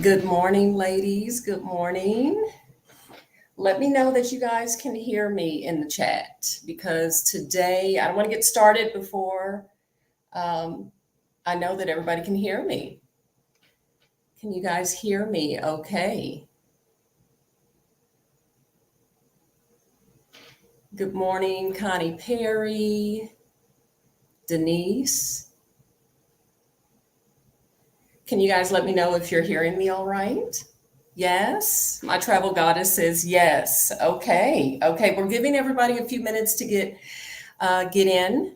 Good morning, ladies. Good morning. Let me know that you guys can hear me in the chat because today I don't want to get started before um, I know that everybody can hear me. Can you guys hear me? Okay. Good morning, Connie Perry, Denise. Can you guys let me know if you're hearing me all right? Yes, my travel goddess says yes. Okay, okay. We're giving everybody a few minutes to get in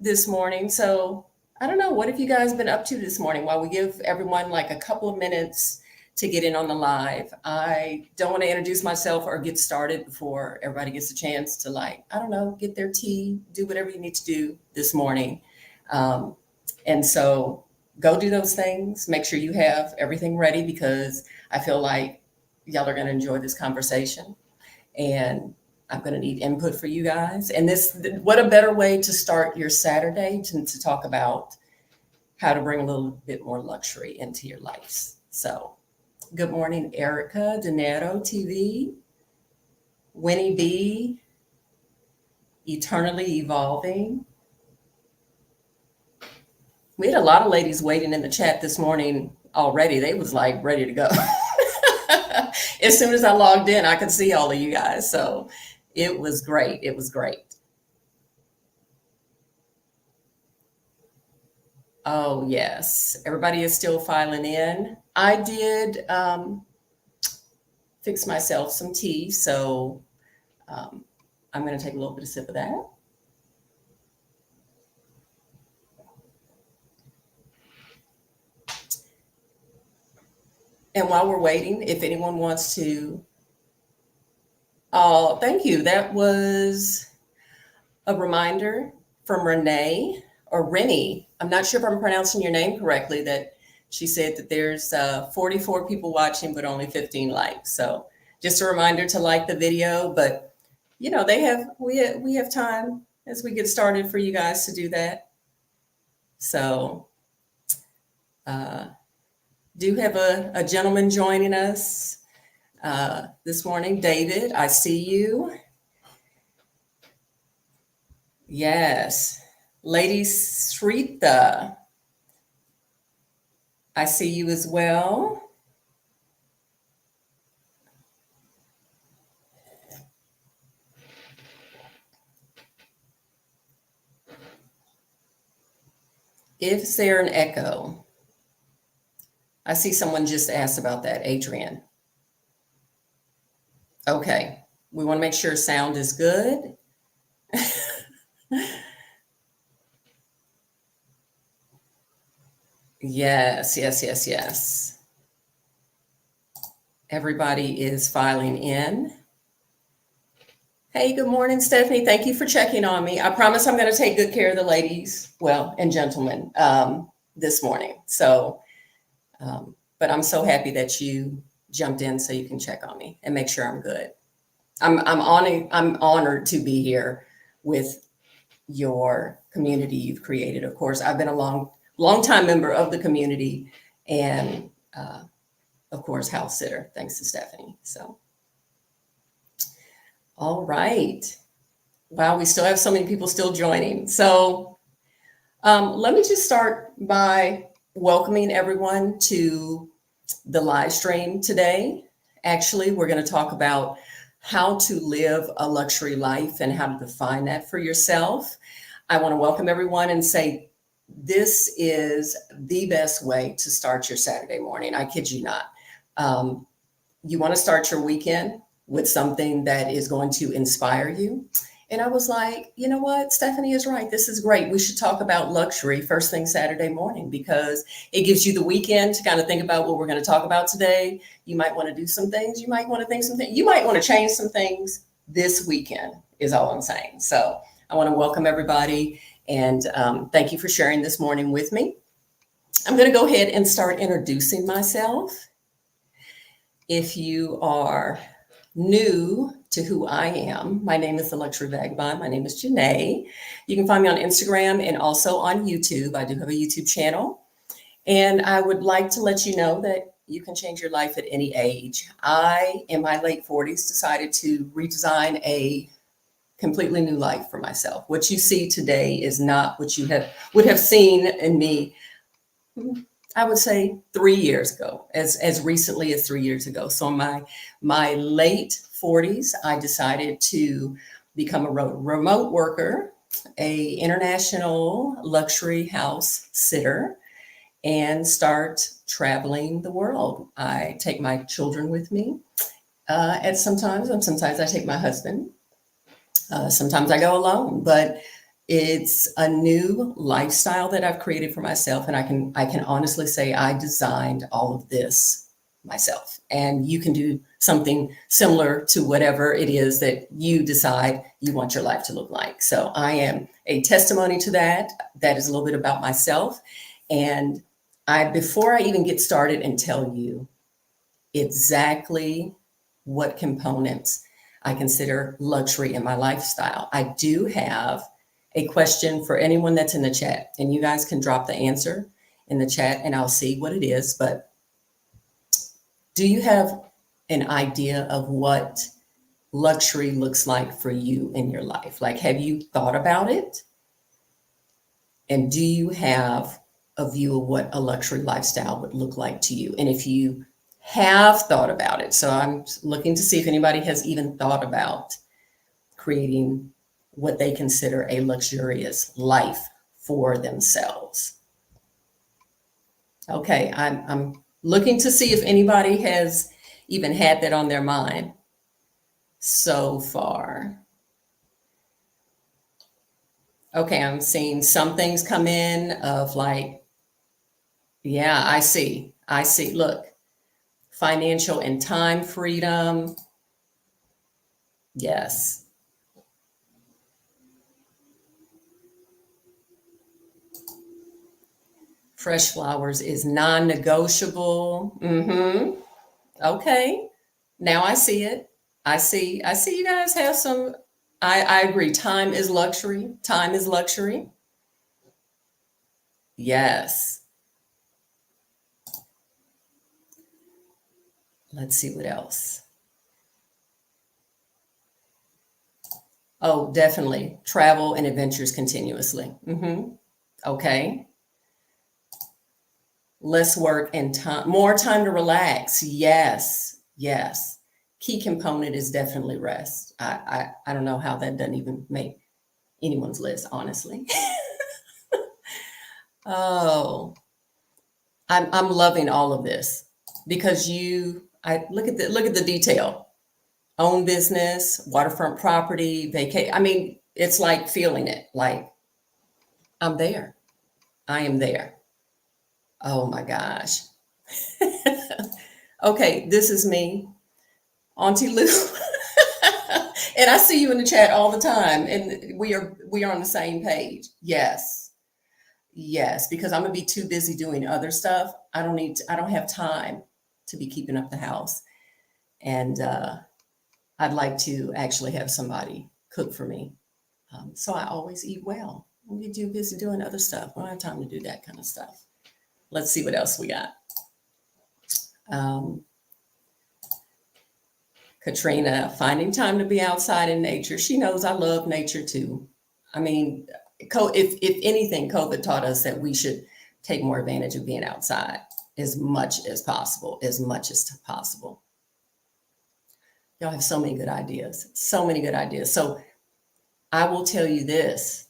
this morning. So I don't know. What have you guys been up to this morning while we give everyone like a couple of minutes to get in on the live? I don't want to introduce myself or get started before everybody gets a chance to, like, I don't know, get their tea, do whatever you need to do this morning. Um, and so go do those things. Make sure you have everything ready because I feel like y'all are going to enjoy this conversation. And I'm going to need input for you guys. And what a better way to start your Saturday to talk about how to bring a little bit more luxury into your lives. So, good morning, Erica, Dinero TV, Winnie B, Eternally Evolving. We had a lot of ladies waiting in the chat this morning already. They was like ready to go. As soon as I logged in, I could see all of you guys. So it was great. It was great. Oh, yes. Everybody is still filing in. I did fix myself some tea. So I'm going to take a little bit of sip of that. And while we're waiting, if anyone wants to, oh, thank you. That was a reminder from Renee or Rennie. I'm not sure if I'm pronouncing your name correctly, that she said that there's 44 people watching, but only 15 likes. So just a reminder to like the video, but you know, we have time as we get started for you guys to do that. So do have a gentleman joining us this morning. David, I see you. Yes. Lady Srita, I see you as well. Is there an echo? I see someone just asked about that, Adrian. Okay. We want to make sure sound is good. Yes, yes, yes, yes. Everybody is filing in. Hey, good morning, Stephanie. Thank you for checking on me. I promise I'm going to take good care of the ladies, well, and gentlemen this morning. So, but I'm so happy that you jumped in so you can check on me and make sure I'm good. I'm honored to be here with your community you've created. Of course, I've been a long time member of the community, and of course, house sitter, thanks to Stephanie. So, all right. Wow, we still have so many people still joining. So let me just start by welcoming everyone to the live stream today. Actually, we're going to talk about how to live a luxury life and how to define that for yourself. I want to welcome everyone and say this is the best way to start your Saturday morning. I kid you not. You want to start your weekend with something that is going to inspire you. And I was like, you know what? Stephanie is right. This is great. We should talk about luxury first thing Saturday morning because it gives you the weekend to kind of think about what we're going to talk about today. You might want to do some things. You might want to think some things. You might want to change some things this weekend is all I'm saying. So I want to welcome everybody and thank you for sharing this morning with me. I'm going to go ahead and start introducing myself. If you are new to who I am, my name is the Luxury Vagabond. My name is Janae. You can find me on Instagram and also on YouTube. I do have a YouTube channel. And I would like to let you know that you can change your life at any age. I, in my late 40s, decided to redesign a completely new life for myself. What you see today is not what you would have seen in me, I would say 3 years ago, as recently as 3 years ago. So in my late 40s, I decided to become a remote worker, a international luxury house sitter, and start traveling the world. I take my children with me at sometimes, and sometimes I take my husband. Sometimes I go alone, but it's a new lifestyle that I've created for myself, and I can honestly say I designed all of this myself. And you can do something similar to whatever it is that you decide you want your life to look like. So I am a testimony to that. That is a little bit about myself. And before I even get started and tell you exactly what components I consider luxury in my lifestyle, I do have a question for anyone that's in the chat, and you guys can drop the answer in the chat and I'll see what it is. But do you have an idea of what luxury looks like for you in your life? Like, have you thought about it? And do you have a view of what a luxury lifestyle would look like to you? And if you have thought about it, so I'm looking to see if anybody has even thought about creating what they consider a luxurious life for themselves. Okay, I'm looking to see if anybody has even had that on their mind so far. Okay, I'm seeing some things come in of like, yeah, I see. Look, financial and time freedom. Yes. Fresh flowers is non-negotiable. Okay. Now I see it. I see you guys have some. I agree. Time is luxury. Time is luxury. Yes. Let's see what else. Oh, definitely. Travel and adventures continuously. Okay. Less work and time, more time to relax. Yes. Yes. Key component is definitely rest. I don't know how that doesn't even make anyone's list, honestly. Oh, I'm loving all of this because I look at the detail. Own business, waterfront property, vacate. I mean, it's like feeling it. Like I'm there. I am there. Oh my gosh. Okay, this is me, Auntie Lou. And I see you in the chat all the time, and we are on the same page. Yes. Yes, because I'm gonna be too busy doing other stuff. I don't have time to be keeping up the house. And I'd like to actually have somebody cook for me. So I always eat well. We get too busy doing other stuff. We don't have time to do that kind of stuff. Let's see what else we got. Um, Katrina, finding time to be outside in nature. She knows I love nature too. I mean, if anything, COVID taught us that we should take more advantage of being outside as much as possible, as much as possible. Y'all have so many good ideas, so many good ideas. So I will tell you this.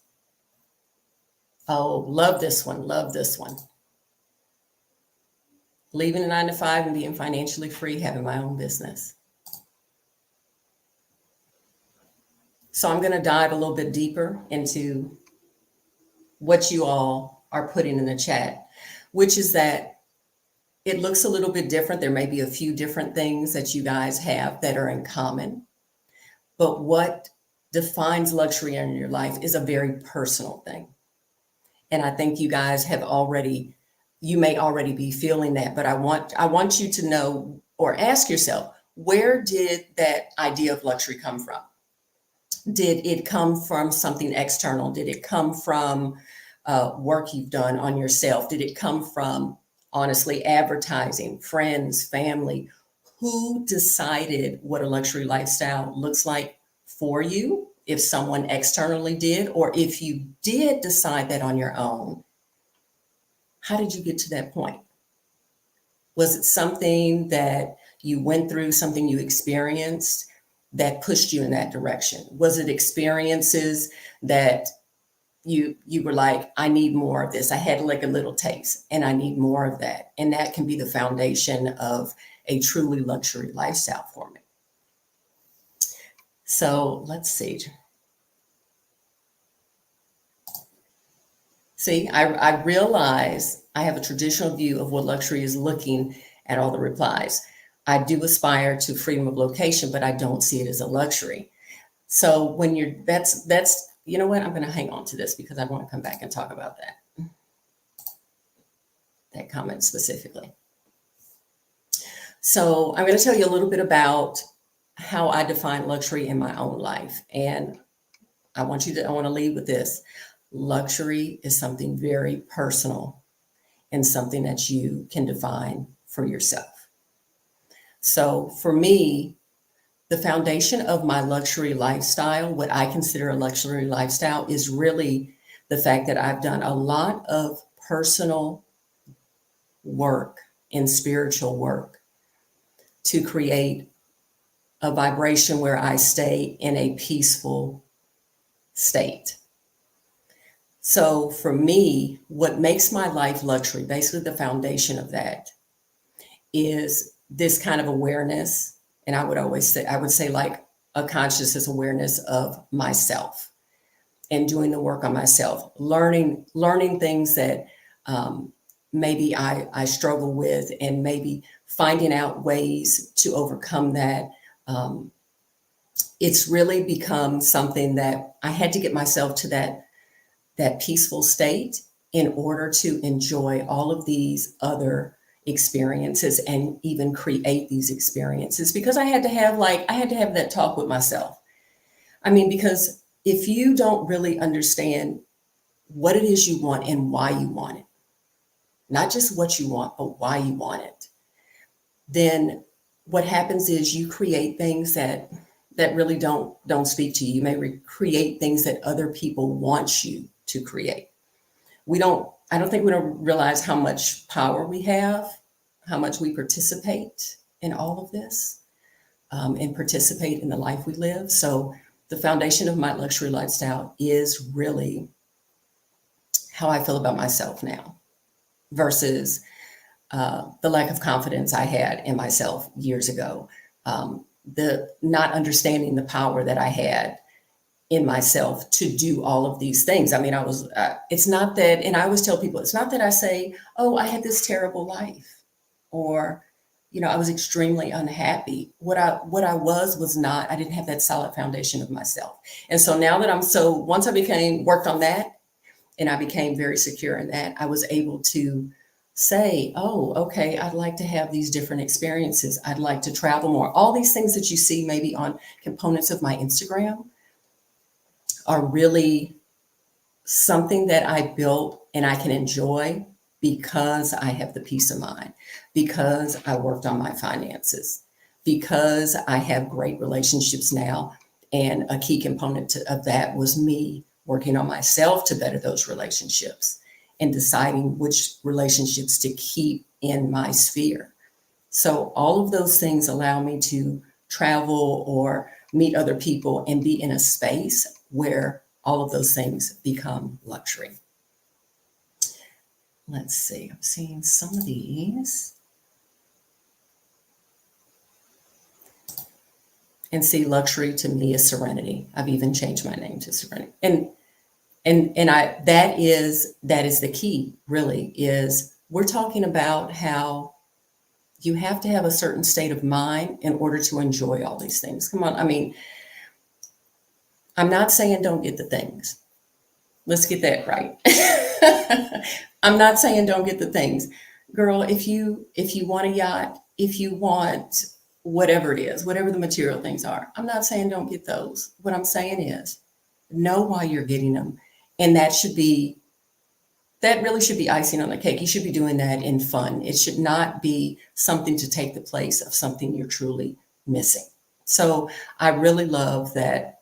Oh, love this one, love this one. Leaving a 9 to 5 and being financially free, having my own business. So I'm going to dive a little bit deeper into what you all are putting in the chat, which is that it looks a little bit different. There may be a few different things that you guys have that are in common, but what defines luxury in your life is a very personal thing. And I think you guys you may already be feeling that, but I want you to know or ask yourself, where did that idea of luxury come from? Did it come from something external? Did it come from work you've done on yourself? Did it come from honestly, advertising, friends, family. Who decided what a luxury lifestyle looks like for you? If someone externally did, or if you did decide that on your own, how did you get to that point? Was it something that you went through, something you experienced that pushed you in that direction? Was it experiences that you were like, I need more of this. I had like a little taste and I need more of that. And that can be the foundation of a truly luxury lifestyle for me. So let's see. See, I realize I have a traditional view of what luxury is looking at all the replies. I do aspire to freedom of location, but I don't see it as a luxury. So when you're, that's, you know what, I'm going to hang on to this because I want to come back and talk about that comment specifically. So I'm going to tell you a little bit about how I define luxury in my own life. And I want to lead with this. Luxury is something very personal and something that you can define for yourself. So for me, the foundation of my luxury lifestyle, what I consider a luxury lifestyle, is really the fact that I've done a lot of personal work and spiritual work to create a vibration where I stay in a peaceful state. So for me, what makes my life luxury, basically the foundation of that, is this kind of awareness. And I would say like a consciousness awareness of myself and doing the work on myself, learning things that maybe I struggle with, and maybe finding out ways to overcome that. It's really become something that I had to get myself to that peaceful state in order to enjoy all of these other experiences and even create these experiences, because I had to have that talk with myself. I mean, because if you don't really understand what it is you want and why you want it, not just what you want, but why you want it, then what happens is you create things that really don't speak to you. You may create things that other people want you to create. I don't think we don't realize how much power we have, how much we participate in all of this, and participate in the life we live. So the foundation of my luxury lifestyle is really how I feel about myself now versus the lack of confidence I had in myself years ago, the not understanding the power that I had in myself to do all of these things. I mean, it's not that, and I always tell people, it's not that I say, oh, I had this terrible life, or, I was extremely unhappy. What I was not, I didn't have that solid foundation of myself. And so now that once I worked on that, and I became very secure in that, I was able to say, oh, okay, I'd like to have these different experiences. I'd like to travel more. All these things that you see maybe on components of my Instagram are really something that I built and I can enjoy because I have the peace of mind, because I worked on my finances, because I have great relationships now. And a key component of that was me working on myself to better those relationships and deciding which relationships to keep in my sphere. So all of those things allow me to travel or meet other people and be in a space where all of those things become luxury. Let's see, I'm seeing some of these. And see, luxury to me is serenity. I've even changed my name to Serenity. That is the key, really, is we're talking about how you have to have a certain state of mind in order to enjoy all these things. Come on. I mean, I'm not saying don't get the things. Let's get that right. I'm not saying don't get the things. Girl, if you want a yacht, if you want whatever it is, whatever the material things are, I'm not saying don't get those. What I'm saying is know why you're getting them. And that should be that really should be icing on the cake. You should be doing that in fun. It should not be something to take the place of something you're truly missing. So I really love that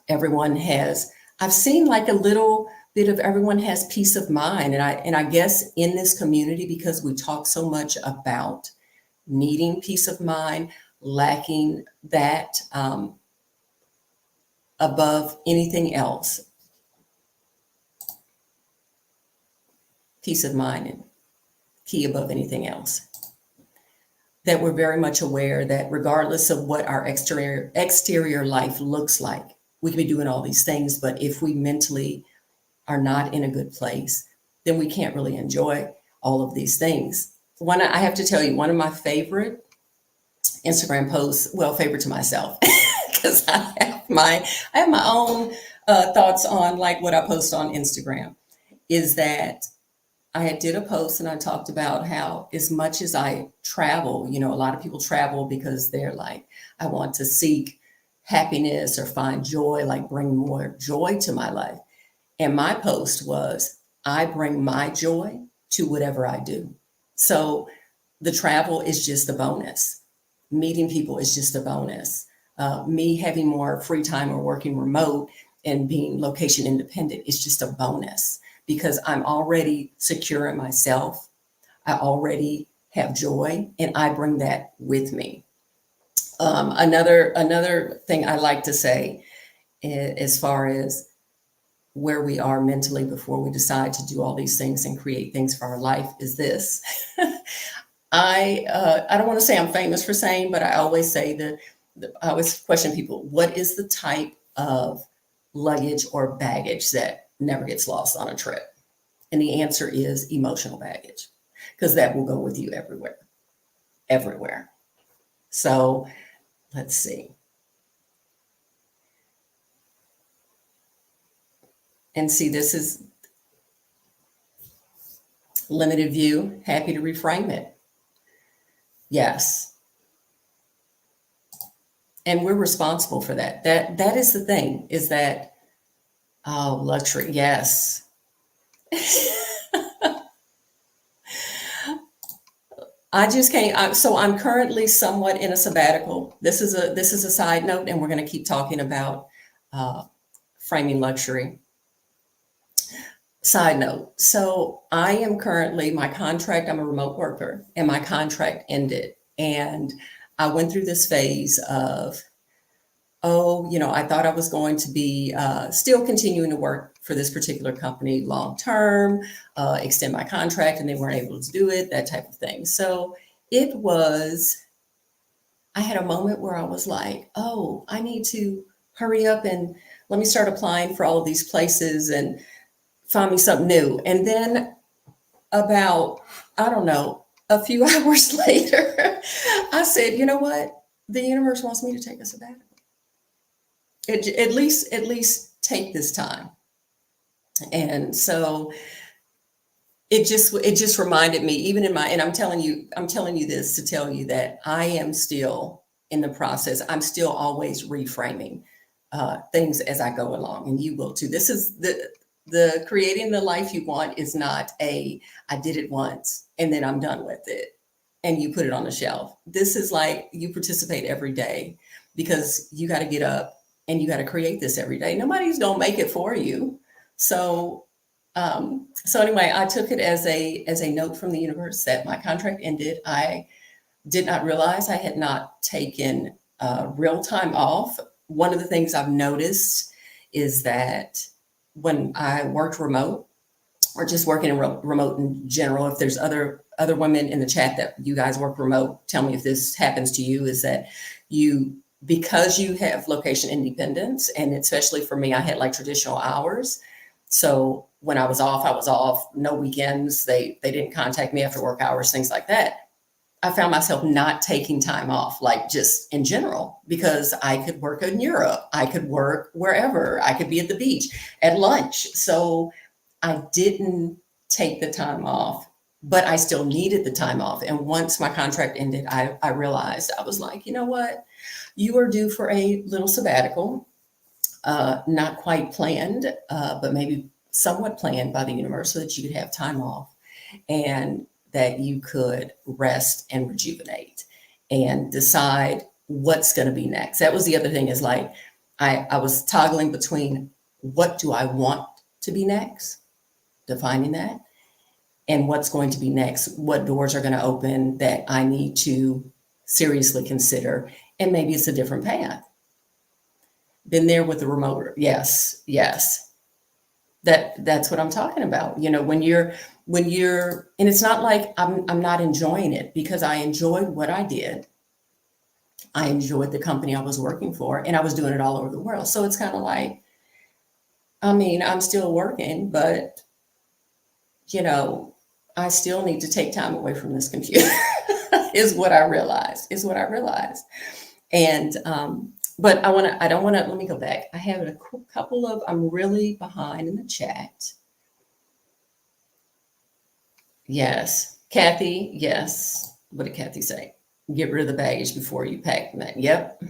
everyone has, I've seen like a little bit of everyone has peace of mind. And I guess in this community, because we talk so much about needing peace of mind, lacking that above anything else, peace of mind and key above anything else, that we're very much aware that regardless of what our exterior life looks like, we can be doing all these things, but if we mentally are not in a good place, then we can't really enjoy all of these things. I have to tell you, one of my favorite Instagram posts, well, favorite to myself, because I have my own thoughts on like what I post on Instagram, is that I did a post and I talked about how as much as I travel, a lot of people travel because they're like, I want to seek happiness or find joy, like bring more joy to my life. And my post was, I bring my joy to whatever I do. So the travel is just a bonus. Meeting people is just a bonus. Me having more free time or working remote and being location independent is just a bonus, because I'm already secure in myself. I already have joy and I bring that with me. Another thing I like to say, as far as where we are mentally before we decide to do all these things and create things for our life, is this. I don't want to say I'm famous for saying, but I always say that I always question people, what is the type of luggage or baggage that never gets lost on a trip? And the answer is emotional baggage, because that will go with you everywhere, everywhere. So let's see. And see, this is limited view, happy to reframe it. Yes. And we're responsible for that. That is the thing, is that, oh, luxury. Yes. I just can't. So I'm currently somewhat in a sabbatical. This is a side note, and we're going to keep talking about framing luxury. Side note. So I am currently, my contract, I'm a remote worker, and my contract ended. And I went through this phase of, I thought I was going to be still continuing to work for this particular company long term, extend my contract, and they weren't able to do it, that type of thing. So I had a moment where I was like, oh, I need to hurry up and let me start applying for all of these places and find me something new. And then about, I don't know, a few hours later, I said, you know what? The universe wants me to take a sabbatical. At least take this time. And so it just reminded me, even in and I'm telling you this to tell you that I am still in the process. I'm still always reframing things as I go along, and you will too. This is the creating the life you want is not I did it once and then I'm done with it and you put it on the shelf. This is like you participate every day, because you got to get up and you got to create this every day. Nobody's going to make it for you. So anyway, I took it as a note from the universe that my contract ended. I did not realize I had not taken real time off. One of the things I've noticed is that when I worked remote, or just working in remote in general, if there's other women in the chat that you guys work remote, tell me if this happens to you, is that because you have location independence, and especially for me, I had like traditional hours. So when I was off, no weekends. They didn't contact me after work hours, things like that. I found myself not taking time off, like just in general, because I could work in Europe. I could work wherever. I could be at the beach at lunch. So I didn't take the time off, but I still needed the time off. And once my contract ended, I realized, I was like, you know what? You are due for a little sabbatical, not quite planned, but maybe somewhat planned by the universe so that you could have time off and that you could rest and rejuvenate and decide what's going to be next. That was the other thing, is like I was toggling between what do I want to be next, defining that, and what's going to be next, what doors are going to open that I need to seriously consider, and maybe it's a different path. Been there with the remote. Yes, yes. That's what I'm talking about. You know, when you're and it's not like I'm not enjoying it, because I enjoyed what I did. I enjoyed the company I was working for, and I was doing it all over the world. So it's kind of like, I mean, I'm still working, but you know, I still need to take time away from this computer is what I realized, is what I realized. And but I don't want to, let me go back. I have a couple of, I'm really behind in the chat. Yes. Kathy, yes. What did Kathy say? Get rid of the baggage before you pack them. Yep.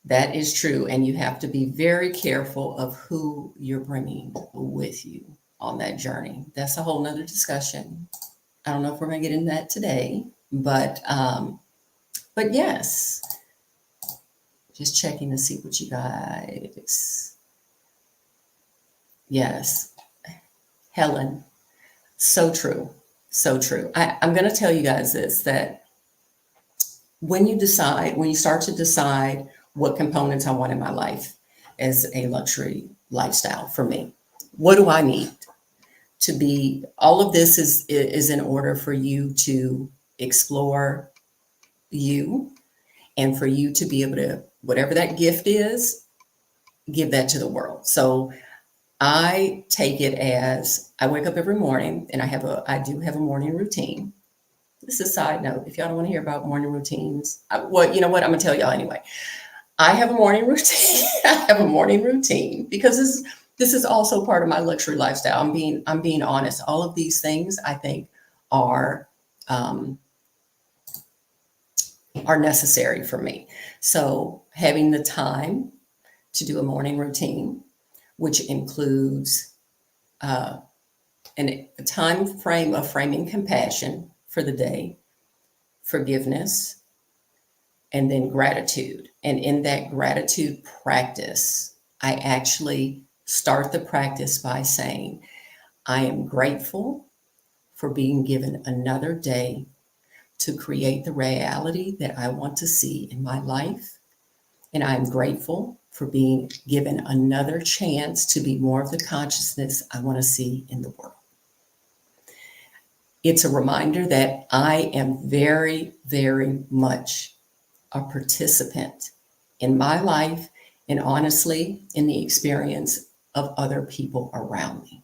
That is true. And you have to be very careful of who you're bringing with you on that journey. That's a whole nother discussion. I don't know if we're going to get into that today, but yes, just checking to see what you guys. Yes. Helen, so true. So true. I'm going to tell you guys this, that when you start to decide what components I want in my life as a luxury lifestyle for me, what do I need to be? All of this is in order for you to explore you, and for you to be able to, whatever that gift is, give that to the world. So I take it as, I wake up every morning and I do have a morning routine. This is a side note. If y'all don't want to hear about morning routines, well, you know what? I'm gonna tell y'all anyway. I have a morning routine. I have a morning routine because this is also part of my luxury lifestyle. I'm being honest. All of these things I think are necessary for me. So having the time to do a morning routine, which includes a time frame of framing compassion for the day, forgiveness, and then gratitude. And in that gratitude practice, I actually start the practice by saying, I am grateful for being given another day to create the reality that I want to see in my life. And I'm grateful for being given another chance to be more of the consciousness I want to see in the world. It's a reminder that I am very, very much a participant in my life, and honestly, in the experience of other people around me.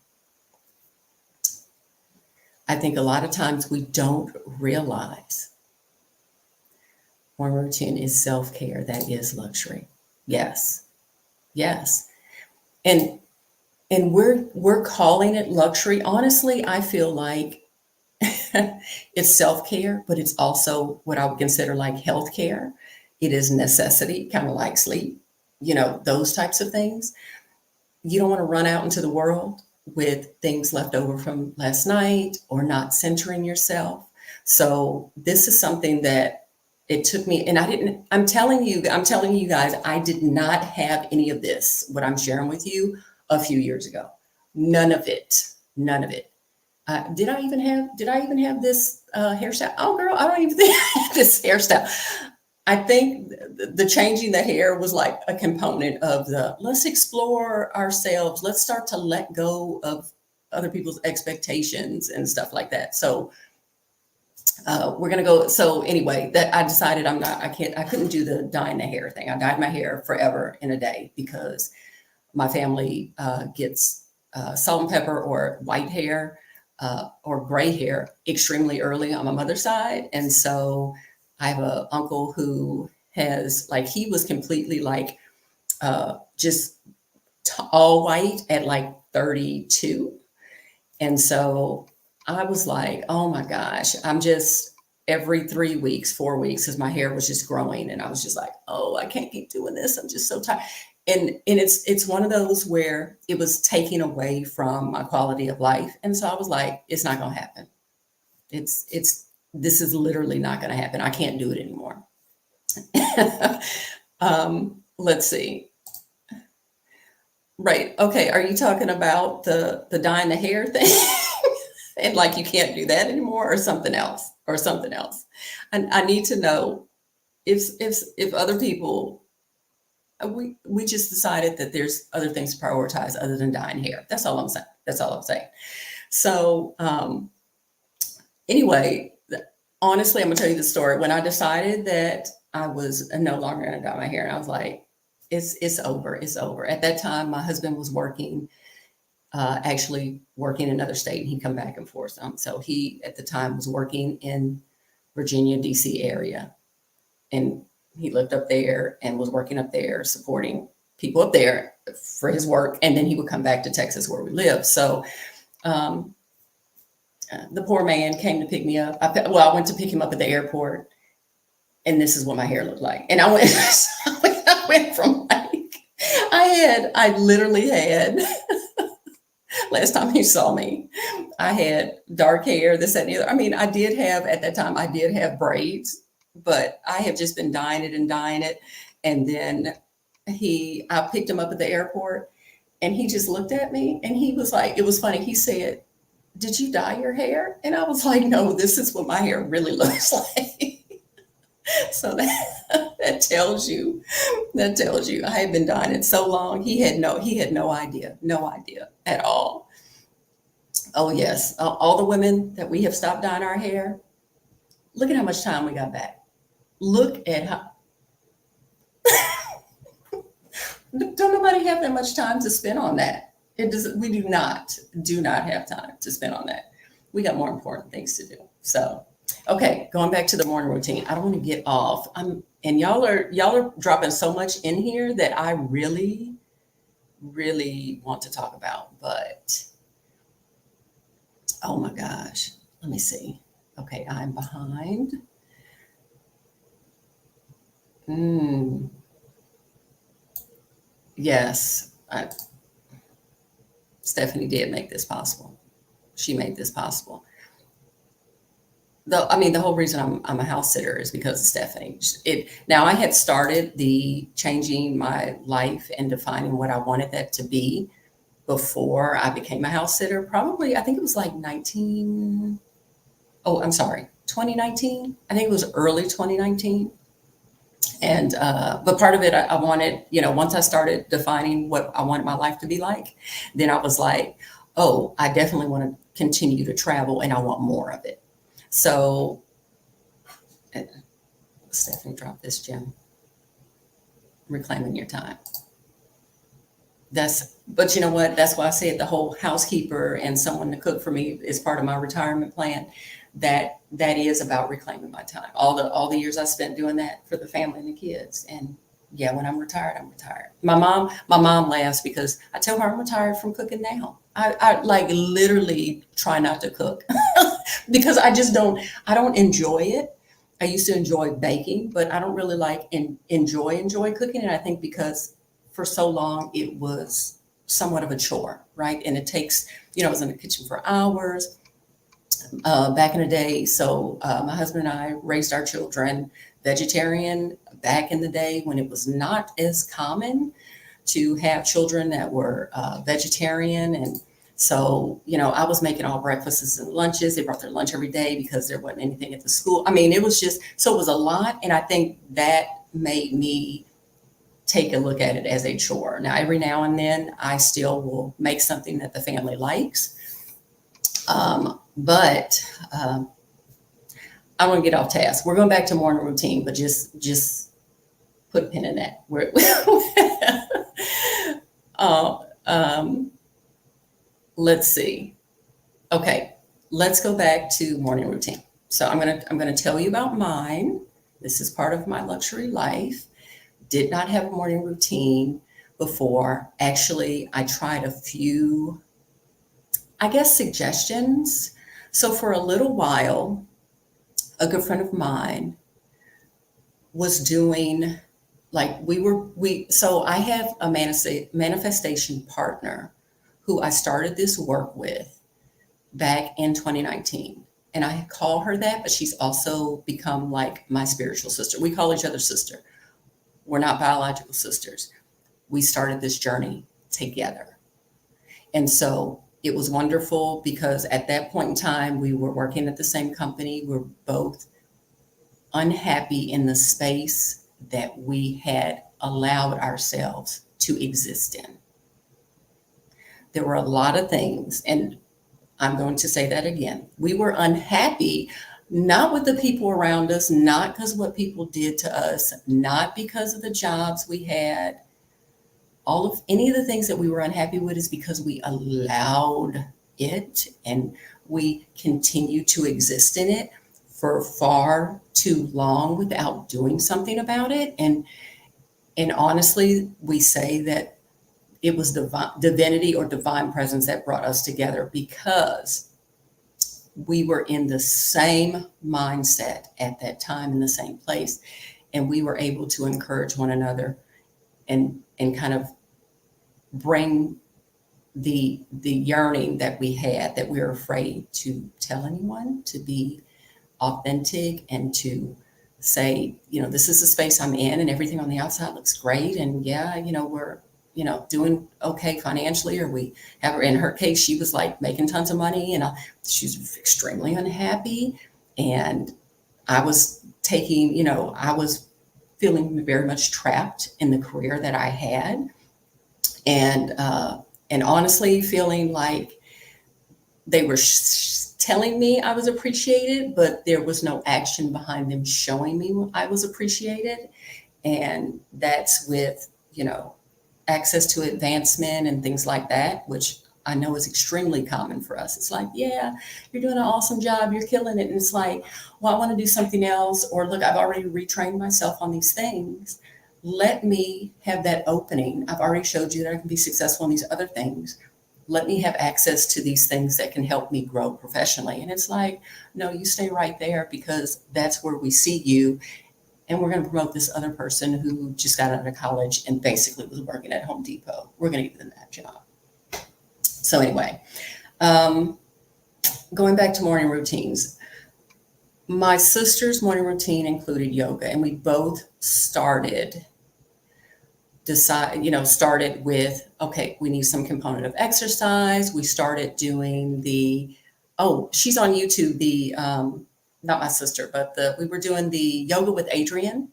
I think a lot of times we don't realize morning routine is self-care. That is luxury. Yes. Yes. And we're calling it luxury. Honestly, I feel like it's self-care, but it's also what I would consider like healthcare. It is necessity, kind of like sleep, those types of things. You don't want to run out into the world with things left over from last night or not centering yourself. So this is something that it took me, and I'm telling you guys, I did not have any of this, what I'm sharing with you a few years ago. None of it. Did I even have this hairstyle? Oh, girl, I don't even think I had this hairstyle. I think the changing the hair was like a component of let's explore ourselves. Let's start to let go of other people's expectations and stuff like that. So we're going to go. So anyway, that I decided I couldn't do the dyeing the hair thing. I dyed my hair forever in a day because my family gets salt and pepper or white hair or gray hair extremely early on my mother's side. And so I have an uncle who has he was completely just all white at 32. And so I was like, oh my gosh, I'm just every 3 weeks, 4 weeks, because my hair was just growing. And I was just like, oh, I can't keep doing this. I'm just so tired. and it's one of those where it was taking away from my quality of life. And so I was like, it's not going to happen. It's this is literally not going to happen. I can't do it anymore. Let's see. Right. Okay. Are you talking about the dyeing the hair thing? And like you can't do that anymore, or something else, or something else. And I need to know if other people, we just decided that there's other things to prioritize other than dyeing hair. That's all I'm saying. That's all I'm saying. So anyway, honestly, I'm gonna tell you the story. When I decided that I was no longer gonna dye my hair, and I was like, it's over. It's over. At that time, my husband was working, actually working in another state, and he'd come back and forth. So he at the time was working in Virginia, DC area, and he lived up there and was working up there, supporting people up there for his work. And then he would come back to Texas where we live. So um, the poor man came to pick me up. I went to pick him up at the airport, and this is what my hair looked like. And I went, I went from like, I literally had, last time you saw me, I had dark hair, this, that, and the other. I mean, I did have, at that time, I did have braids, but I have just been dyeing it and dyeing it. And then I picked him up at the airport, and he just looked at me, and he was like, it was funny. He said, "Did you dye your hair?" And I was like, "No, this is what my hair really looks like." So that tells you, I had been dyeing it so long. He had no idea at all. Oh yes, all the women that we have stopped dyeing our hair, look at how much time we got back. Look at how, don't nobody have that much time to spend on that. It does. We do not have time to spend on that. We got more important things to do. So, okay, going back to the morning routine. I don't want to get off. And y'all are dropping so much in here that I really, really want to talk about. But oh my gosh, let me see. Okay, I'm behind. Yes, Stephanie did make this possible. She made this possible. The whole reason I'm a house sitter is because of Stephanie. Now I had started the changing my life and defining what I wanted that to be before I became a house sitter. Probably, I think it was like 2019. I think it was early 2019. And but part of it, I wanted, once I started defining what I wanted my life to be like, then I was like, oh, I definitely want to continue to travel, and I want more of it. So Stephanie dropped this gem, reclaiming your time. But you know what? That's why I said the whole housekeeper and someone to cook for me is part of my retirement plan. That is about reclaiming my time. All the years I spent doing that for the family and the kids. And yeah, when I'm retired, I'm retired. My mom laughs because I tell her I'm retired from cooking now. I like literally try not to cook because I don't enjoy it. I used to enjoy baking, but I don't really like enjoy cooking. And I think because for so long it was somewhat of a chore, right? And it takes, I was in the kitchen for hours back in the day. So my husband and I raised our children vegetarian back in the day when it was not as common to have children that were vegetarian. And so, I was making all breakfasts and lunches. They brought their lunch every day because there wasn't anything at the school. I mean, it was a lot. And I think that made me take a look at it as a chore. Now, every now and then I still will make something that the family likes. But I want to get off task. We're going back to morning routine, but just put a pin in that. Let's see. Okay, let's go back to morning routine. So I'm gonna tell you about mine. This is part of my luxury life. Did not have a morning routine before. Actually, I tried a few, I guess, suggestions. So for a little while, a good friend of mine was doing like so I have a manifestation partner who I started this work with back in 2019. And I call her that, but she's also become like my spiritual sister. We call each other sister. We're not biological sisters. We started this journey together. And so it was wonderful because at that point in time, we were working at the same company. We're both unhappy in the space that we had allowed ourselves to exist in. There were a lot of things, and I'm going to say that again. We were unhappy, not with the people around us, not because of what people did to us, not because of the jobs we had. All of any of the things that we were unhappy with is because we allowed it and we continued to exist in it for far too long without doing something about it. And honestly, we say that it was divinity or divine presence that brought us together because we were in the same mindset at that time in the same place, and we were able to encourage one another and kind of bring the yearning that we had, that we were afraid to tell anyone, to be authentic and to say, this is the space I'm in and everything on the outside looks great. And yeah, we're, doing okay financially, or we have her, in her case, she was like making tons of money and she was extremely unhappy. And I was I was feeling very much trapped in the career that I had. And honestly feeling like they were telling me I was appreciated, but there was no action behind them showing me I was appreciated. And that's with, access to advancement and things like that, which I know is extremely common for us. It's like, yeah, you're doing an awesome job, you're killing it. And it's like, well, I want to do something else. Or look, I've already retrained myself on these things. Let me have that opening. I've already showed you that I can be successful in these other things. Let me have access to these things that can help me grow professionally. And it's like, no, you stay right there because that's where we see you. And we're going to promote this other person who just got out of college and basically was working at Home Depot. We're going to give them that job. So anyway, going back to morning routines. My sister's morning routine included yoga, and we both started with, okay, we need some component of exercise. We started doing she's on YouTube, not my sister, but we were doing the yoga with Adrienne.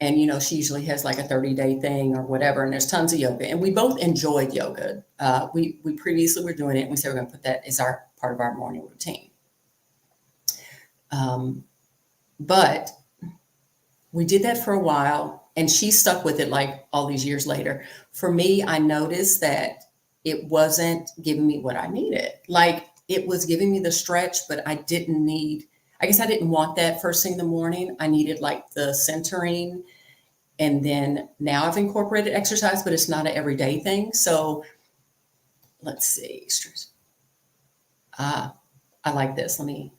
And, she usually has like a 30-day thing or whatever. And there's tons of yoga. And we both enjoyed yoga. We previously were doing it. And we said, we're going to put that as our part of our morning routine. But we did that for a while. And she stuck with it like all these years later. For me, I noticed that it wasn't giving me what I needed. Like it was giving me the stretch, but I guess I didn't want that first thing in the morning. I needed like the centering. And then now I've incorporated exercise, but it's not an everyday thing. So let's see. I like this. I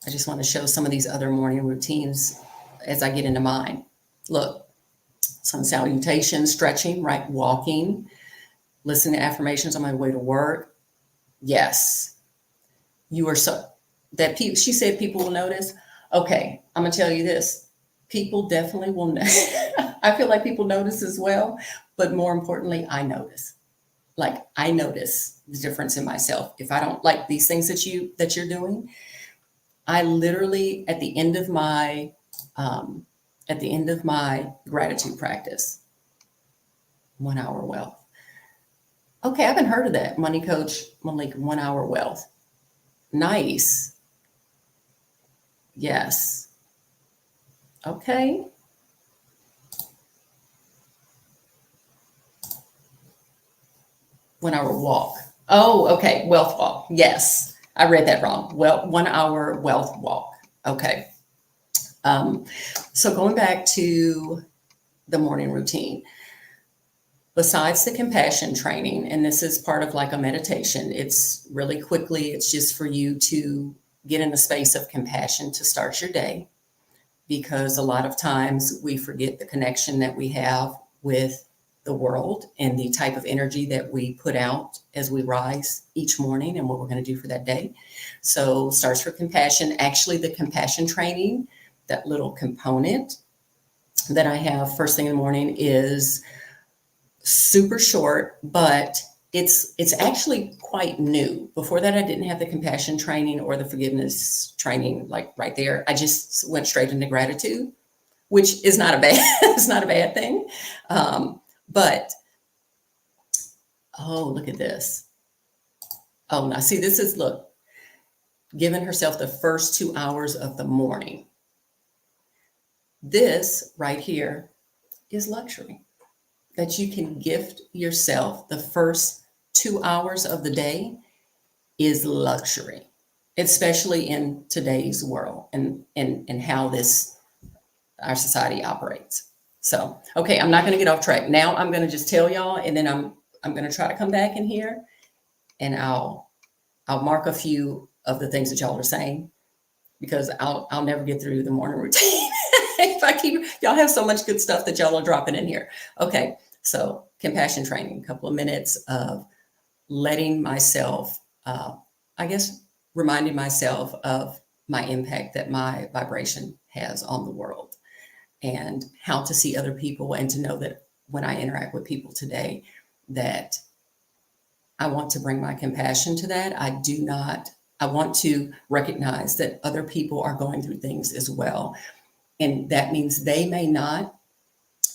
just want to show some of these other morning routines as I get into mine. Look, sun salutation, stretching, right? Walking, listening to affirmations on my way to work. Yes. She said people will notice. Okay, I'm gonna tell you this. People definitely will notice. I feel like people notice as well, but more importantly, I notice. Like I notice the difference in myself. If I don't like these things that you're doing, I literally at the end of my gratitude practice, 1 hour wealth. Okay, I haven't heard of that. Money Coach Malik, 1 hour wealth. Nice. Yes. Okay. One hour walk. Oh, okay. Wealth walk. Yes. I read that wrong. Well, 1 hour wealth walk. Okay. So going back to the morning routine, besides the compassion training, and this is part of like a meditation, it's really quickly, it's just for you to get in the space of compassion to start your day. because a lot of times we forget the connection that we have with the world and the type of energy that we put out as we rise each morning and what we're going to do for that day. So starts with compassion. Actually, the compassion training, that little component that I have first thing in the morning, is super short, but it's actually quite new. Before that, I didn't have the compassion training or the forgiveness training like right there. I just went straight into gratitude, which is not a bad it's not a bad thing. But oh, look at this. Oh, now see, this is, look, giving herself the first 2 hours of the morning. This right here is luxury, that you can gift yourself the first 2 hours of the day is luxury, especially in today's world and how our society operates. So, okay, I'm not going to get off track. Now I'm going to just tell y'all, and then I'm going to try to come back in here and I'll mark a few of the things that y'all are saying, because I'll never get through the morning routine. If I keep, y'all have so much good stuff that y'all are dropping in here. Okay. So compassion training, a couple of minutes of letting myself, I guess, reminding myself of my impact that my vibration has on the world, and how to see other people, and to know that when I interact with people today, that I want to bring my compassion to that. I want to recognize that other people are going through things as well. And that means they may not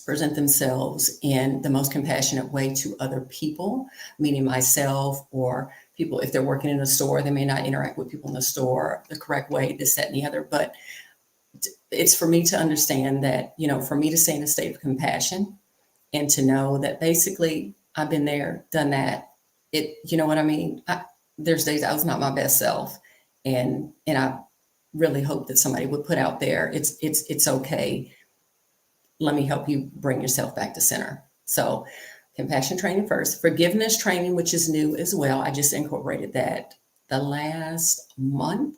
present themselves in the most compassionate way to other people, meaning myself or people. If they're working in a store, they may not interact with people in the store the correct way, this, that, and the other. But it's for me to understand that, for me to stay in a state of compassion and to know that basically I've been there, done that. You know what I mean? There's days I was not my best self, and I really hope that somebody would put out there, it's okay. Let me help you bring yourself back to center. So compassion training first, forgiveness training, which is new as well. I just incorporated that the last month,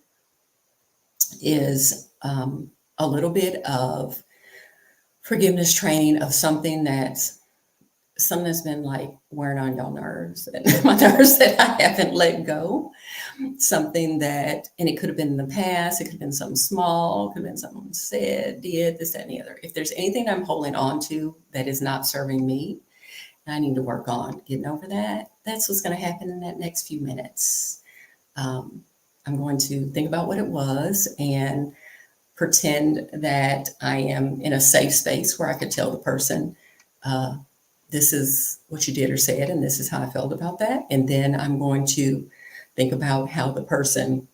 is a little bit of forgiveness training of something that's been like wearing on y'all nerves, and my nerves that I haven't let go. Something that, and it could have been in the past, it could have been something small, it could have been something said, did, this, that, and the other. If there's anything I'm holding on to that is not serving me, I need to work on getting over that. That's what's going to happen in that next few minutes. I'm going to think about what it was and pretend that I am in a safe space where I could tell the person, this is what you did or said, and this is how I felt about that. And then I'm going to think about how the person,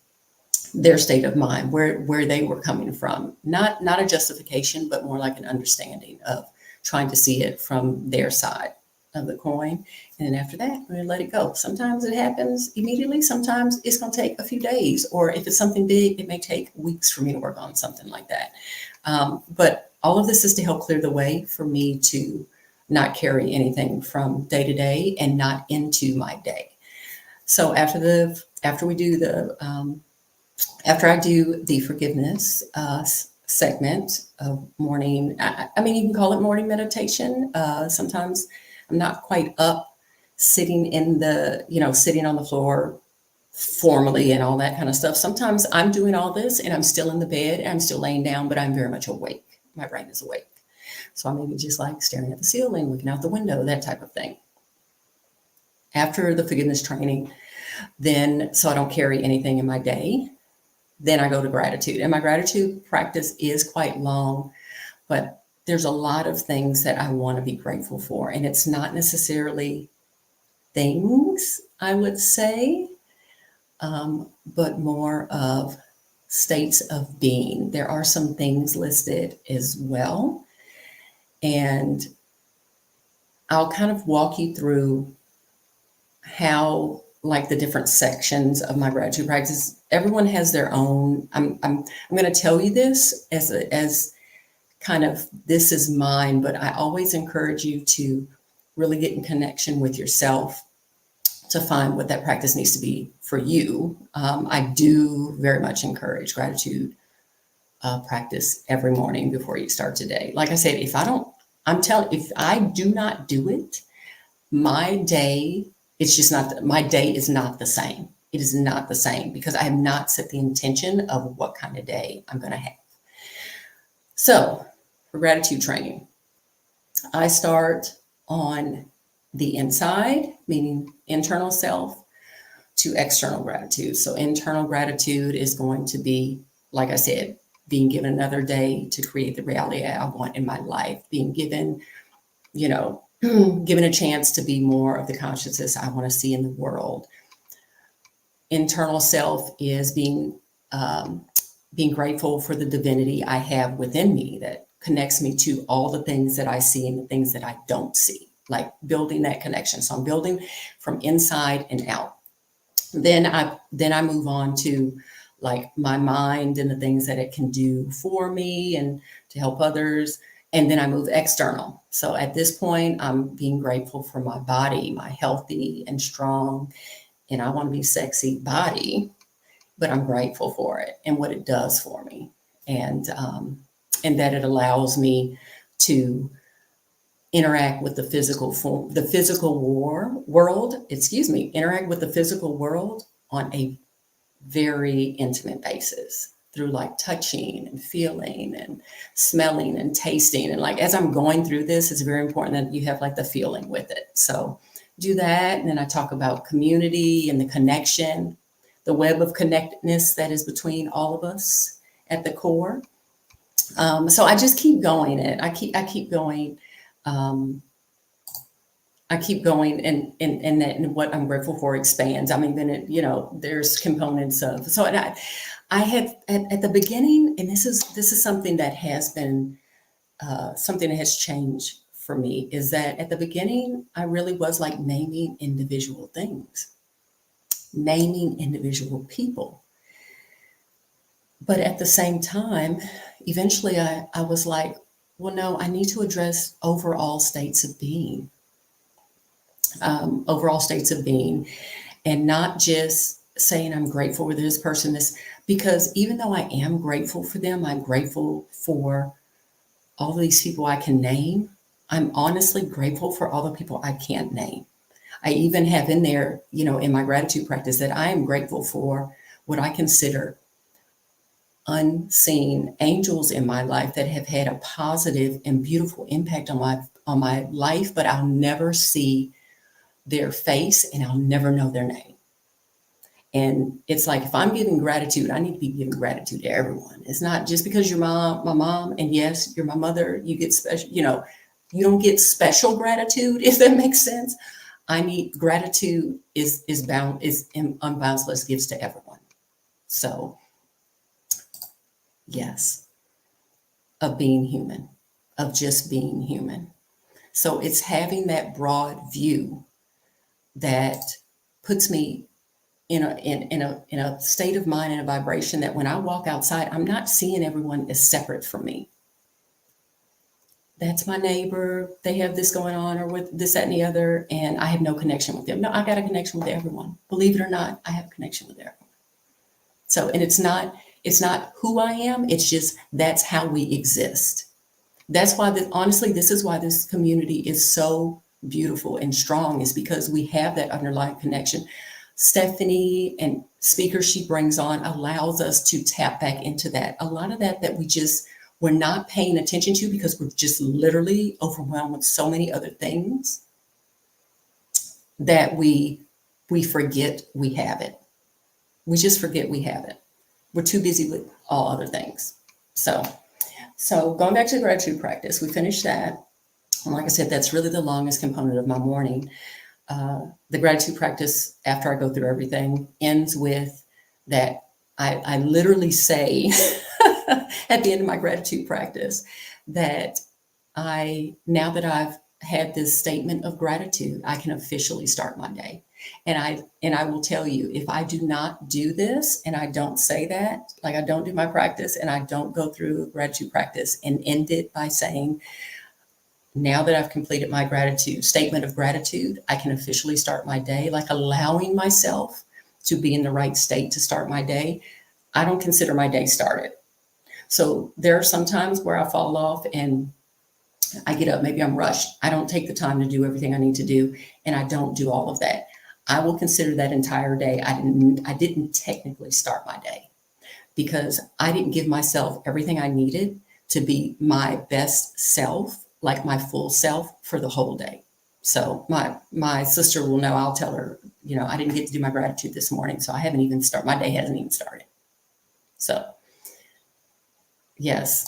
their state of mind, where they were coming from, not a justification, but more like an understanding of trying to see it from their side of the coin. And then after that, we're going to let it go. Sometimes it happens immediately. Sometimes it's going to take a few days, or if it's something big, it may take weeks for me to work on something like that. But all of this is to help clear the way for me to not carry anything from day to day and not into my day. So after I do the forgiveness segment of morning, I mean, you can call it morning meditation. Sometimes I'm not quite up sitting sitting on the floor formally and all that kind of stuff. Sometimes I'm doing all this and I'm still in the bed and I'm still laying down, but I'm very much awake. My brain is awake. So I may be just like staring at the ceiling, looking out the window, that type of thing. After the forgiveness training, then, so I don't carry anything in my day, then I go to gratitude. And my gratitude practice is quite long, but there's a lot of things that I want to be grateful for. And it's not necessarily things, I would say, but more of states of being. There are some things listed as well. And I'll kind of walk you through how, like, the different sections of my gratitude practice. Everyone has their own. I'm going to tell you this as kind of, this is mine, but I always encourage you to really get in connection with yourself to find what that practice needs to be for you. I do very much encourage gratitude practice every morning before you start today. Like I said, if I do not do it, my day, it's just not, my day is not the same. It is not the same because I have not set the intention of what kind of day I'm going to have. So for gratitude training, I start on the inside, meaning internal self, to external gratitude. So internal gratitude is going to be, like I said, being given another day to create the reality I want in my life, being given, given a chance to be more of the consciousness I want to see in the world. Internal self is being grateful for the divinity I have within me that connects me to all the things that I see and the things that I don't see, like building that connection. So I'm building from inside and out. Then I move on to like my mind and the things that it can do for me and to help others. And then I move external. So at this point, I'm being grateful for my body, my healthy and strong, and I want to be sexy body, but I'm grateful for it and what it does for me. And that it allows me to interact with the physical world, interact with the physical world on a very intimate basis through like touching and feeling and smelling and tasting. And like, as I'm going through this, it's very important that you have like the feeling with it. So do that. And then I talk about community and the connection, the web of connectedness that is between all of us at the core. So I just keep going. I keep going. I keep going, and what I'm grateful for expands. I mean, then there's components of. So I had at the beginning, and this is something that has been something that has changed for me, is that at the beginning I really was like naming individual things, naming individual people. But at the same time, eventually I was like, well, no, I need to address overall states of being, and not just saying I'm grateful for this person, because even though I am grateful for them, I'm grateful for all of these people I can name. I'm honestly grateful for all the people I can't name. I even have in there, in my gratitude practice, that I am grateful for what I consider unseen angels in my life that have had a positive and beautiful impact on my life, but I'll never see their face and I'll never know their name. And it's like, if I'm giving gratitude, I need to be giving gratitude to everyone. It's not just because you're my mom, and yes, you're my mother, you get special, you don't get special gratitude, if that makes sense. I need gratitude is unboundless gifts to everyone. So yes, of being human, of just being human. So it's having that broad view that puts me in a state of mind and a vibration that when I walk outside, I'm not seeing everyone as separate from me. That's my neighbor, they have this going on, or with this, that, and the other, and I have no connection with them. No, I got a connection with everyone. Believe it or not, I have a connection with everyone. So, and it's not who I am, it's just that's how we exist. That's why, honestly, this is why this community is so beautiful and strong, is because we have that underlying connection. Stephanie and speakers she brings on allows us to tap back into that. A lot of that we're not paying attention to because we're just literally overwhelmed with so many other things that we forget we have it. We just forget we have it. We're too busy with all other things. So going back to the gratitude practice, we finished that. And like I said, that's really the longest component of my morning. The gratitude practice, after I go through everything, ends with that I literally say at the end of my gratitude practice that now that I've had this statement of gratitude, I can officially start my day. And I will tell you, if I do not do this and I don't say that, like I don't do my practice and I don't go through gratitude practice and end it by saying, now that I've completed my statement of gratitude, I can officially start my day, like allowing myself to be in the right state to start my day, I don't consider my day started. So there are some times where I fall off and I get up, maybe I'm rushed. I don't take the time to do everything I need to do, and I don't do all of that. I will consider that entire day. I didn't technically start my day because I didn't give myself everything I needed to be my best self, like my full self for the whole day. So my sister will know, I'll tell her, I didn't get to do my gratitude this morning, so I haven't even started. My day hasn't even started. So yes,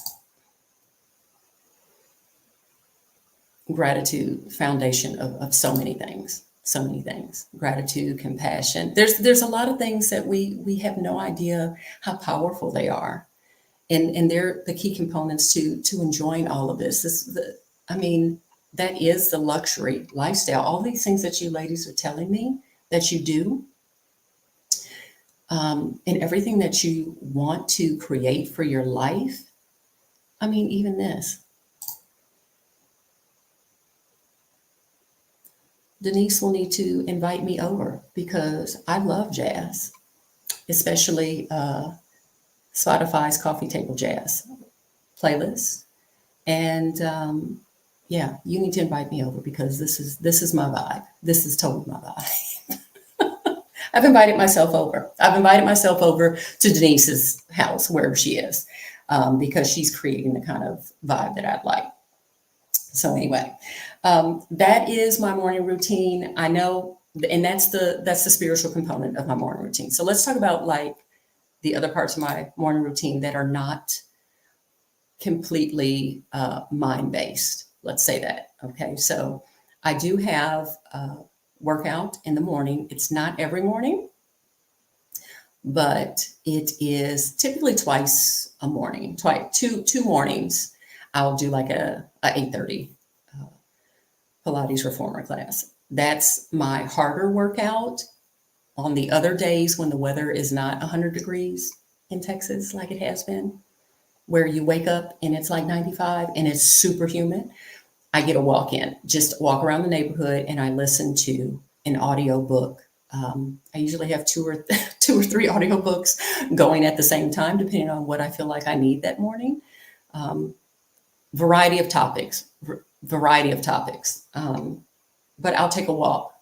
gratitude, foundation of so many things. So many things. Gratitude, compassion. There's a lot of things that we have no idea how powerful they are. And they're the key components to enjoying all of this. I mean, that is the luxury lifestyle. All these things that you ladies are telling me that you do, and everything that you want to create for your life. I mean, even this. Denise will need to invite me over because I love jazz, especially Spotify's Coffee Table Jazz playlist. And yeah, you need to invite me over because this is my vibe. This is totally my vibe. I've invited myself over. I've invited myself over to Denise's house, wherever she is, because she's creating the kind of vibe that I'd like. So anyway, that is my morning routine. I know, and that's the spiritual component of my morning routine. So let's talk about like the other parts of my morning routine that are not completely mind-based. Let's say that. Okay, so I do have a workout in the morning. It's not every morning, but it is typically twice a morning, two mornings. I'll do like a 8:30 Pilates reformer class. That's my harder workout. On the other days when the weather is not 100 degrees in Texas, like it has been, where you wake up and it's like 95 and it's super humid, I get a walk in, just walk around the neighborhood and I listen to an audio book. I usually have two or three audiobooks going at the same time, depending on what I feel like I need that morning. Variety of topics. But I'll take a walk.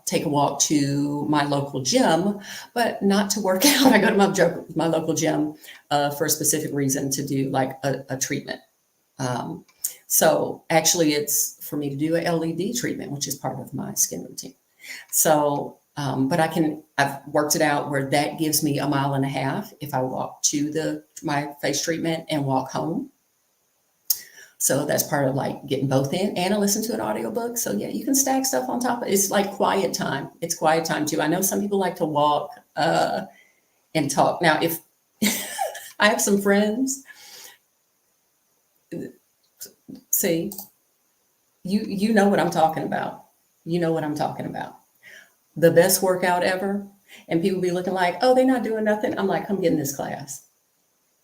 Take a walk to my local gym, but not to work out. I go to my local gym for a specific reason, to do like a treatment. So actually it's for me to do a LED treatment, which is part of my skin routine. So, but I've worked it out where that gives me 1.5 miles if I walk to my face treatment and walk home. So that's part of like getting both in, and I listen to an audiobook. So yeah, you can stack stuff on top of it. It's like quiet time. It's quiet time too. I know some people like to walk and talk. Now, if I have some friends, see, you know what I'm talking about. You know what I'm talking about. The best workout ever. And people be looking like, oh, they're not doing nothing. I'm like, come get in this class.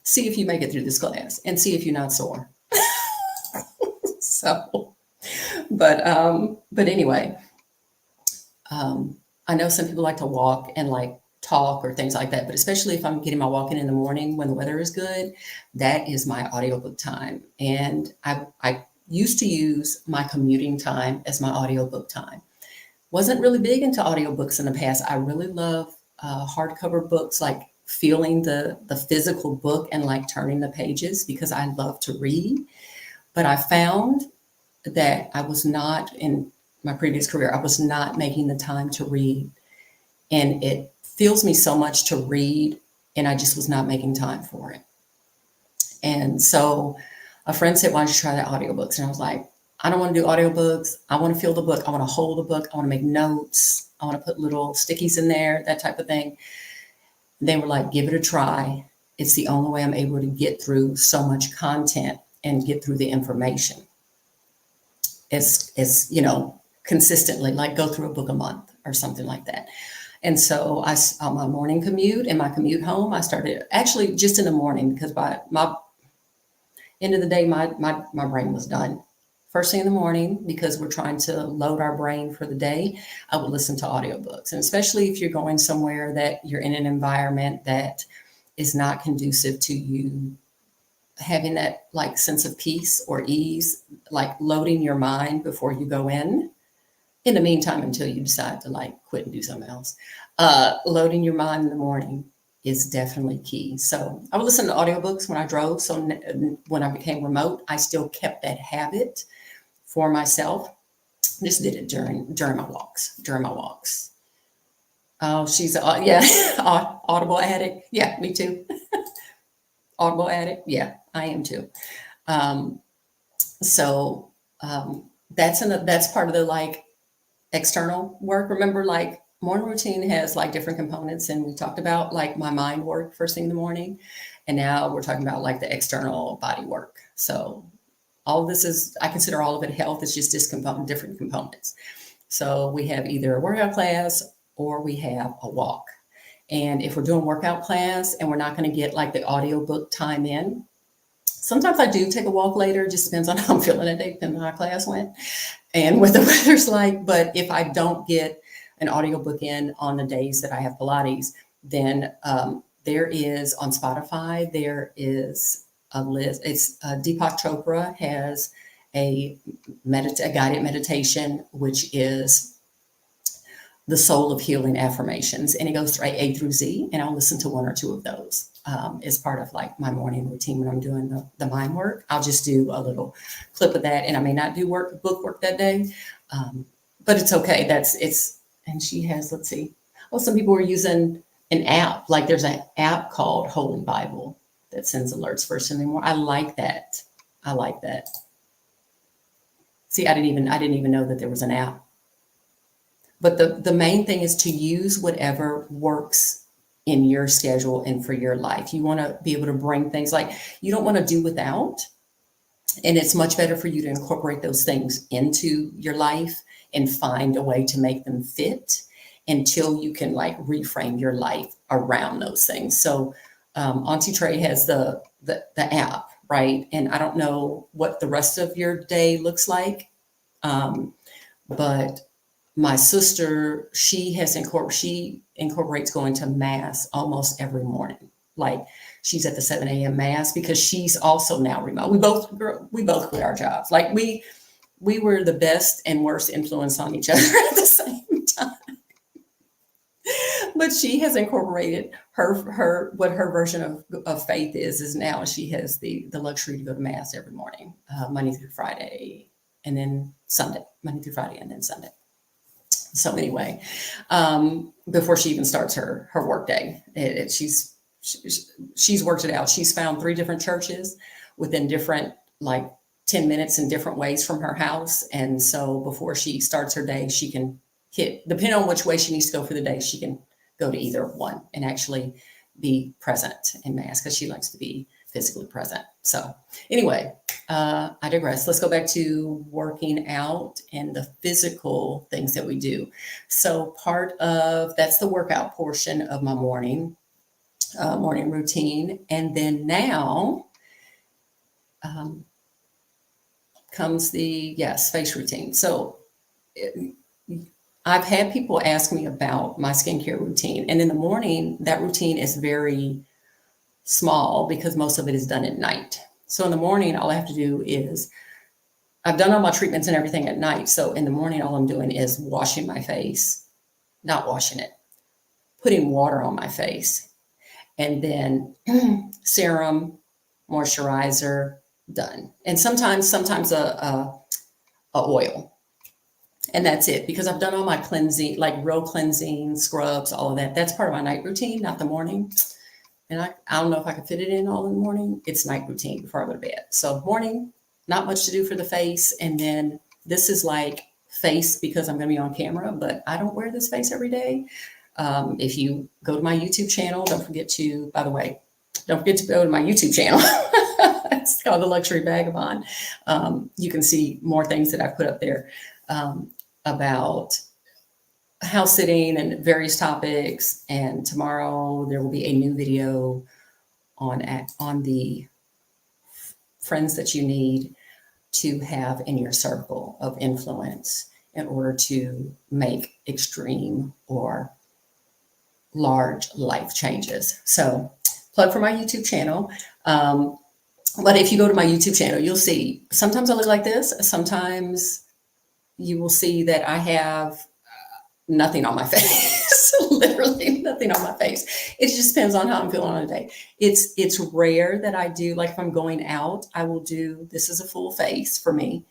See if you make it through this class and see if you're not sore. So, but anyway, I know some people like to walk and like talk or things like that, but especially if I'm getting my walk in the morning when the weather is good, that is my audiobook time. And I used to use my commuting time as my audiobook time. Wasn't really big into audiobooks in the past. I really love hardcover books, like feeling the physical book and like turning the pages, because I love to read. But I found that I was not, in my previous career, I was not making the time to read. And it fills me so much to read, and I just was not making time for it. And so a friend said, why don't you try the audiobooks? And I was like, I don't want to do audiobooks. I want to feel the book. I want to hold the book. I want to make notes. I want to put little stickies in there, that type of thing. They were like, give it a try. It's the only way I'm able to get through so much content and get through the information. It's consistently, like go through a book a month or something like that. And so on my morning commute and my commute home, I started actually just in the morning, because by my end of the day, my brain was done. First thing in the morning, because we're trying to load our brain for the day, I would listen to audiobooks. And especially if you're going somewhere that you're in an environment that is not conducive to you having that like sense of peace or ease, like loading your mind before you go in the meantime, until you decide to like quit and do something else. Loading your mind in the morning is definitely key. So I would listen to audiobooks when I drove. So when I became remote, I still kept that habit for myself. Just did it during my walks. Oh, she's yeah, Audible addict. Yeah, me too. Audible addict. Yeah, I am too. Um, so that's part of the like external work. Remember, like morning routine has like different components, and we talked about like my mind work first thing in the morning, and now we're talking about like the external body work. So all of this is, I consider all of it health. It's just different components. So we have either a workout class or we have a walk. And if we're doing workout class and we're not going to get like the audiobook time in, sometimes I do take a walk later. Just depends on how I'm feeling that day, depending on how class went and what the weather's like. But if I don't get an audiobook in on the days that I have Pilates, then there is on Spotify, there is a list. It's Deepak Chopra has a guided meditation, which is the soul of healing affirmations, and it goes through A through Z, and I'll listen to one or two of those as part of like my morning routine when I'm doing the mind work. I'll just do a little clip of that, and I may not do book work that day, but it's okay. And she has, let's see, well, some people are using an app. Like there's an app called Holy Bible that sends alerts first thing in the morning. I like that. See, I didn't even know that there was an app. But the main thing is to use whatever works in your schedule and for your life. You want to be able to bring things like you don't want to do without. And it's much better for you to incorporate those things into your life and find a way to make them fit until you can like reframe your life around those things. So Auntie Trey has the app, right? And I don't know what the rest of your day looks like, but my sister, she incorporates going to mass almost every morning. Like she's at the 7 a.m. mass because she's also now remote. We both quit our jobs. Like we were the best and worst influence on each other at the same time. But she has incorporated what her version of faith is now she has the luxury to go to mass every morning, Monday through Friday, and then Sunday, Monday through Friday, and then Sunday. So anyway, before she even starts her work day, she's worked it out. She's found 3 different churches within different, like 10 minutes in different ways from her house. And so before she starts her day, she can depending on which way she needs to go for the day, she can go to either one and actually be present in mass because she likes to be physically present. So anyway, I digress. Let's go back to working out and the physical things that we do. So that's the workout portion of my morning routine. And then now comes the face routine. So I've had people ask me about my skincare routine. And in the morning, that routine is very small because most of it is done at night. So in the morning, all I have to do is, I've done all my treatments and everything at night. So in the morning, all I'm doing is washing my face, not washing it, putting water on my face, and then serum, moisturizer, done. And sometimes a oil. And that's it, because I've done all my cleansing, like real cleansing, scrubs, all of that. That's part of my night routine, not the morning. And I don't know if I can fit it in all in the morning. It's night routine before I go to bed. So morning, not much to do for the face. And then this is like face because I'm going to be on camera, but I don't wear this face every day. If you go to my YouTube channel, don't forget to go to my YouTube channel. It's called The Luxury Vagabond. You can see more things that I've put up there about house sitting and various topics. And tomorrow there will be a new video on the friends that you need to have in your circle of influence in order to make extreme or large life changes. So plug for my YouTube channel. But if you go to my YouTube channel, you'll see sometimes I look like this. Sometimes you will see that I have nothing on my face, literally nothing on my face. It just depends on how I'm feeling on a day. It's rare that I do, like if I'm going out, I will do, this is a full face for me.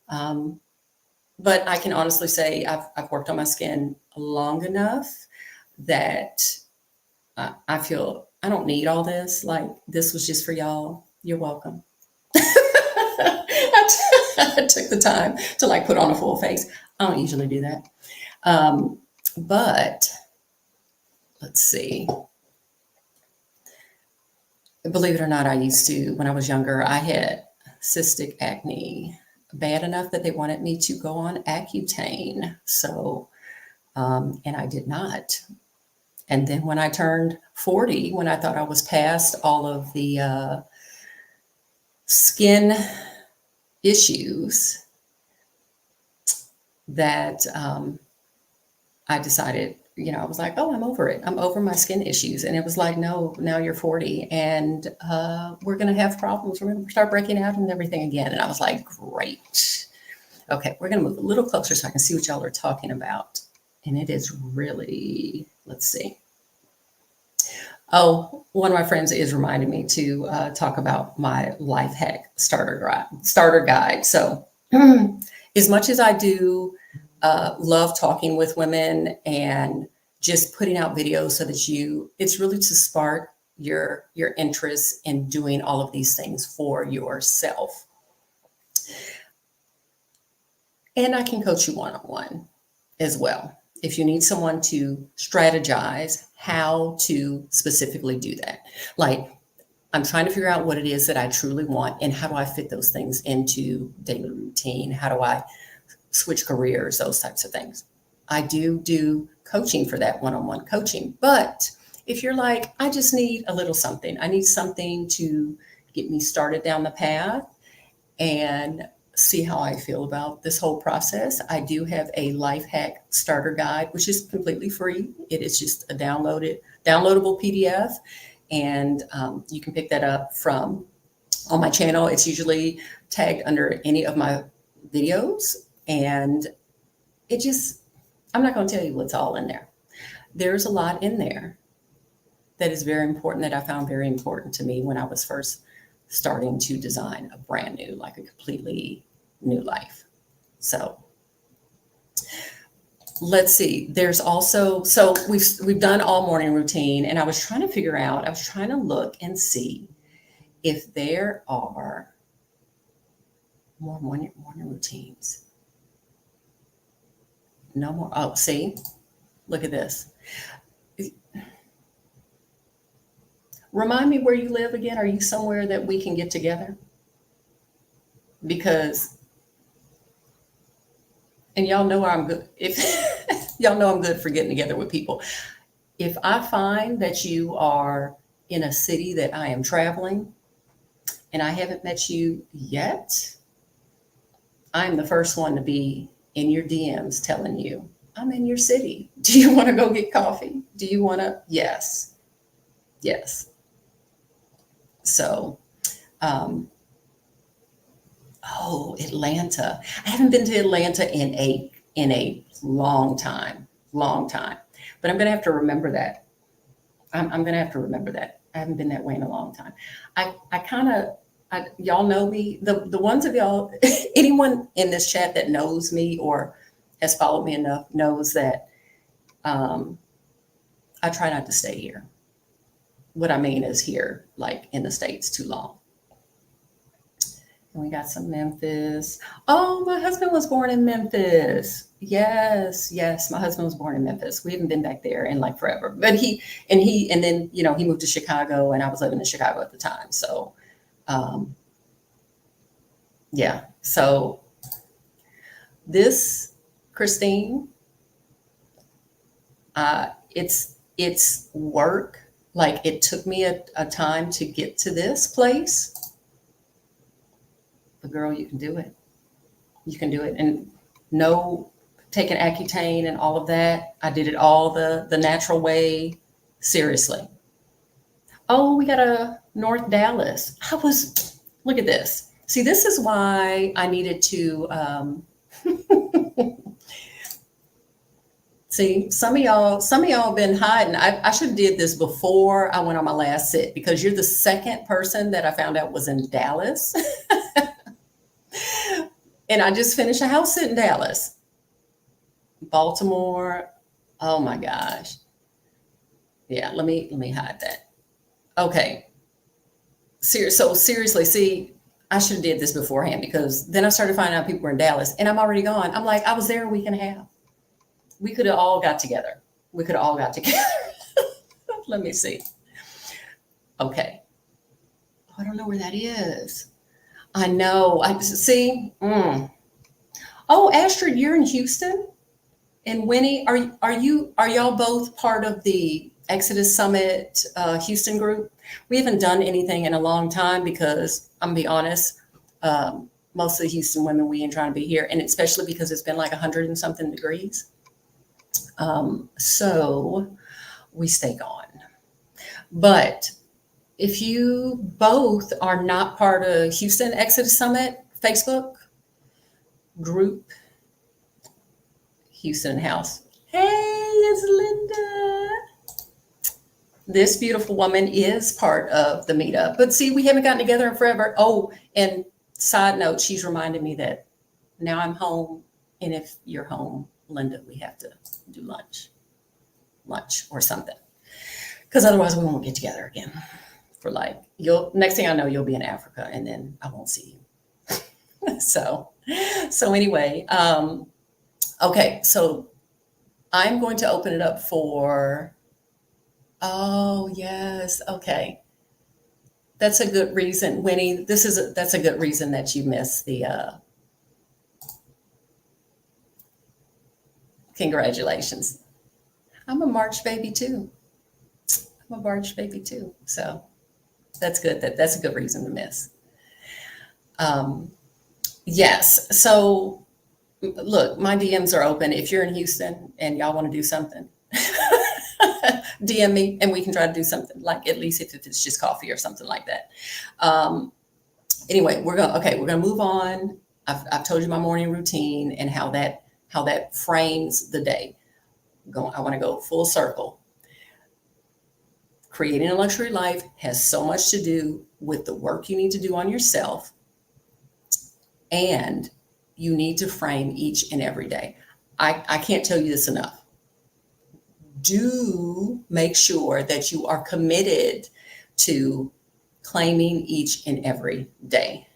But I can honestly say I've worked on my skin long enough that I feel I don't need all this. Like this was just for y'all. You're welcome. I took the time to like put on a full face. I don't usually do that. But let's see. Believe it or not, I used to, when I was younger, I had cystic acne bad enough that they wanted me to go on Accutane. So, and I did not. And then when I turned 40, when I thought I was past all of the skin issues, that I decided, I was like, oh, I'm over it. I'm over my skin issues. And it was like, no, now you're 40 and we're going to have problems. We're going to start breaking out and everything again. And I was like, great. Okay, we're going to move a little closer so I can see what y'all are talking about. And it is really, let's see. Oh, one of my friends is reminding me to talk about my life hack starter guide. So as much as I do love talking with women and just putting out videos so that it's really to spark your interest in doing all of these things for yourself. And I can coach you one-on-one as well. If you need someone to strategize how to specifically do that. Like, I'm trying to figure out what it is that I truly want and how do I fit those things into daily routine? How do I switch careers, those types of things. I do coaching for that, one-on-one coaching. But if you're like, I just need a little something, I need something to get me started down the path and see how I feel about this whole process, I do have a life hack starter guide, which is completely free. It is just a downloadable PDF. And you can pick that up from on my channel. It's usually tagged under any of my videos. And I'm not going to tell you what's all in there. There's a lot in there that is very important, that I found very important to me when I was first starting to design a brand new, like a completely new life. So let's see. There's also, so we've done all morning routine, and I was trying to look and see if there are more morning routines. No more. Oh, see, look at this. Remind me where you live again. Are you somewhere that we can get together? Because, and y'all know I'm good. If y'all know I'm good for getting together with people. If I find that you are in a city that I am traveling and I haven't met you yet, I'm the first one to be in your DMs telling you, I'm in your city. Do you want to go get coffee? Do you want to? Yes. Yes. So, Atlanta. I haven't been to Atlanta in a long time, but I'm going to have to remember that. I'm going to have to remember that. I haven't been that way in a long time. Y'all know me. The ones of y'all, anyone in this chat that knows me or has followed me enough knows that I try not to stay here. What I mean is here, like in the States, too long. And we got some Memphis. Oh, my husband was born in Memphis. Yes, my husband was born in Memphis. We haven't been back there in like forever. But then he moved to Chicago, and I was living in Chicago at the time. So yeah. So this, Christine, it's work. Like, it took me a time to get to this place. But girl, you can do it. You can do it. And no taking Accutane and all of that. I did it all the natural way. Seriously. Oh, we got a North Dallas. Look at this. See, this is why I needed to, see, some of y'all been hiding. I should have did this before I went on my last sit because you're the second person that I found out was in Dallas. And I just finished a house sit in Dallas. Baltimore. Oh my gosh. Yeah, let me hide that. Okay. So seriously, see, I should have did this beforehand because then I started finding out people were in Dallas and I'm already gone. I'm like, I was there a week and a half. We could have all got together. We could have all got together. Let me see. Okay. Oh, I don't know where that is. I know. I see. Oh, Astrid, you're in Houston, and Winnie, are y'all both part of the Exodus Summit Houston group? We haven't done anything in a long time because I'm gonna be honest. Most of the Houston women, we ain't trying to be here, and especially because it's been like 100 and something degrees. So we stay gone. But if you both are not part of Houston Exodus Summit Facebook group, Houston House. Hey, it's Linda. This beautiful woman is part of the meetup. But see, we haven't gotten together in forever. Oh, and side note, she's reminded me that now I'm home. And if you're home, Linda, we have to do lunch or something. Because otherwise we won't get together again for like, next thing I know, you'll be in Africa and then I won't see you. So anyway, okay, so I'm going to open it up for, oh, yes, okay. That's a good reason, Winnie. That's a good reason that you missed the, congratulations. I'm a March baby too. I'm a March baby too. So that's good. That's a good reason to miss. Yes. So look, my DMs are open. If you're in Houston and y'all want to do something, DM me and we can try to do something like at least if it's just coffee or something like that. Anyway, we're gonna move on. I've told you my morning routine and how that frames the day. I want to go full circle. Creating a luxury life has so much to do with the work you need to do on yourself, and you need to frame each and every day. I can't tell you this enough. Do make sure that you are committed to claiming each and every day.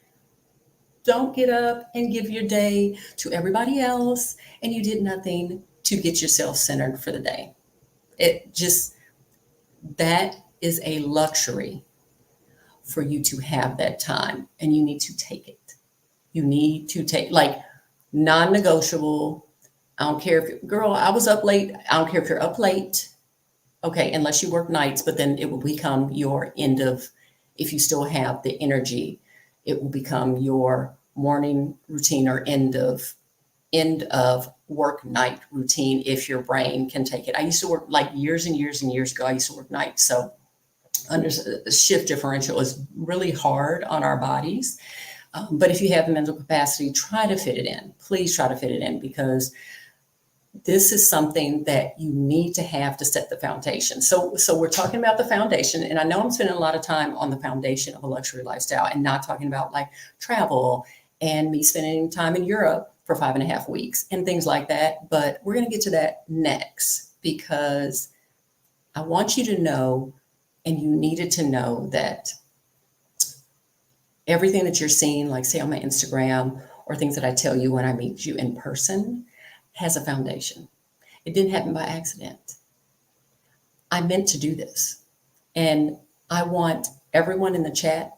Don't get up and give your day to everybody else and you did nothing to get yourself centered for the day. That is a luxury for you to have that time and you need to take it. You need to take like non-negotiable. I don't care girl, I was up late. I don't care if you're up late. Okay, unless you work nights, but then it will become your if you still have the energy, it will become your morning routine or end of work night routine if your brain can take it. I used to work like years and years and years ago. I used to work nights. So under shift differential is really hard on our bodies. But if you have the mental capacity, try to fit it in. Please try to fit it in because this is something that you need to have to set the foundation. So we're talking about the foundation, and I know I'm spending a lot of time on the foundation of a luxury lifestyle and not talking about like travel and me spending time in Europe for 5.5 weeks and things like that. But we're going to get to that next because I want you to know, and you needed to know that everything that you're seeing, like say on my Instagram or things that I tell you when I meet you in person, has a foundation. It didn't happen by accident. I meant to do this. And I want everyone in the chat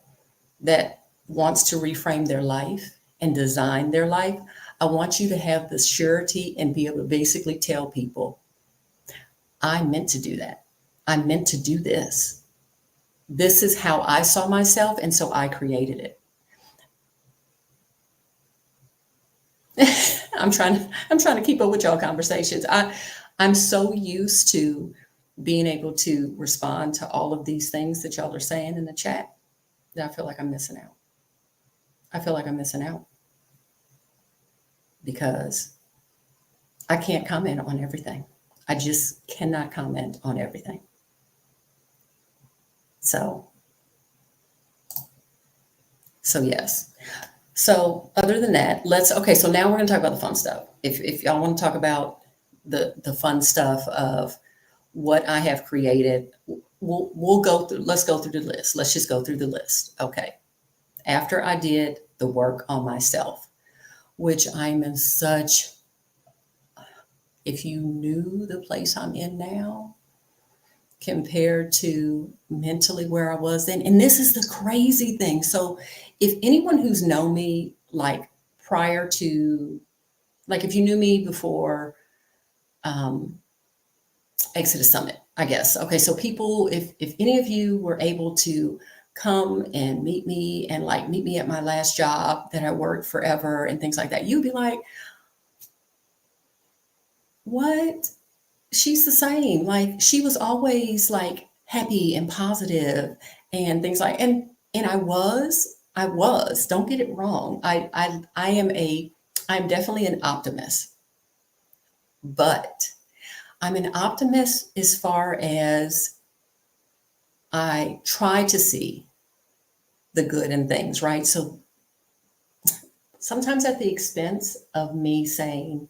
that wants to reframe their life and design their life. I want you to have the surety and be able to basically tell people, I meant to do that. I meant to do this. This is how I saw myself, and so I created it. I'm trying to keep up with y'all conversations. I'm so used to being able to respond to all of these things that y'all are saying in the chat, that I feel like I'm missing out. I feel like I'm missing out because I can't comment on everything. I just cannot comment on everything. So yes. So other than that, okay, so now we're going to talk about the fun stuff. If y'all want to talk about the fun stuff of what I have created, we'll go through, let's go through the list. Let's just go through the list. Okay. After I did the work on myself, which I'm in such, if you knew the place I'm in now compared to mentally where I was then, and this is the crazy thing. So if anyone who's known me, like prior to, like if you knew me before Exodus Summit, I guess. Okay, so people, if any of you were able to come and meet me and like meet me at my last job that I worked forever and things like that, you'd be like, what? She's the same. Like she was always like happy and positive and things like, and I was, don't get it wrong. I'm definitely an optimist, but I'm an optimist as far as I try to see the good in things, right? So sometimes at the expense of me saying,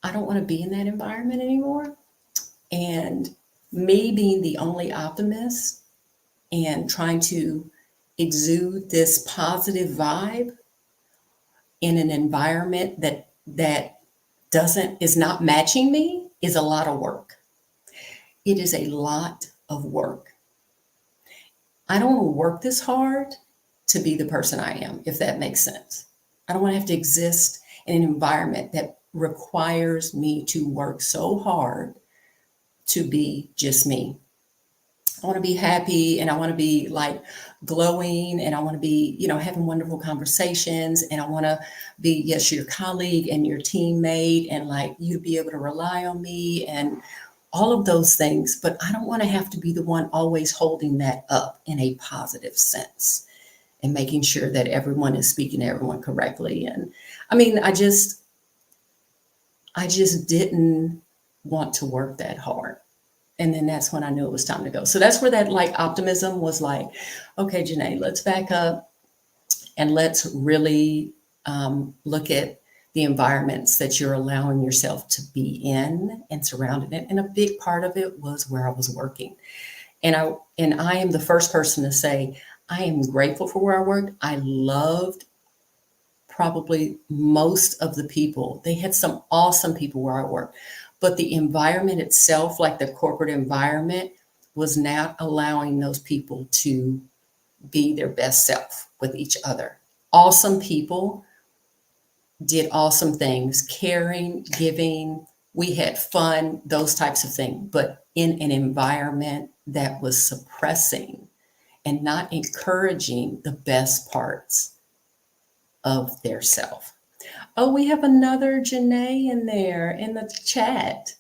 I don't want to be in that environment anymore. And me being the only optimist and trying to exude this positive vibe in an environment that is not matching me is a lot of work. It is a lot of work. I don't want to work this hard to be the person I am, if that makes sense. I don't want to have to exist in an environment that requires me to work so hard to be just me. I want to be happy and I want to be like glowing and I want to be, having wonderful conversations and I want to be, yes, your colleague and your teammate and like you to be able to rely on me and all of those things. But I don't want to have to be the one always holding that up in a positive sense and making sure that everyone is speaking to everyone correctly. And I mean, I just didn't want to work that hard. And then that's when I knew it was time to go. So that's where that like optimism was like, okay, Janae, let's back up and let's really look at the environments that you're allowing yourself to be in and surrounded in. And a big part of it was where I was working. And I am the first person to say, I am grateful for where I worked. I loved probably most of the people. They had some awesome people where I worked. But the environment itself, like the corporate environment, was not allowing those people to be their best self with each other. Awesome people did awesome things, caring, giving. We had fun, those types of things, but in an environment that was suppressing and not encouraging the best parts of their self. Oh, we have another Janae in there in the chat.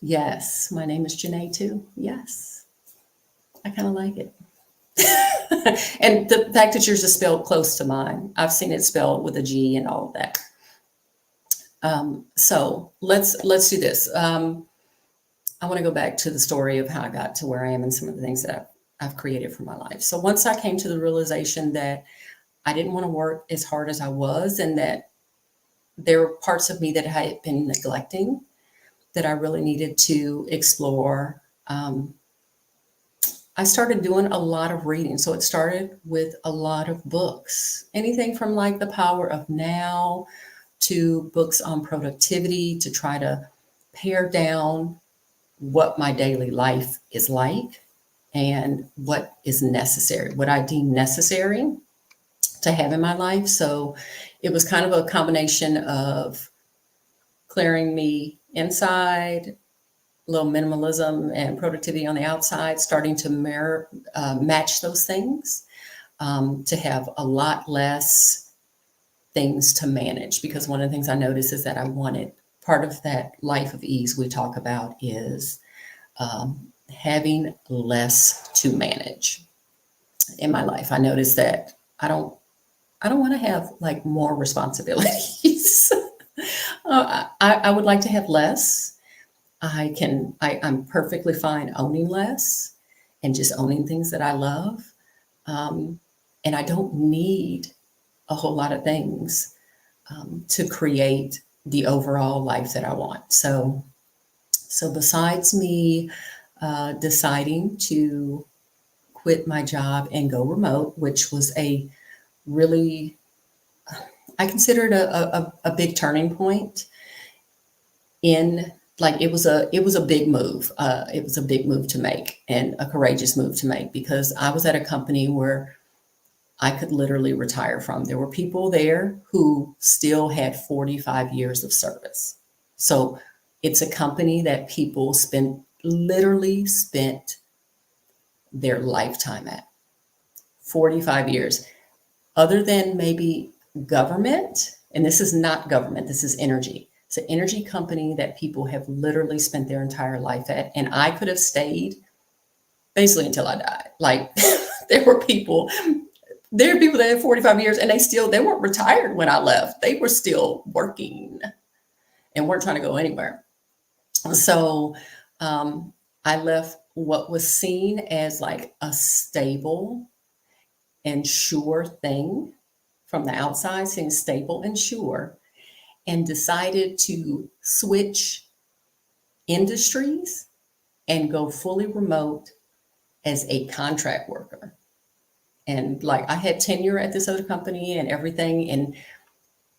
Yes, my name is Janae too. Yes, I kind of like it. And the fact that yours is spelled close to mine, I've seen it spelled with a G and all of that. So let's do this. I want to go back to the story of how I got to where I am and some of the things that I've created for my life. So once I came to the realization that I didn't want to work as hard as I was and that there were parts of me that I had been neglecting that I really needed to explore. I started doing a lot of reading. So it started with a lot of books, anything from like The Power of Now to books on productivity to try to pare down what my daily life is like and what is necessary, what I deem necessary to have in my life. So it was kind of a combination of clearing me inside, a little minimalism and productivity on the outside, starting to match those things, to have a lot less things to manage. Because one of the things I noticed is that I wanted part of that life of ease we talk about is having less to manage in my life. I noticed that I don't want to have like more responsibilities. I would like to have less. I'm perfectly fine owning less and just owning things that I love. And I don't need a whole lot of things to create the overall life that I want. So besides me deciding to quit my job and go remote, which was a really, I considered a big turning point in like it was a big move. It was a big move to make and a courageous move to make because I was at a company where I could literally retire from. There were people there who still had 45 years of service. So it's a company that people literally spent their lifetime at 45 years. Other than maybe government, and this is not government, this is energy. It's an energy company that people have literally spent their entire life at. And I could have stayed basically until I died. Like there were people that had 45 years and they weren't retired when I left. They were still working and weren't trying to go anywhere. So I left what was seen as like a stable and sure thing from the outside, seems stable and sure, and decided to switch industries and go fully remote as a contract worker. And like I had tenure at this other company and everything. And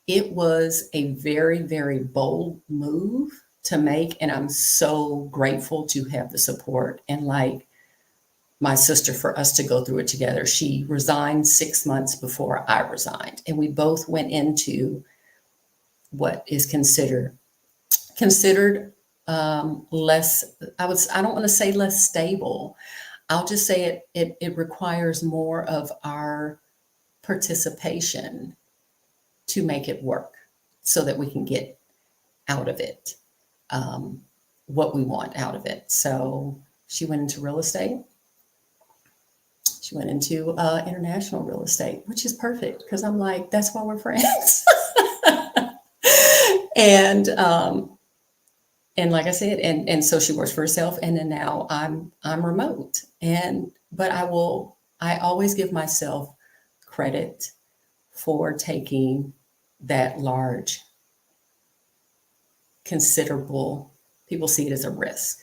it was a very, very bold move to make. And I'm so grateful to have the support and like my sister for us to go through it together. She resigned 6 months before I resigned. And we both went into what is considered less, I don't want to say less stable. I'll just say it requires more of our participation to make it work so that we can get out of it what we want out of it. So she went into real estate. She went into international real estate, which is perfect because I'm like, that's why we're friends. And like I said, and so she works for herself, and then now I'm remote. But I always give myself credit for taking that large, considerable, people see it as a risk.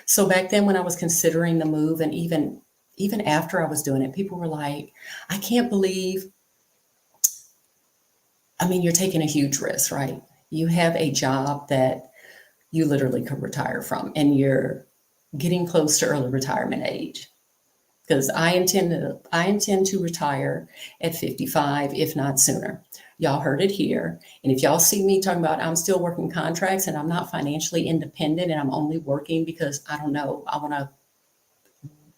So back then when I was considering the move, and even after I was doing it, people were like, I can't believe, I mean, you're taking a huge risk, right? You have a job that you literally could retire from, and you're getting close to early retirement age. Because I intend to retire at 55, if not sooner. Y'all heard it here. And if y'all see me talking about I'm still working contracts and I'm not financially independent and I'm only working because I don't know,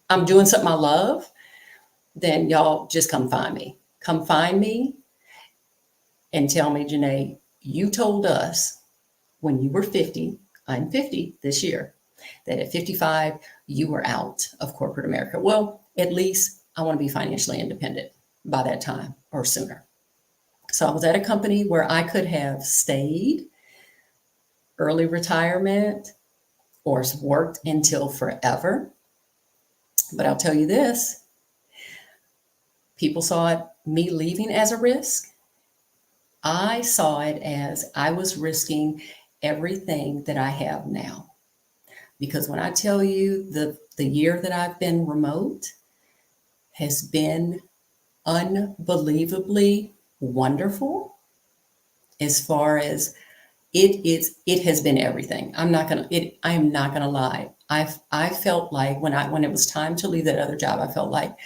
I'm doing something I love, then y'all just come find me. Come find me and tell me, Janae, you told us when you were 50, I'm 50 this year, that at 55, you were out of corporate America. Well, at least I want to be financially independent by that time or sooner. So I was at a company where I could have stayed, early retirement, or worked until forever. But I'll tell you this, people saw me leaving as a risk. I saw it as I was risking everything that I have now. Because when I tell you the year that I've been remote has been unbelievably wonderful, as far as it has been everything. I am not gonna lie. I felt like when it was time to leave that other job, I felt like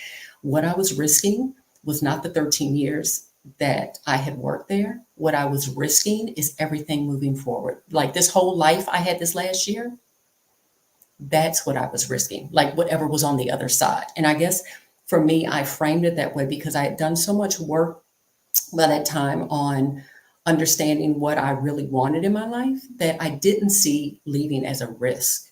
what I was risking was not the 13 years that I had worked there. What I was risking is everything moving forward. Like this whole life I had this last year, that's what I was risking, like whatever was on the other side. And I guess for me, I framed it that way because I had done so much work by that time on understanding what I really wanted in my life, that I didn't see leaving as a risk,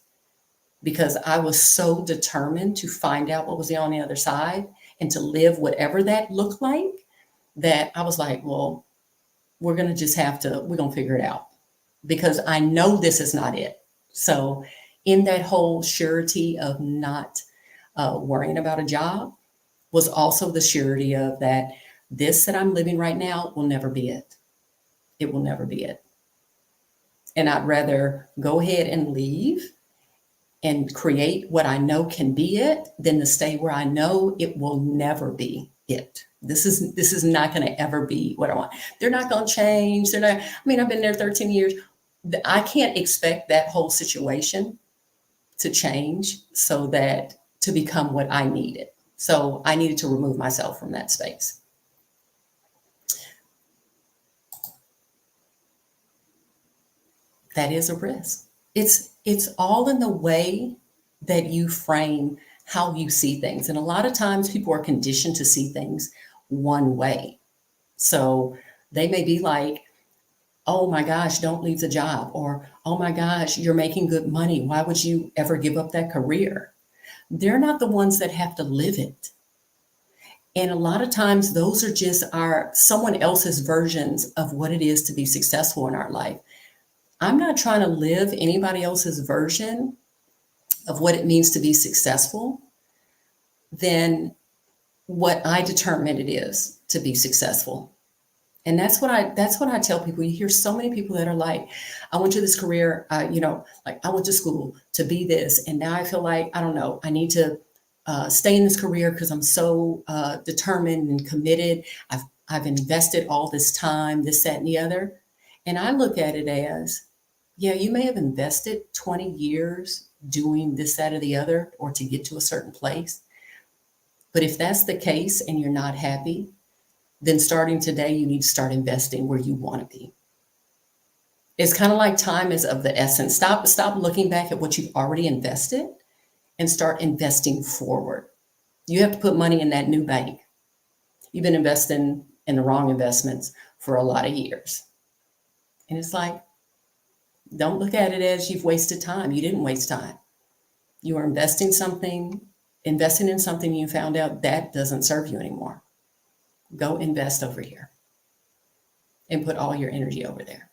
because I was so determined to find out what was on the other side and to live whatever that looked like, that I was like, well, we're going to just have to, we're going to figure it out, because I know this is not it. So, in that whole surety of not worrying about a job, was also the surety of that this that I'm living right now will never be it. It will never be it. And I'd rather go ahead and leave and create what I know can be it than to stay where I know it will never be it. This is not going to ever be what I want. They're not going to change. They're not. I mean, I've been there 13 years. I can't expect that whole situation to change so that to become what I needed. So I needed to remove myself from that space. That is a risk. It's all in the way that you frame how you see things. And a lot of times people are conditioned to see things one way. So they may be like, oh my gosh, don't leave the job. Or, oh my gosh, you're making good money. Why would you ever give up that career? They're not the ones that have to live it. And a lot of times those are just someone else's versions of what it is to be successful in our life. I'm not trying to live anybody else's version of what it means to be successful than what I determine it is to be successful. And that's what I tell people. You hear so many people that are like, I went to this career, like I went to school to be this. And now I feel like, I don't know, I need to stay in this career because I'm so determined and committed. I've invested all this time, this, that, and the other. And I look at it as, yeah, you may have invested 20 years doing this, that, or the other, or to get to a certain place. But if that's the case and you're not happy, then starting today, you need to start investing where you want to be. It's kind of like time is of the essence. Stop looking back at what you've already invested and start investing forward. You have to put money in that new bank. You've been investing in the wrong investments for a lot of years. And it's like, don't look at it as you've wasted time. You didn't waste time. You are investing in something you found out that doesn't serve you anymore. Go invest over here and put all your energy over there.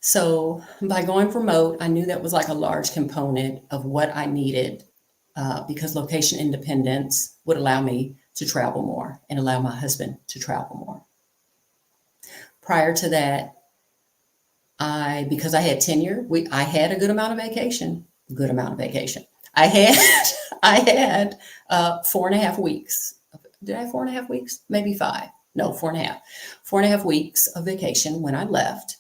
So by going remote, I knew that was like a large component of what I needed because location independence would allow me to travel more and allow my husband to travel more. Prior to that, because I had tenure, I had a good amount of vacation. I had 4.5 weeks. Did I have 4.5 weeks? Maybe 5. No, 4.5. 4.5 weeks of vacation when I left,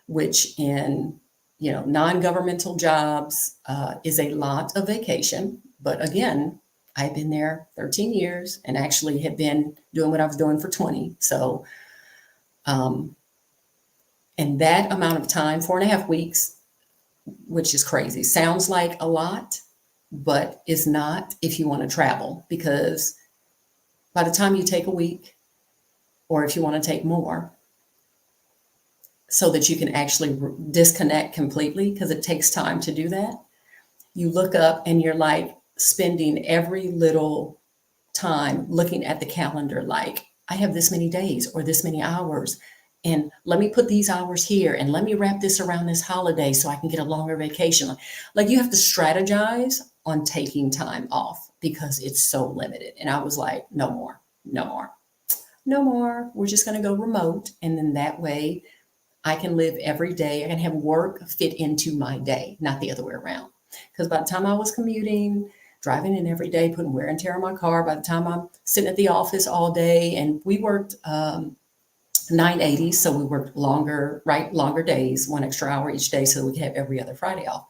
which in non-governmental jobs is a lot of vacation. But again, I've been there 13 years and actually had been doing what I was doing for 20. So, and that amount of time, 4.5 weeks, which is crazy, sounds like a lot, but is not if you want to travel, because by the time you take a week, or if you want to take more, so that you can actually disconnect completely, because it takes time to do that, you look up and you're like spending every little time looking at the calendar like, I have this many days or this many hours, and let me put these hours here, and let me wrap this around this holiday so I can get a longer vacation. Like you have to strategize on taking time off because it's so limited. And I was like, no more. We're just going to go remote. And then that way I can live every day. I can have work fit into my day, not the other way around. Because by the time I was commuting, driving in every day, putting wear and tear on my car, by the time I'm sitting at the office all day, and we worked 980s, so we worked longer days, 1 extra hour each day, so we could have every other Friday off,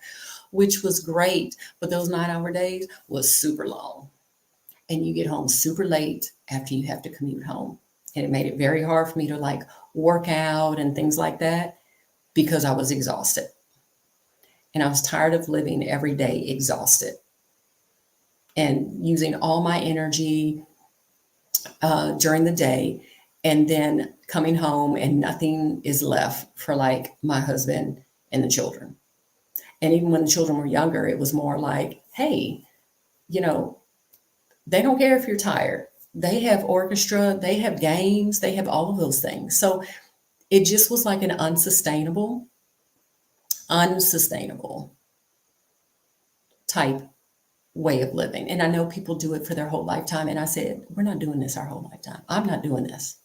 which was great. But those 9-hour days was super long, and you get home super late after you have to commute home. And it made it very hard for me to like work out and things like that because I was exhausted. And I was tired of living every day exhausted. and using all my energy during the day, and then coming home and nothing is left for like my husband and the children. And even when the children were younger, it was more like, hey, you know, they don't care if you're tired. They have orchestra, they have games, they have all of those things. So it just was like an unsustainable type way of living. And I know people do it for their whole lifetime. And I said, we're not doing this our whole lifetime. I'm not doing this.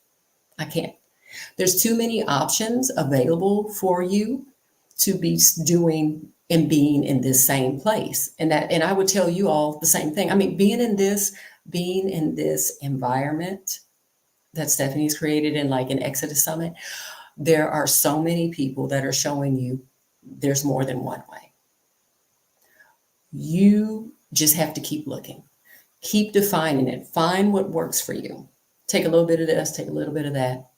I can't. There's too many options available for you to be doing and being in this same place. And I would tell you all the same thing. I mean, being in this environment that Stephanie's created in like an Exodus Summit, there are so many people that are showing you there's more than one way. You just have to keep looking, keep defining it, find what works for you. Take a little bit of this, take a little bit of that,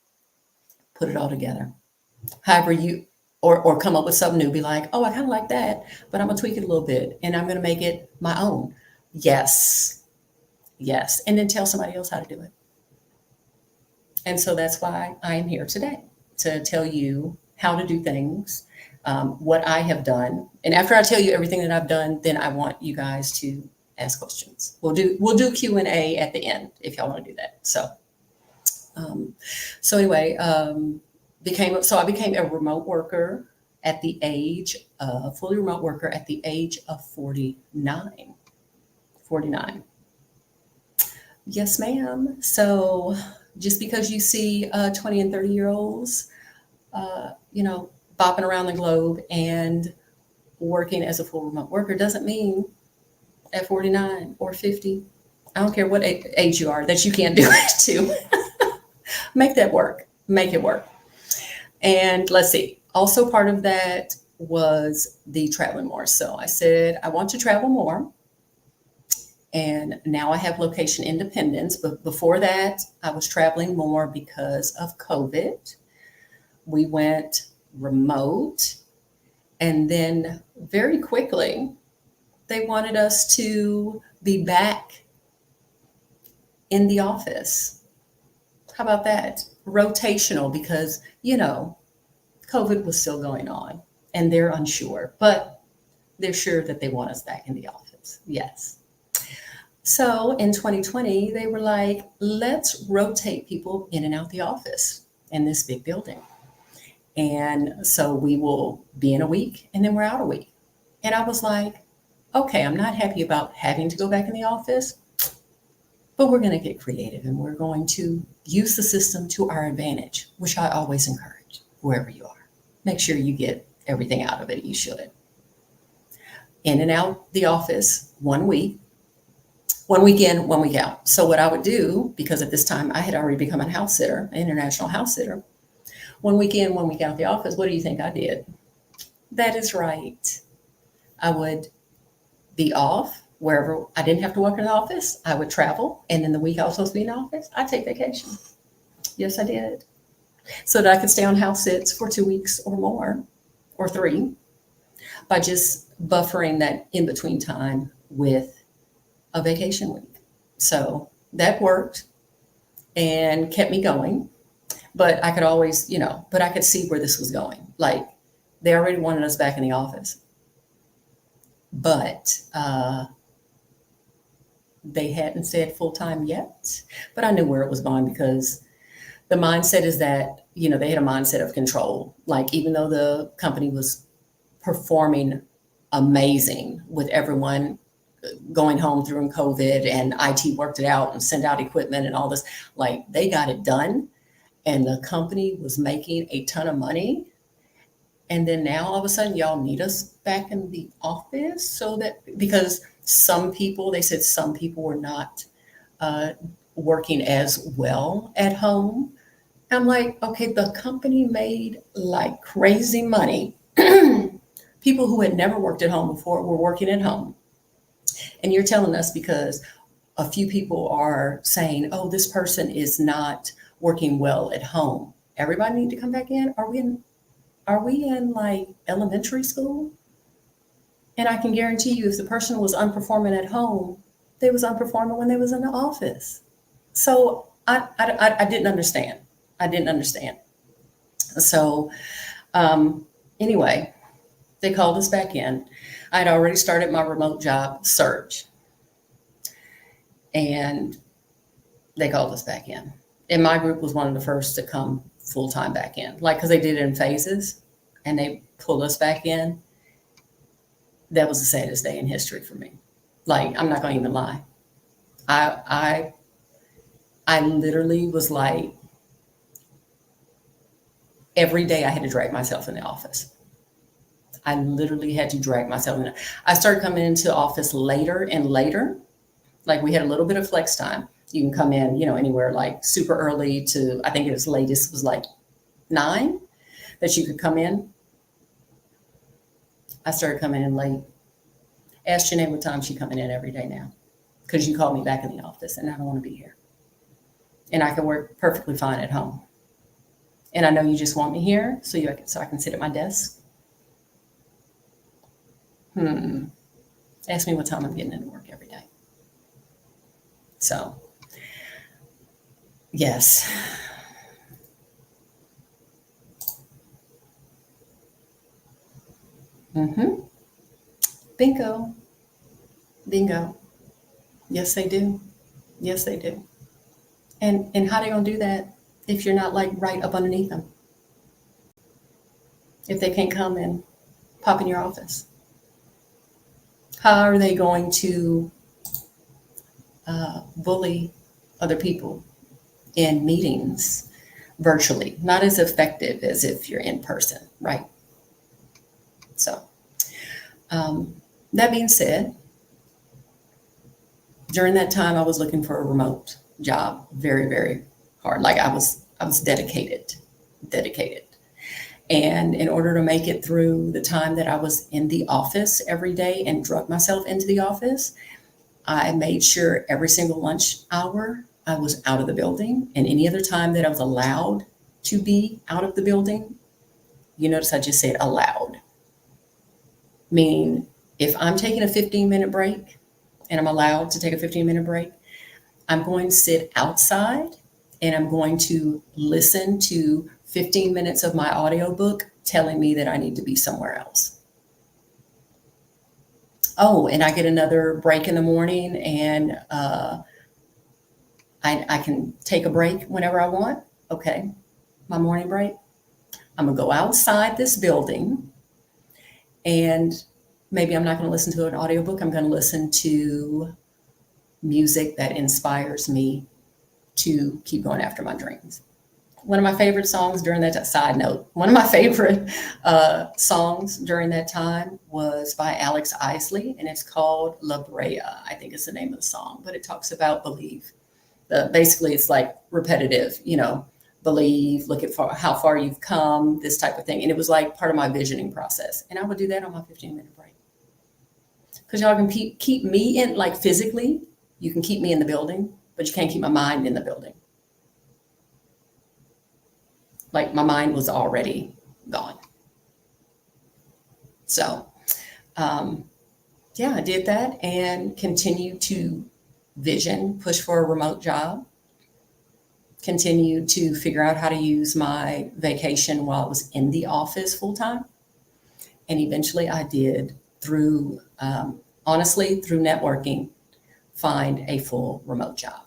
put it all together. However you, or come up with something new, be like, oh, I kind of like that, but I'm gonna tweak it a little bit and I'm gonna make it my own. Yes, yes. And then tell somebody else how to do it. And so that's why I am here today to tell you how to do things, what I have done. And after I tell you everything that I've done, then I want you guys to ask questions. We'll do Q&A at the end if y'all want to do that. So anyway, I became a remote worker at the age of fully remote worker at the age of 49. 49. Yes, ma'am. So just because you see 20 and 30-year-olds, bopping around the globe and working as a full remote worker doesn't mean at 49 or 50, I don't care what age you are, that you can't do it too. Make that work. Make it work. And let's see. Also part of that was the traveling more. So I said, I want to travel more. And now I have location independence. But before that, I was traveling more because of COVID. We went remote. And then very quickly, they wanted us to be back in the office. How about that? Rotational, because, COVID was still going on and they're unsure, but they're sure that they want us back in the office. Yes. So in 2020, they were like, let's rotate people in and out the office in this big building. And so we will be in a week and then we're out a week. And I was like, okay, I'm not happy about having to go back in the office, but we're going to get creative and we're going to use the system to our advantage, which I always encourage wherever you are. Make sure you get everything out of it you should. In and out the office 1 week, 1 week in, 1 week out. So what I would do, because at this time I had already become a house sitter, an international house sitter, 1 week in, 1 week out the office, what do you think I did? That is right. I would be off wherever I didn't have to work in the office. I would travel. And then the week I was supposed to be in the office, I'd take vacation. Yes, I did. So that I could stay on house sits for 2 weeks or more, or 3, by just buffering that in between time with a vacation week. So that worked and kept me going. But I could always, but I could see where this was going. Like they already wanted us back in the office. But they hadn't said full-time yet, but I knew where it was going because the mindset is that, they had a mindset of control. Like even though the company was performing amazing with everyone going home during COVID and IT worked it out and sent out equipment and all this, like they got it done and the company was making a ton of money. And then now all of a sudden y'all need us back in the office because they said some people were not working as well at home. I'm like, okay, the company made like crazy money. People who had never worked at home before were working at home. And you're telling us because a few people are saying, oh, this person is not working well at home. Everybody need to come back in? Are we in like elementary school? And I can guarantee you if the person was unperforming at home, they was unperforming when they was in the office. So I didn't understand. I didn't understand. So anyway, they called us back in. I had already started my remote job search, and they called us back in. And my group was one of the first to come full time back in, like because they did it in phases, and they pulled us back in. That was the saddest day in history for me. Like, I'm not going to even lie. I I literally was like, every day I had to drag myself in the office. I literally had to drag myself in. I started coming into the office later and later. Like, we had a little bit of flex time. You can come in, anywhere like super early to, I think it was latest was like 9 that you could come in. I started coming in late. Ask Janae what time she's coming in every day now, because you called me back in the office and I don't want to be here. And I can work perfectly fine at home. And I know you just want me here so I can sit at my desk. Ask me what time I'm getting into work every day. So, yes. Bingo. Bingo. Yes, they do. Yes, they do. And how they gonna do that if you're not like right up underneath them? If they can't come and pop in your office, how are they going to bully other people in meetings virtually? Not as effective as if you're in person, right? So, that being said, during that time, I was looking for a remote job very, very hard. Like, I was dedicated. And in order to make it through the time that I was in the office every day and drug myself into the office, I made sure every single lunch hour I was out of the building, and any other time that I was allowed to be out of the building. You notice I just said allowed. Meaning, if I'm taking a 15-minute break and I'm allowed to take a 15-minute break, I'm going to sit outside and I'm going to listen to 15 minutes of my audiobook telling me that I need to be somewhere else. Oh, and I get another break in the morning, and I can take a break whenever I want. Okay, my morning break. I'm going to go outside this building, and maybe I'm not going to listen to an audiobook. I'm going to listen to music that inspires me to keep going after my dreams. One of my favorite songs during that side note, one of my favorite songs during that time was by Alex Isley, and it's called La Brea. I think is the name of the song, but it talks about believe. Basically, it's like repetitive, believe, look at how far you've come, this type of thing. And it was like part of my visioning process. And I would do that on my 15-minute break. Because y'all can keep me in, like, physically, you can keep me in the building, but you can't keep my mind in the building. Like, my mind was already gone. So, yeah, I did that and continued to vision, push for a remote job, continue to figure out how to use my vacation while I was in the office full time. And eventually I did, through networking, find a fully remote job.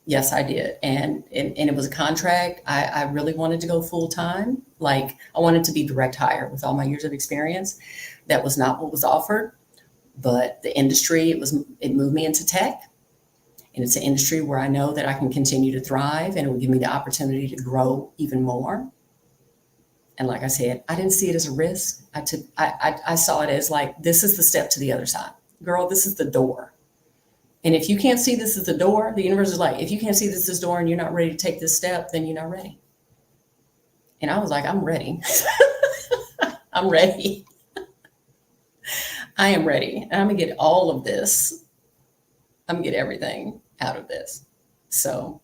Yes, I did. And it was a contract. I really wanted to go full time. Like, I wanted to be direct hire with all my years of experience. That was not what was offered, but the industry, it moved me into tech. And it's an industry where I know that I can continue to thrive, and it will give me the opportunity to grow even more. And like I said, I didn't see it as a risk. I saw it as like, this is the step to the other side. Girl, this is the door. And if you can't see this is the door, the universe is like, if you can't see this is the door and you're not ready to take this step, then you're not ready. And I was like, I'm ready. I'm ready. I am ready. And I'm going to get all of this. I'm going to get everything out of this. So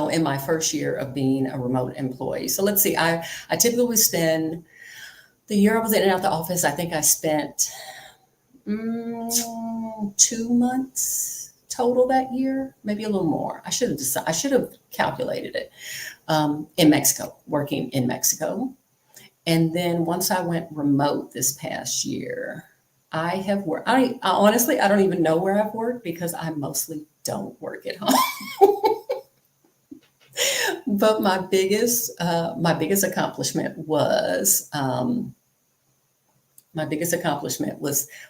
in my first year of being a remote employee, so let's see, I typically spend the year I was in and out the office. I think I spent 2 months total that year, maybe a little more. I should have calculated it. In Mexico, working in Mexico. And then once I went remote this past year, I have worked. I honestly, I don't even know where I've worked because I mostly don't work at home. But my biggest accomplishment was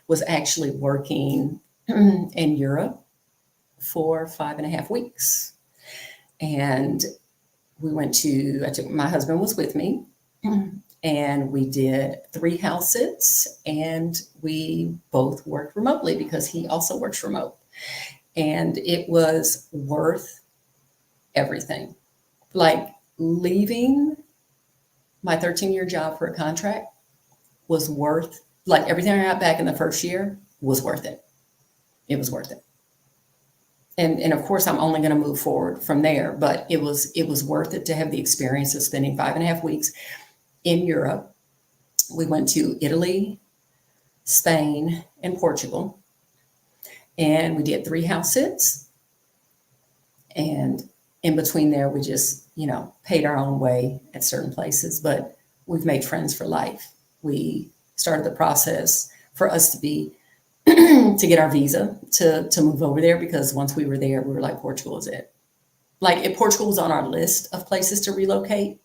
was actually working in Europe for 5.5 weeks, and I took my husband was with me, and we did 3 house sits, and we both worked remotely because he also works remote, and it was worth everything. Like leaving my 13-year job for a contract was worth, like everything I got back in the first year was worth it. It was worth it. And of course I'm only going to move forward from there, but it was worth it to have the experience of spending 5.5 weeks in Europe. We went to Italy, Spain, and Portugal, and we did 3 house sits. And in between there, we just, paid our own way at certain places, but we've made friends for life. We started the process for us to get our visa to move over there, because once we were there, we were like, Portugal is it. Like if Portugal was on our list of places to relocate,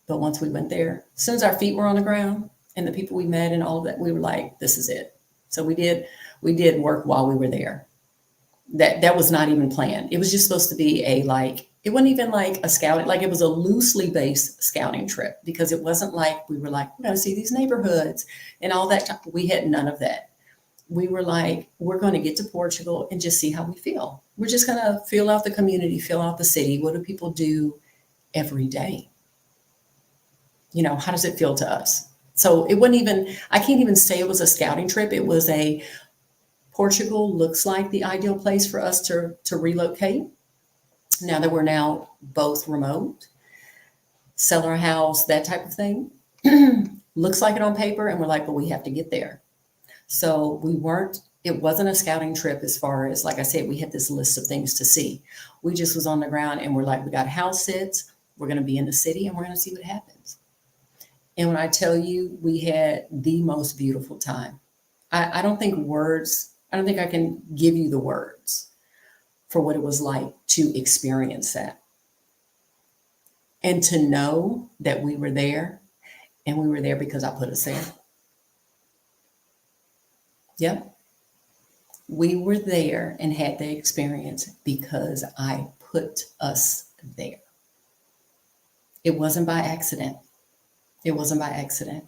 but once we went there, as soon as our feet were on the ground and the people we met and all of that, we were like, this is it. So we did work while we were there. That was not even planned. It was just supposed to be it wasn't even like a scouting, like it was a loosely based scouting trip, because it wasn't like we were like, we're going to see these neighborhoods and all that. We had none of that. We were like, we're going to get to Portugal and just see how we feel. We're just going to feel out the community, feel out the city. What do people do every day? How does it feel to us? So it wasn't even, I can't even say it was a scouting trip. It was Portugal looks like the ideal place for us to relocate. Now that we're now both remote, sell our house, that type of thing. Looks like it on paper, and we're like, but we have to get there. So it wasn't a scouting trip as far as, like I said, we had this list of things to see. We just was on the ground and we're like, we got house sits, we're going to be in the city, and we're going to see what happens. And when I tell you, we had the most beautiful time. I don't think I can give you the words for what it was like to experience that. And to know that we were there, and we were there because I put us there. Yep. We were there and had the experience because I put us there. It wasn't by accident. It wasn't by accident.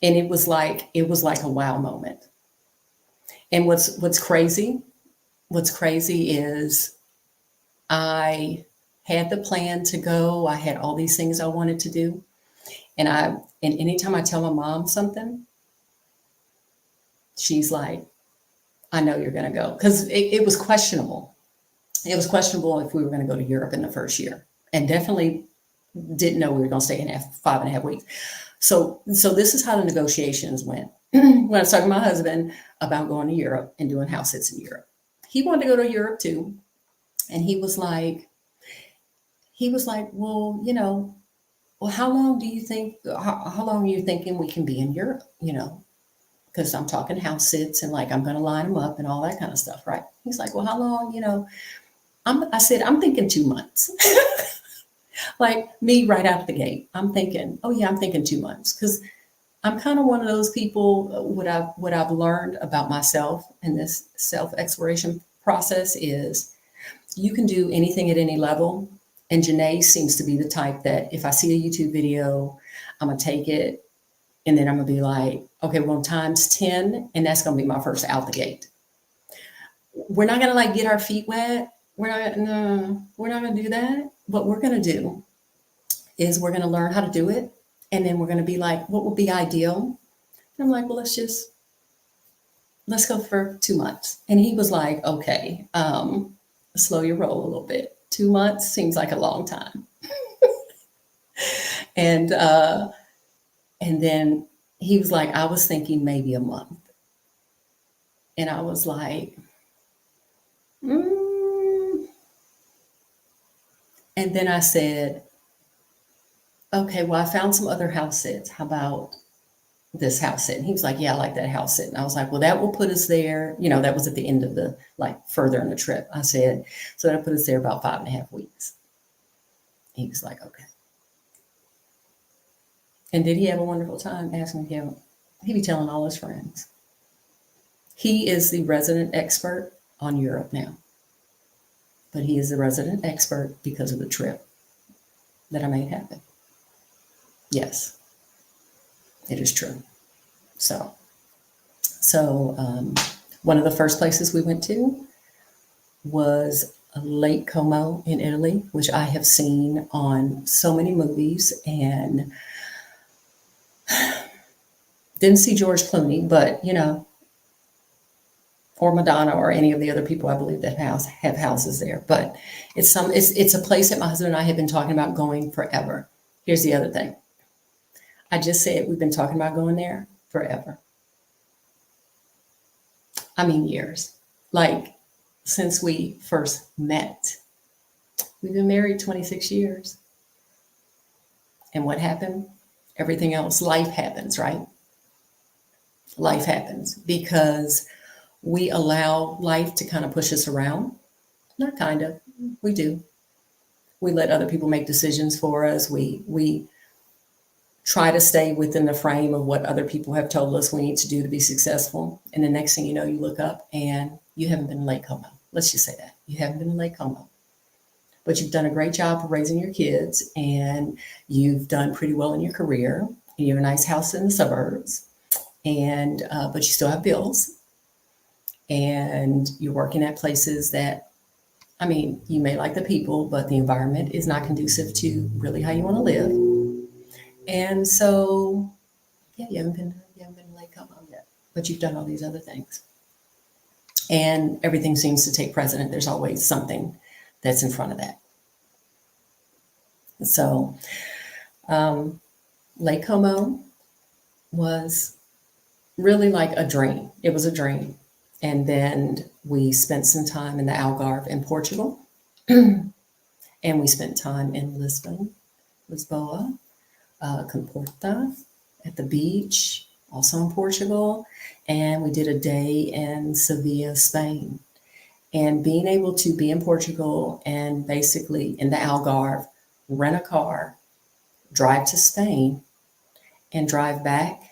And it was like a wow moment. And what's crazy is I had the plan to go. I had all these things I wanted to do. And anytime I tell my mom something, she's like, I know you're going to go. Because it was questionable. It was questionable if we were going to go to Europe in the first year. And definitely didn't know we were going to stay in 5.5 weeks. So this is how the negotiations went. When I was talking to my husband about going to Europe and doing house sits in Europe, he wanted to go to Europe too. And he was like, well, how long do you think, how long are you thinking we can be in Europe? Because I'm talking house sits and like, I'm going to line them up and all that kind of stuff. Right. He's like, well, how long, I said, I'm thinking 2 months. Like me right out the gate, I'm thinking, oh yeah, I'm thinking 2 months. Because I'm kind of one of those people, what I've learned about myself in this self-exploration process is you can do anything at any level. And Janae seems to be the type that if I see a YouTube video, I'm going to take it and then I'm going to be like, okay, well, times 10, and that's going to be my first out the gate. We're not going to get our feet wet. We're not going to do that. What we're going to do is we're going to learn how to do it. And then we're going to be like, what would be ideal? And I'm like, well, let's go for 2 months. And he was like, okay, slow your roll a little bit. 2 months seems like a long time. And then he was like, I was thinking maybe a month. And I was like, mm. And then I said, okay, well, I found some other house sits. How about this house sit? And he was like, yeah, I like that house sit. And I was like, well, that will put us there. You know, that was at the end of the, like further in the trip. I said, so that'll put us there about 5.5 weeks. He was like, okay. And did he have a wonderful time? Asking him. He'd be telling all his friends. He is the resident expert on Europe now. But he is the resident expert because of the trip that I made happen. Yes, it is true. So, one of the first places we went to was Lake Como in Italy, which I have seen on so many movies, and didn't see George Clooney, but you know, or Madonna or any of the other people I believe that have houses there. But it's a place that my husband and I have been talking about going forever. Here's the other thing. I just said we've been talking about going there forever. I mean years. Like since we first met. We've been married 26 years. And what happened? Everything else, life happens, right? Life happens because we allow life to kind of push us around. Not kind of, we do. We let other people make decisions for us. We try to stay within the frame of what other people have told us we need to do to be successful. And the next thing you know, you look up and you haven't been in Lake Como. Let's just say that. You haven't been in Lake Como. But you've done a great job of raising your kids, and you've done pretty well in your career, and you have a nice house in the suburbs, and but you still have bills, and you're working at places that, I mean, you may like the people, but the environment is not conducive to really how you want to live. And so, yeah, you haven't been to Lake Como yet, but you've done all these other things, and everything seems to take precedent. There's always something that's in front of that. So, um, Lake Como was really like a dream. It was a dream. And then we spent some time in the Algarve in Portugal, and we spent time in Lisbon, Lisboa, Comporta, at the beach, also in Portugal, and we did a day in Sevilla, Spain. And being able to be in Portugal and basically in the Algarve, rent a car, drive to Spain, and drive back.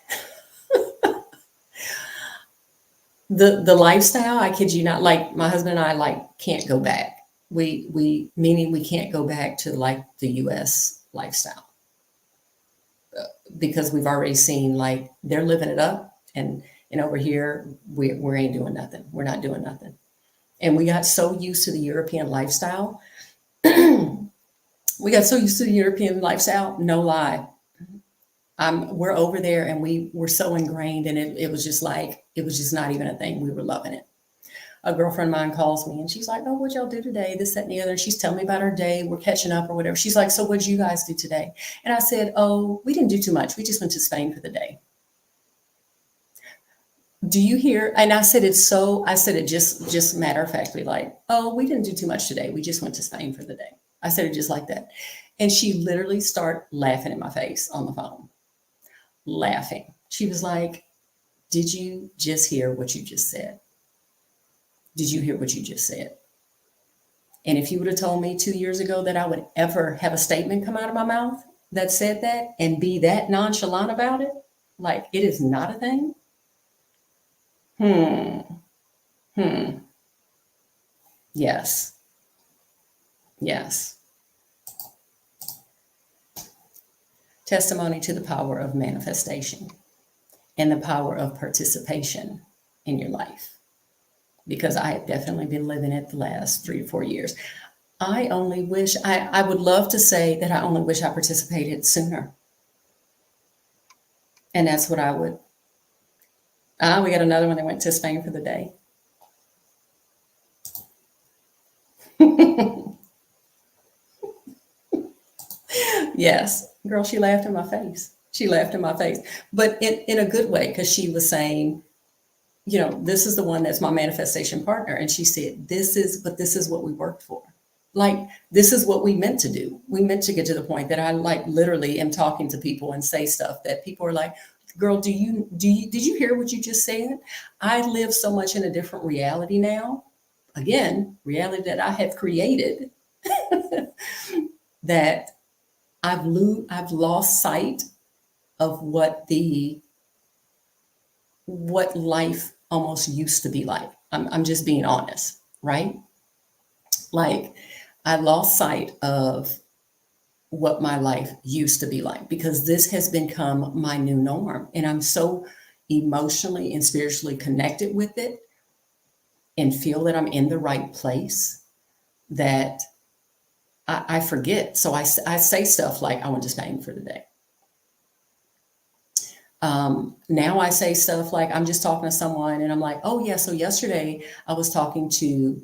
The lifestyle, I kid you not, like my husband and I like can't go back. We meaning we can't go back to like the US lifestyle because we've already seen like they're living it up, and over here we ain't doing nothing. We're not doing nothing. And we got so used to the European lifestyle. We got so used to the European lifestyle, no lie. We're over there and we were so ingrained, and it was just like, it was just not even a thing. We were loving it. A girlfriend of mine calls me and she's like, oh, what'd y'all do today? This, that, and the other. And she's telling me about her day. We're catching up or whatever. She's like, so what'd you guys do today? And I said, oh, we didn't do too much. We just went to Spain for the day. Do you hear? And I said it just matter of factly, like, oh, we didn't do too much today. We just went to Spain for the day. I said it just like that. And she literally started laughing in my face on the phone, laughing. She was like, did you just hear what you just said? Did you hear what you just said? And if you would have told me 2 years ago that I would ever have a statement come out of my mouth that said that and be that nonchalant about it, like it is not a thing. Hmm. Hmm. Yes. Yes. Testimony to the power of manifestation and the power of participation in your life. Because I have definitely been living it the last 3 or 4 years. I would love to say that I only wish I participated sooner. And that's what I would. We got another one that went to Spain for the day. Yes. Girl, she laughed in my face. She laughed in my face, but in a good way, because she was saying, this is the one that's my manifestation partner. And she said, this is what we worked for. Like, this is what we meant to do. We meant to get to the point that I like literally am talking to people and say stuff that people are like, girl, did you hear what you just said? I live so much in a different reality now. Again, reality that I have created that I've lost sight of what life almost used to be like. I'm just being honest, right? Like, I lost sight of what my life used to be like, because this has become my new norm. And I'm so emotionally and spiritually connected with it and feel that I'm in the right place that I forget. So I say stuff like, I went to Spain for the day. Now I say stuff like, I'm just talking to someone and I'm like, oh yeah, so yesterday I was talking to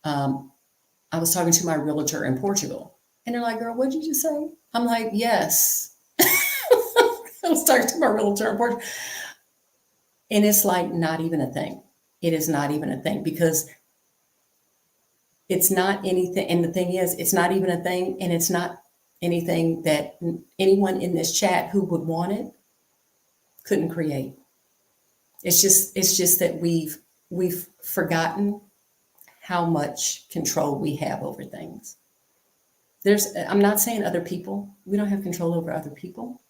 my realtor in Portugal. And they're like, girl, what'd you just say? I'm like, yes. I was talking to my realtor in Portugal. And it's like not even a thing. It is not even a thing, because it's not anything. And the thing is, it's not even a thing. And it's not anything that anyone in this chat who would want it couldn't create. It's just that we've forgotten how much control we have over things. I'm not saying other people. We don't have control over other people.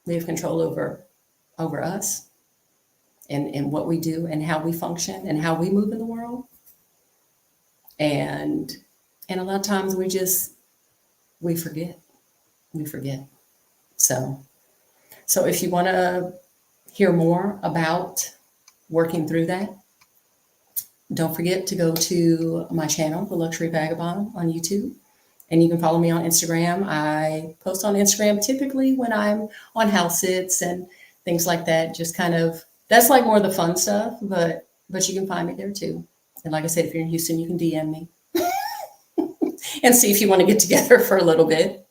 We have control over us and what we do and how we function and how we move in the world. And a lot of times we forget. We forget. So if you want to hear more about working through that, don't forget to go to my channel, The Luxury Vagabond, on YouTube. And you can follow me on Instagram. I post on Instagram typically when I'm on house sits and things like that. Just kind of, that's like more of the fun stuff, but you can find me there too. And like I said, if you're in Houston, you can DM me and see if you want to get together for a little bit.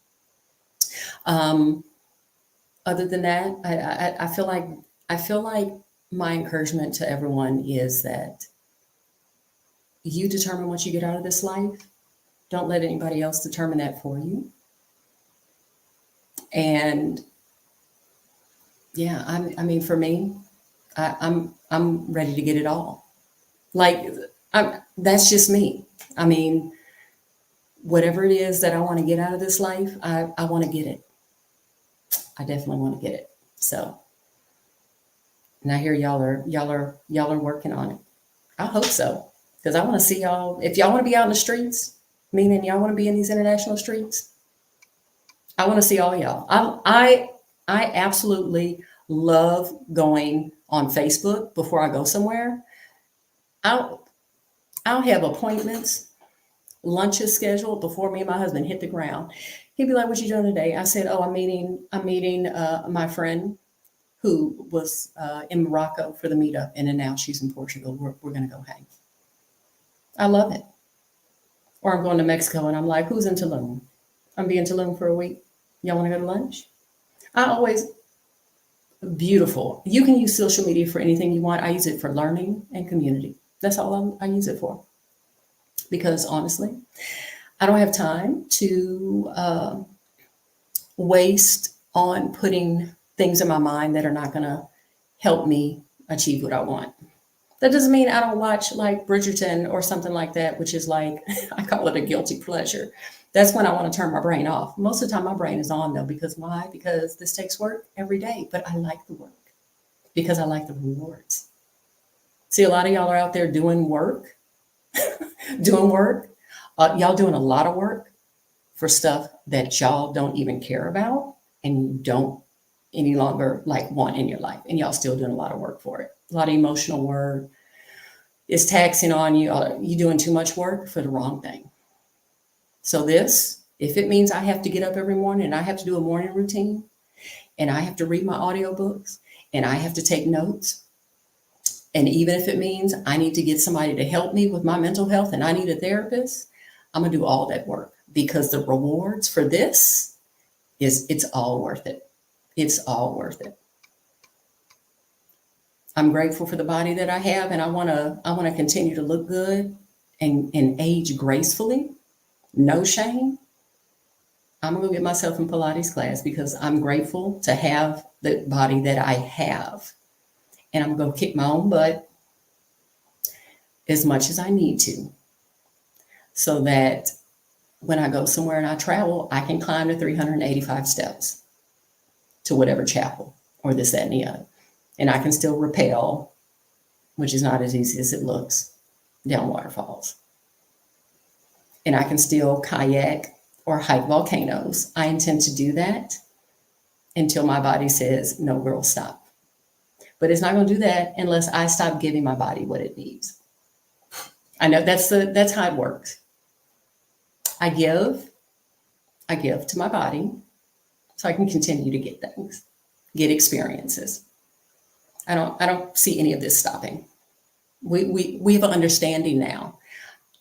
Other than that, I feel like my encouragement to everyone is that you determine what you get out of this life. Don't let anybody else determine that for you. And yeah, I mean, for me, I'm ready to get it all. Like, that's just me. I mean, whatever it is that I want to get out of this life, I want to get it. I definitely want to get it. So, and I hear y'all are working on it. I hope so, because I want to see y'all. If y'all want to be out in the streets, meaning y'all want to be in these international streets, I want to see all y'all. I absolutely love going on Facebook before I go somewhere. I'll have appointments, lunches scheduled before me and my husband hit the ground. He'd be like, "What you doing today?" I said, "Oh, I'm meeting my friend who was in Morocco for the meetup, and then now she's in Portugal. We're gonna go hang." I love it. Or I'm going to Mexico, and I'm like, "Who's in Tulum? I'm being in Tulum for a week. Y'all want to go to lunch?" Beautiful. You can use social media for anything you want. I use it for learning and community. That's all I use it for. Because honestly, I don't have time to waste on putting things in my mind that are not going to help me achieve what I want. That doesn't mean I don't watch like Bridgerton or something like that, which is like, I call it a guilty pleasure. That's when I want to turn my brain off. Most of the time my brain is on though, because why? Because this takes work every day, but I like the work because I like the rewards. See, a lot of y'all are out there doing work, y'all doing a lot of work for stuff that y'all don't even care about and you don't any longer like want in your life. And y'all still doing a lot of work for it. A lot of emotional work. It's taxing on you. You doing too much work for the wrong thing. So this, if it means I have to get up every morning and I have to do a morning routine and I have to read my audiobooks and I have to take notes, and even if it means I need to get somebody to help me with my mental health and I need a therapist, I'm going to do all that work because the rewards for this it's all worth it. It's all worth it. I'm grateful for the body that I have, and I want to continue to look good and age gracefully. No shame. I'm gonna go get myself in Pilates class because I'm grateful to have the body that I have. And I'm gonna kick my own butt as much as I need to so that when I go somewhere and I travel, I can climb the 385 steps to whatever chapel or this, that, and the other. And I can still rappel, which is not as easy as it looks, down waterfalls. And I can still kayak or hike volcanoes. I intend to do that until my body says, no, girl, stop. But it's not going to do that unless I stop giving my body what it needs. I know that's how it works. I give to my body so I can continue to get things, get experiences. I don't see any of this stopping. We have an understanding now.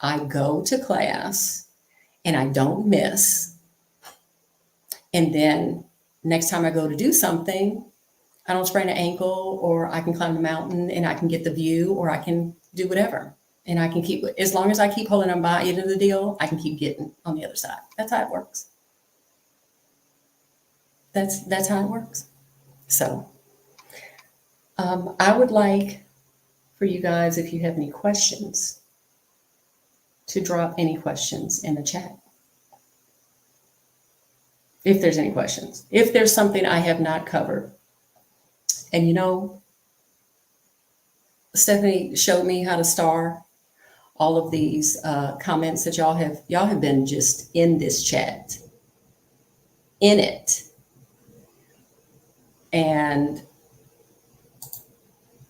I go to class and I don't miss. And then next time I go to do something, I don't sprain an ankle, or I can climb the mountain and I can get the view, or I can do whatever. And I can keep, as long as I keep holding on by end of the deal, I can keep getting on the other side. That's how it works. That's how it works. So I would like for you guys, if you have any questions, to drop any questions in the chat. If there's any questions, if there's something I have not covered. And you know, Stephanie showed me how to star all of these comments that y'all have been just in this chat, in it. And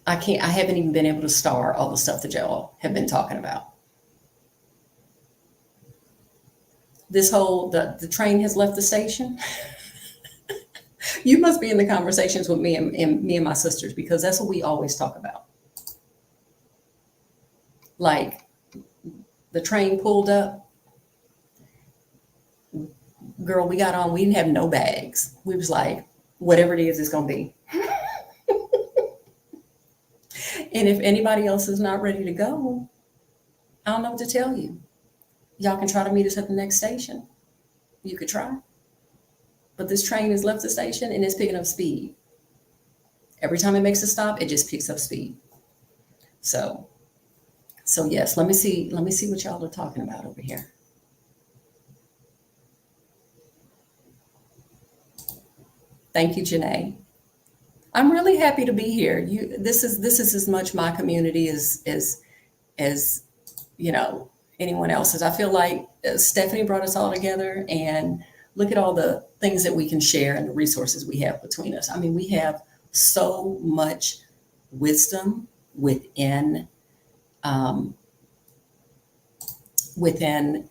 I haven't even been able to star all the stuff that y'all have been talking about. This whole, the train has left the station. You must be in the conversations with me and my sisters, because that's what we always talk about. Like, the train pulled up. Girl, we got on, we didn't have no bags. We was like, whatever it is, it's going to be. And if anybody else is not ready to go, I don't know what to tell you. Y'all can try to meet us at the next station. You could try. But this train has left the station and it's picking up speed. Every time it makes a stop, it just picks up speed. So yes, let me see what y'all are talking about over here. Thank you, Janae. I'm really happy to be here. This is as much my community as you know, anyone else's. I feel like Stephanie brought us all together, and look at all the things that we can share and the resources we have between us. I mean, we have so much wisdom within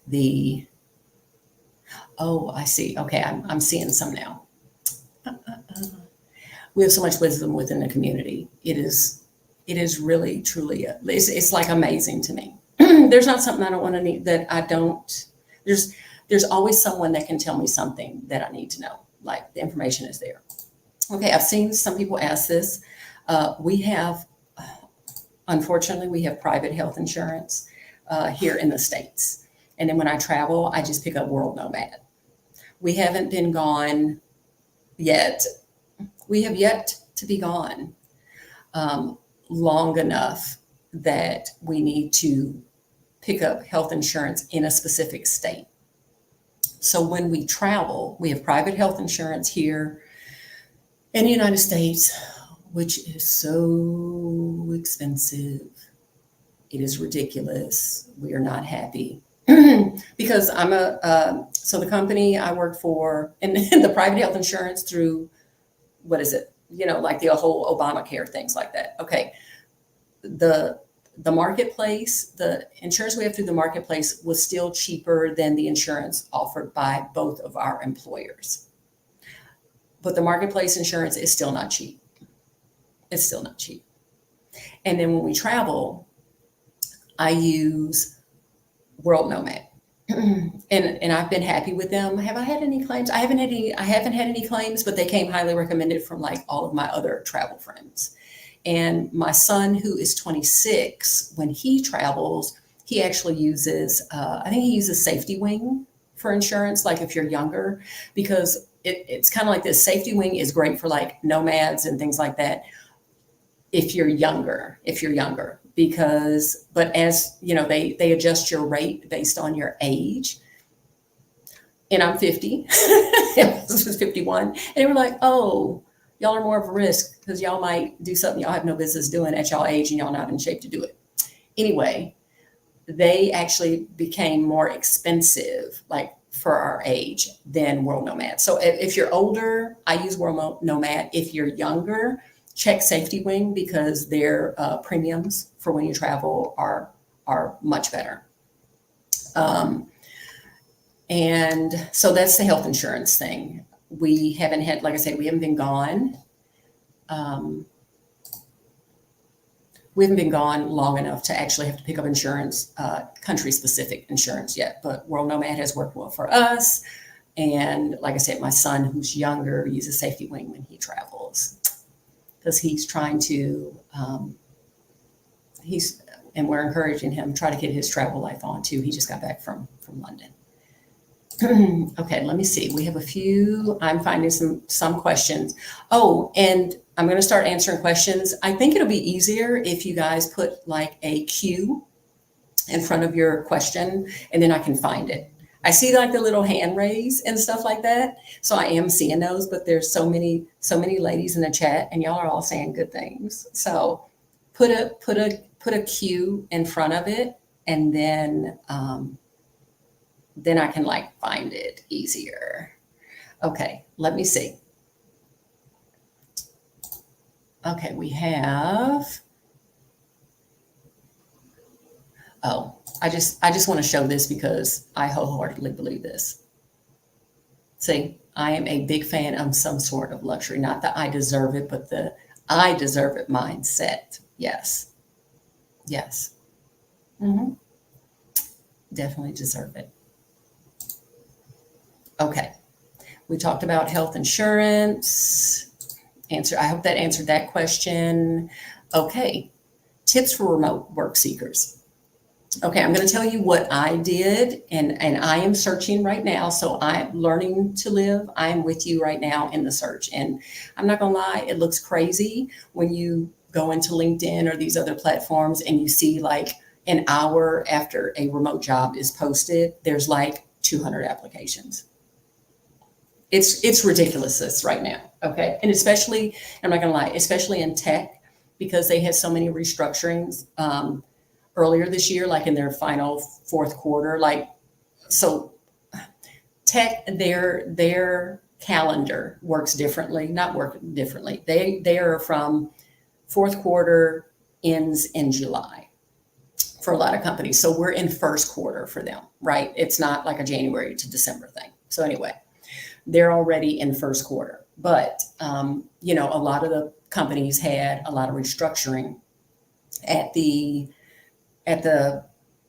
the, oh, I see. Okay, I'm seeing some now. We have so much wisdom within the community. It is really, truly, it's like amazing to me. There's not something I don't want to need that I don't, there's always someone that can tell me something that I need to know. Like, the information is there. Okay, I've seen some people ask this. Unfortunately, we have private health insurance here in the States. And then when I travel, I just pick up World Nomad. We haven't been gone yet. We have yet to be gone long enough that we need to pick up health insurance in a specific state. So when we travel, we have private health insurance here in the United States, which is so expensive. It is ridiculous. We are not happy because so the company I work for, and the private health insurance through, what is it? You know, like the whole Obamacare, things like that. Okay. The marketplace, the insurance we have through the marketplace was still cheaper than the insurance offered by both of our employers. But the marketplace insurance is still not cheap. It's still not cheap. And then when we travel, I use World Nomad. and I've been happy with them. Have I had any claims? I haven't had any claims, but they came highly recommended from like all of my other travel friends. And my son, who is 26, when he travels, he actually uses, I think he uses Safety Wing for insurance, like if you're younger, because it's kind of like this. Safety Wing is great for like nomads and things like that. If you're younger, because, but as you know, they adjust your rate based on your age. And I'm 50. This was 51. And they were like, oh, y'all are more of a risk because y'all might do something y'all have no business doing at y'all age and y'all not in shape to do it. Anyway, they actually became more expensive, like for our age, than World Nomad. So if you're older, I use World Nomad. If you're younger, check Safety Wing because their premiums for when you travel are much better. And so that's the health insurance thing. We haven't had, like I said, we haven't been gone. We haven't been gone long enough to actually have to pick up insurance, country-specific insurance yet. But World Nomad has worked well for us. And like I said, my son, who's younger, uses Safety Wing when he travels because he's trying to, and we're encouraging him try to get his travel life on too. He just got back from London. Okay, let me see. We have a few. I'm finding some questions. Oh, and I'm going to start answering questions. I think it'll be easier if you guys put like a Q in front of your question, and then I can find it. I see like the little hand raise and stuff like that. So I am seeing those, but there's so many ladies in the chat, and y'all are all saying good things. So put a Q in front of it, and then I can like find it easier. Okay, let me see. Okay, we have, oh, I just want to show this because I wholeheartedly believe this. See, I am a big fan of some sort of luxury, not that I deserve it, but the I deserve it mindset. Yes. Yes. Mm-hmm. Definitely deserve it. Okay. We talked about health insurance. I hope that answered that question. Okay. Tips for remote work seekers. Okay, I'm going to tell you what I did, and I am searching right now. So I'm learning to live. I'm with you right now in the search. And I'm not going to lie, it looks crazy when you go into LinkedIn or these other platforms and you see like an hour after a remote job is posted, there's like 200 applications. It's ridiculous right now. Okay. And especially, I'm not going to lie, especially in tech, because they had so many restructurings earlier this year, like in their final fourth quarter. Like, so tech, their calendar works differently, not work differently. They are from fourth quarter ends in July for a lot of companies. So we're in first quarter for them, right? It's not like a January to December thing. So anyway, they're already in first quarter. But, you know, a lot of the companies had a lot of restructuring at the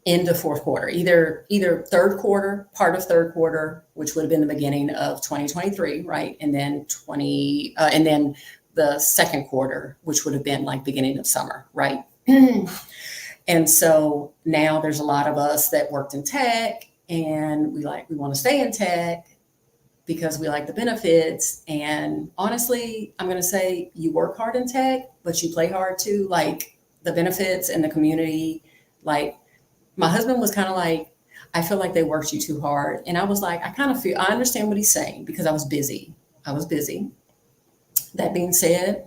end of fourth quarter, either third quarter, part of third quarter, which would have been the beginning of 2023, right? And then and then the second quarter, which would have been like beginning of summer, right? And so now there's a lot of us that worked in tech, and we want to stay in tech because we like the benefits. And honestly, I'm going to say you work hard in tech, but you play hard too. Like the benefits and the community, like my husband was kind of like, I feel like they worked you too hard. And I was like, I understand what he's saying because I was busy. That being said,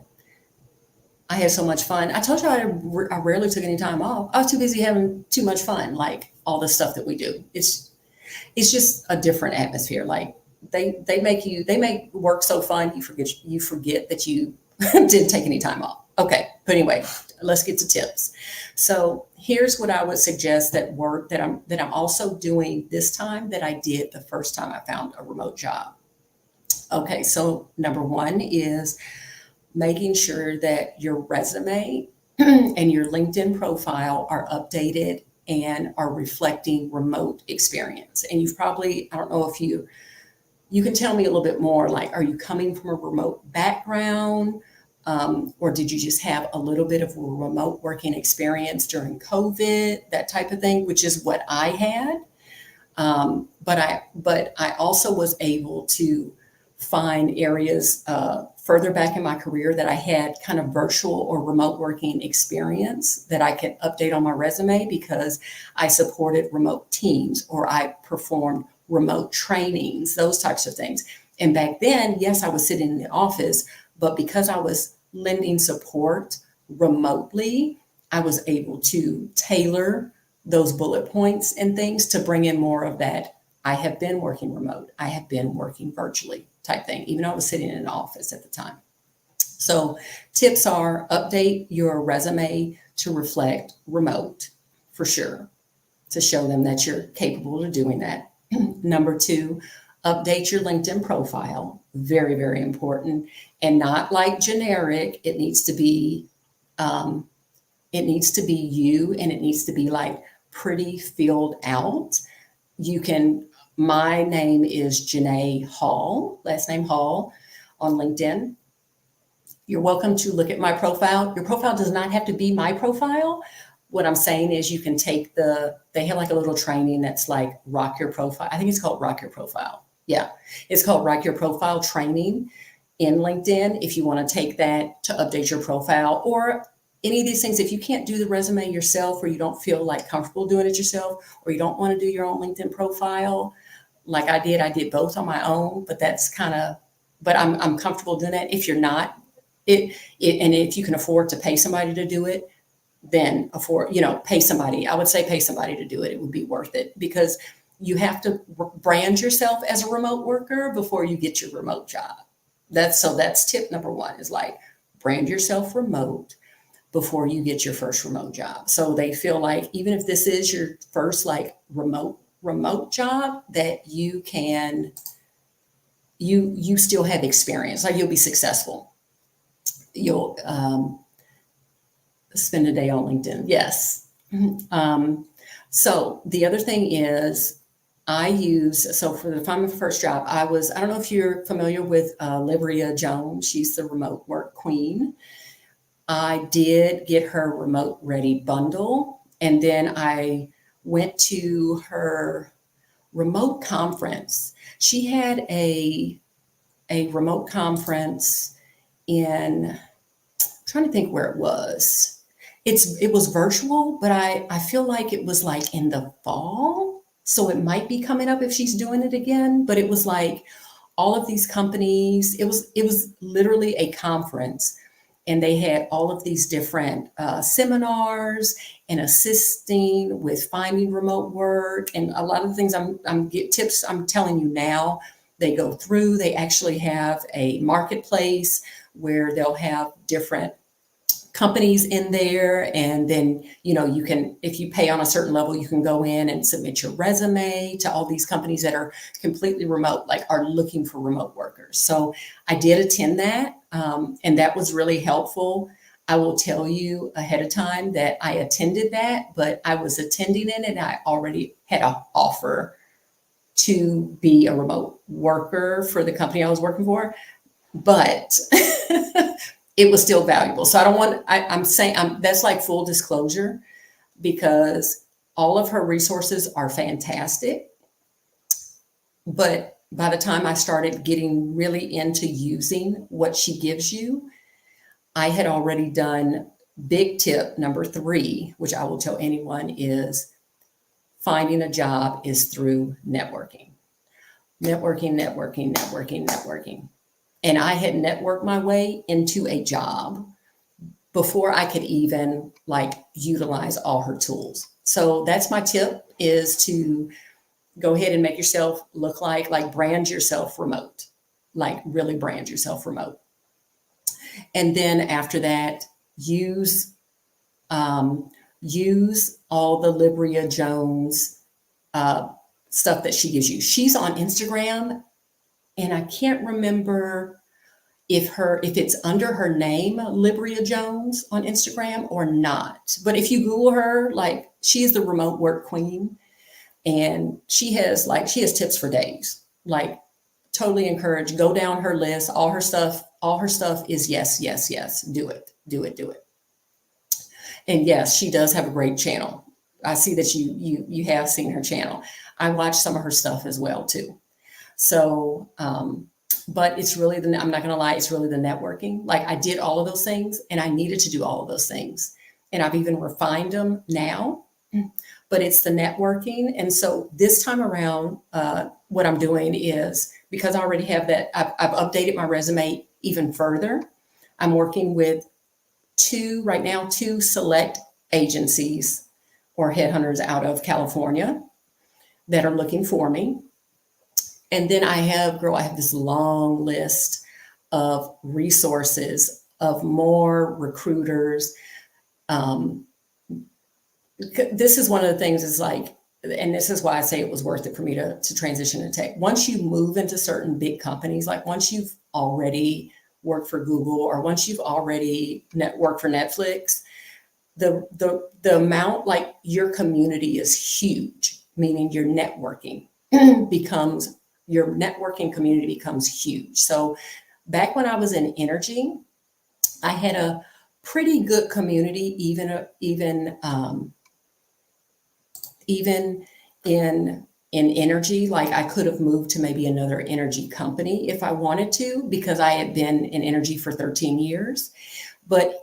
I had so much fun. I told you I rarely took any time off. I was too busy having too much fun, like all the stuff that we do. It's just a different atmosphere. Like they make work so fun, you forget that you didn't take any time off. Okay, but anyway, let's get to tips. So here's what I would suggest that I'm also doing this time that I did the first time I found a remote job. Okay, so number one is making sure that your resume and your LinkedIn profile are updated and are reflecting remote experience. And you've probably, I don't know if you can tell me a little bit more, like, are you coming from a remote background? Or did you just have a little bit of a remote working experience during COVID, that type of thing, which is what I had. But I also was able to find areas further back in my career that I had kind of virtual or remote working experience that I could update on my resume because I supported remote teams or I performed remote trainings, those types of things. And back then, yes, I was sitting in the office, but because I was lending support remotely, I was able to tailor those bullet points and things to bring in more of that. I have been working remote. I have been working virtually type thing, even though I was sitting in an office at the time. So tips are update your resume to reflect remote for sure, to show them that you're capable of doing that. Number two, update your LinkedIn profile. Very, very important. And not like generic. It needs to be you, and it needs to be like pretty filled out. My name is Janae Hall, last name Hall on LinkedIn. You're welcome to look at my profile. Your profile does not have to be my profile. What I'm saying is you can take they have like a little training that's like Rock Your Profile. I think it's called Rock Your Profile. Yeah, it's called Rock Your Profile training in LinkedIn. If you want to take that to update your profile or any of these things, if you can't do the resume yourself or you don't feel like comfortable doing it yourself or you don't want to do your own LinkedIn profile, like I did both on my own, but I'm comfortable doing that. If you're not, and if you can afford to pay somebody to do it, then pay somebody. I would say pay somebody to do it. It would be worth it because you have to brand yourself as a remote worker before you get your remote job. That's tip number one is like brand yourself remote before you get your first remote job. So they feel like even if this is your first like remote job, that you still have experience, like you'll be successful. You'll spend a day on LinkedIn. Yes. So the other thing is if I'm a first job, I don't know if you're familiar with Libria Jones. She's the remote work queen. I did get her remote ready bundle. And then I went to her remote conference. She had a remote conference I'm trying to think where it was. It was virtual, but I feel like it was like in the fall. So it might be coming up if she's doing it again, but it was like all of these companies, it was literally a conference and they had all of these different seminars and assisting with finding remote work. And a lot of the things tips I'm telling you now, they go through, they actually have a marketplace where they'll have different companies in there. And then, you can, if you pay on a certain level, you can go in and submit your resume to all these companies that are completely remote, like are looking for remote workers. So I did attend that. And that was really helpful. I will tell you ahead of time that I attended that, but I was attending it and I already had an offer to be a remote worker for the company I was working for, but it was still valuable. So I'm saying that's like full disclosure because all of her resources are fantastic. But by the time I started getting really into using what she gives you, I had already done big tip number 3, which I will tell anyone is finding a job is through networking. Networking. And I had networked my way into a job before I could even like utilize all her tools. So that's my tip, is to go ahead and make yourself look like brand yourself remote, like really brand yourself remote. And then after that, use all the Libria Jones stuff that she gives you. She's on Instagram, and I can't remember if it's under her name, Libria Jones, on Instagram or not. But if you Google her, like she is the remote work queen, and she has tips for days. Like, totally encourage, go down her list, all her stuff is yes, yes, yes, do it, do it, do it. And yes, she does have a great channel. I see that you have seen her channel. I watch some of her stuff as well too. So, but it's really I'm not going to lie, it's really the networking. Like, I did all of those things and I needed to do all of those things. And I've even refined them now, but it's the networking. And so this time around, what I'm doing is, because I already have that, I've updated my resume even further. I'm working with two select agencies or headhunters out of California that are looking for me. And then I have this long list of resources of more recruiters. This is one of the things is like, and this is why I say it was worth it for me to transition to tech. Once you move into certain big companies, like once you've already worked for Google or once you've already worked for Netflix, the amount, like, your community is huge, meaning your networking community becomes huge. So back when I was in energy, I had a pretty good community, even in energy. Like, I could have moved to maybe another energy company if I wanted to, because I had been in energy for 13 years. But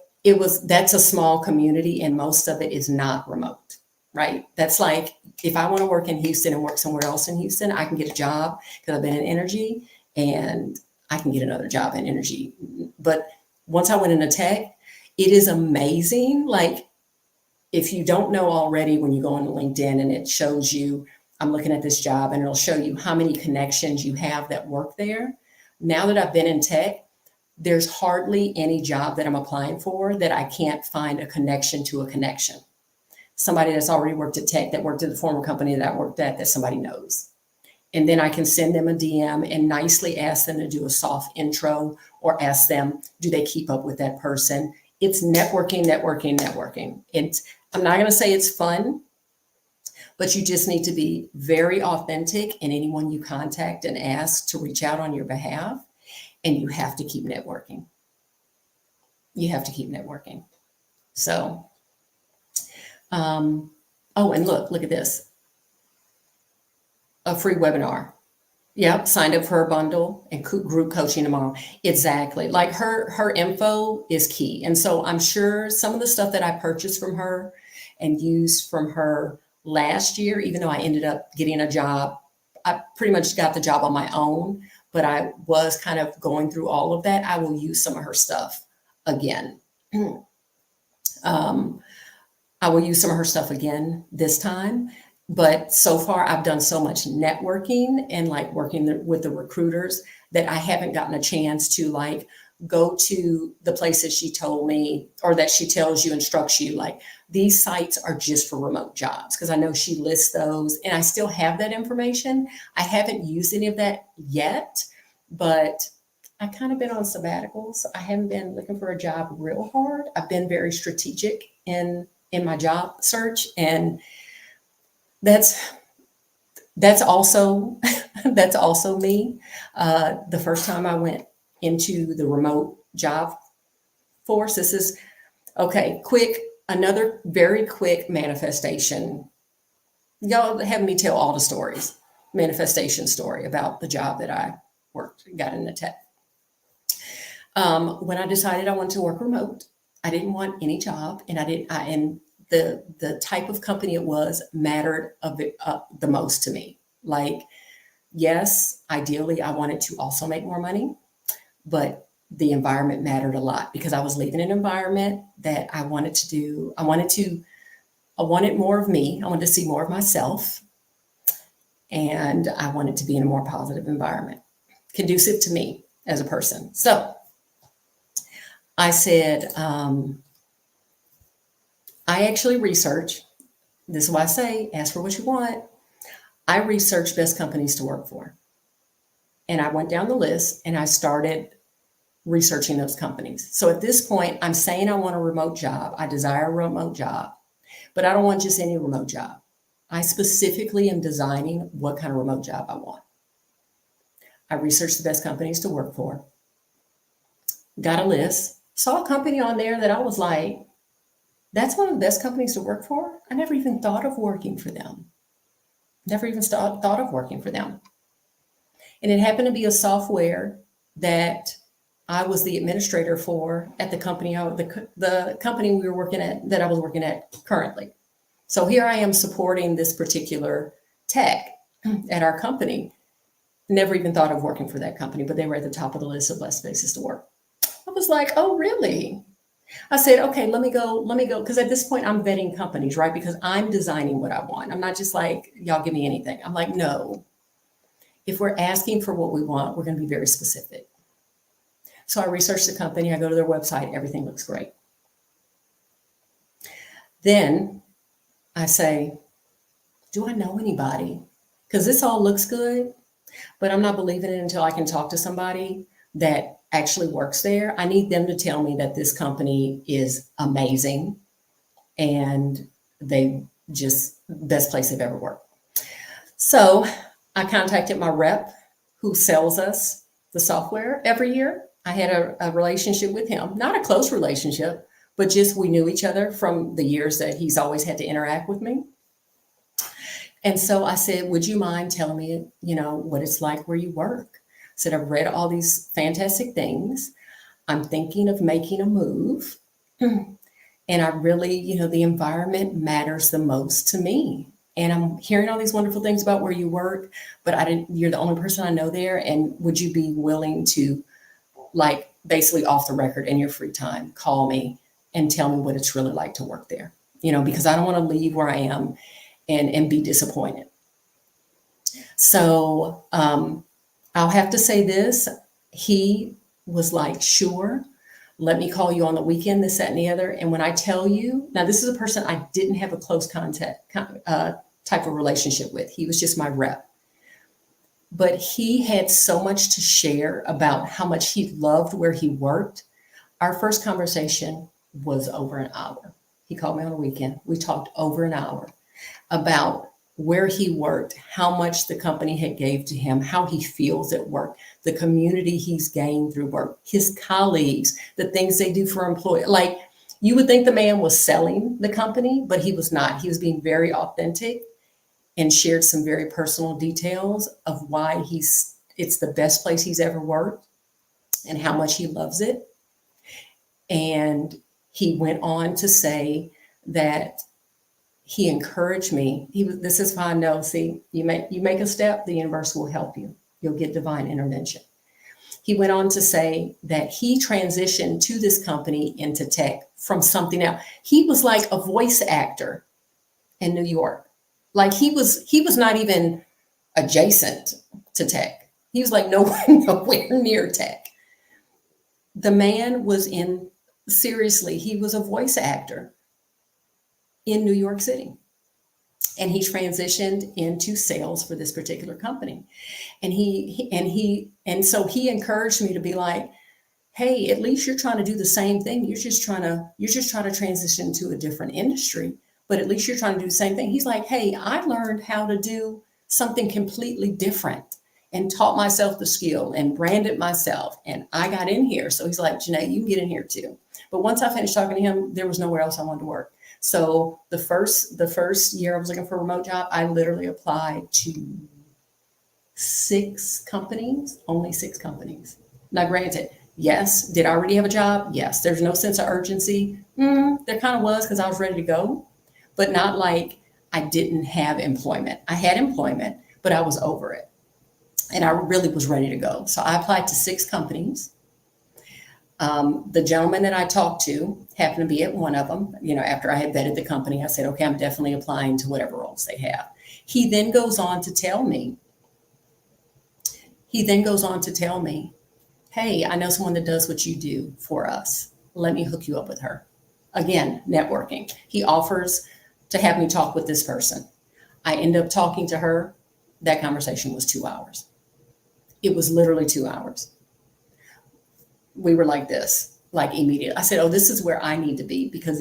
that's a small community, and most of it is not remote, right? That's like, if I want to work in Houston and work somewhere else in Houston, I can get a job because I've been in energy, and I can get another job in energy. But once I went into tech, it is amazing. Like, if you don't know already, when you go on LinkedIn and it shows you, I'm looking at this job, and it'll show you how many connections you have that work there. Now that I've been in tech, there's hardly any job that I'm applying for that I can't find a connection to a connection. Somebody that's already worked at tech, that worked at the former company that I worked at, that somebody knows. And then I can send them a DM and nicely ask them to do a soft intro, or ask them, do they keep up with that person? It's networking, networking, networking. I'm not going to say it's fun, but you just need to be very authentic in anyone you contact and ask to reach out on your behalf. And you have to keep networking. You have to keep networking. So, oh, and look at this. A free webinar. Yep, signed up for her bundle and group coaching tomorrow. Exactly. Like, her info is key. And so I'm sure some of the stuff that I purchased from her and used from her last year, even though I ended up getting a job, I pretty much got the job on my own, but I was kind of going through all of that. I will use some of her stuff again. I will use some of her stuff again this time. But so far, I've done so much networking and like working with the recruiters that I haven't gotten a chance to like go to the places she told me, or that she tells you, instructs you, like, these sites are just for remote jobs. Because I know she lists those, and I still have that information. I haven't used any of that yet, but I kind of been on sabbaticals. I haven't been looking for a job real hard. I've been very strategic in my job search, and that's also that's also me. The first time I went into the remote job force, this is okay. Another very quick manifestation. Y'all have me tell all the stories. Manifestation story about the job that I got into tech. When I decided I wanted to work remote, I didn't want any job, and the type of company it was mattered the most to me. Like, yes, ideally I wanted to also make more money, but the environment mattered a lot, because I was leaving an environment that I wanted to do. I wanted more of me. I wanted to see more of myself, and I wanted to be in a more positive environment, conducive to me as a person. So I said, I actually research. This is why I say, ask for what you want. I researched best companies to work for. And I went down the list and I started researching those companies. So at this point, I'm saying I want a remote job. I desire a remote job. But I don't want just any remote job. I specifically am designing what kind of remote job I want. I researched the best companies to work for, got a list, saw a company on there that I was like, that's one of the best companies to work for. I never even thought of working for them. Never even thought of working for them. And it happened to be a software that I was the administrator for at the company, the company we were working at, that I was working at currently. So here I am supporting this particular tech at our company. Never even thought of working for that company, but they were at the top of the list of best places to work. I was like, oh, really? I said, okay, let me go. Because at this point I'm vetting companies, right? Because I'm designing what I want. I'm not just like, y'all give me anything. I'm like, no, if we're asking for what we want, we're going to be very specific. So I researched the company. I go to their website. Everything looks great. Then I say, do I know anybody? Because this all looks good, but I'm not believing it until I can talk to somebody that actually works there. I need them to tell me that this company is amazing and they just best place they've ever worked. So I contacted my rep who sells us the software every year. I had a relationship with him, not a close relationship, but just we knew each other from the years that he's always had to interact with me. And so I said, would you mind telling me, what it's like where you work? I said, I've read all these fantastic things. I'm thinking of making a move. And I really, the environment matters the most to me. And I'm hearing all these wonderful things about where you work, but you're the only person I know there. And would you be willing to, like, basically off the record in your free time, call me and tell me what it's really like to work there? Because I don't want to leave where I am and be disappointed. So I'll have to say this. He was like, sure, let me call you on the weekend, this, that, and the other. And when I tell you, now this is a person I didn't have a close contact type of relationship with. He was just my rep. But he had so much to share about how much he loved where he worked. Our first conversation was over an hour. He called me on a weekend. We talked over an hour about where he worked, how much the company had gave to him, how he feels at work, the community he's gained through work, his colleagues, the things they do for employees. Like, you would think the man was selling the company, but he was not. He was being very authentic and shared some very personal details of why it's the best place he's ever worked and how much he loves it. And he went on to say that he encouraged me. This is how I know, see, you make a step, the universe will help you. You'll get divine intervention. He went on to say that he transitioned to this company into tech from something else. He was like a voice actor in New York. Like he was not even adjacent to tech. He was like nowhere near tech. The man was seriously, he was a voice actor in New York City. And he transitioned into sales for this particular company. And so he encouraged me to be like, hey, at least you're trying to do the same thing. You're just trying to transition to a different industry, but at least you're trying to do the same thing. He's like, hey, I learned how to do something completely different and taught myself the skill and branded myself. And I got in here. So he's like, Janae, you can get in here too. But once I finished talking to him, there was nowhere else I wanted to work. So the first year I was looking for a remote job, I literally applied to 6 companies, only 6 companies. Now, granted, yes, did I already have a job? Yes. There's no sense of urgency. There kind of was because I was ready to go, but not like I didn't have employment. I had employment, but I was over it. And I really was ready to go. So I applied to 6 companies. The gentleman that I talked to happened to be at one of them. After I had vetted the company, I said, okay, I'm definitely applying to whatever roles they have. He then goes on to tell me, hey, I know someone that does what you do for us. Let me hook you up with her. Again, networking. He offers to have me talk with this person. I end up talking to her. That conversation was 2 hours. It was literally 2 hours. We were like this, like immediate. I said, oh, this is where I need to be because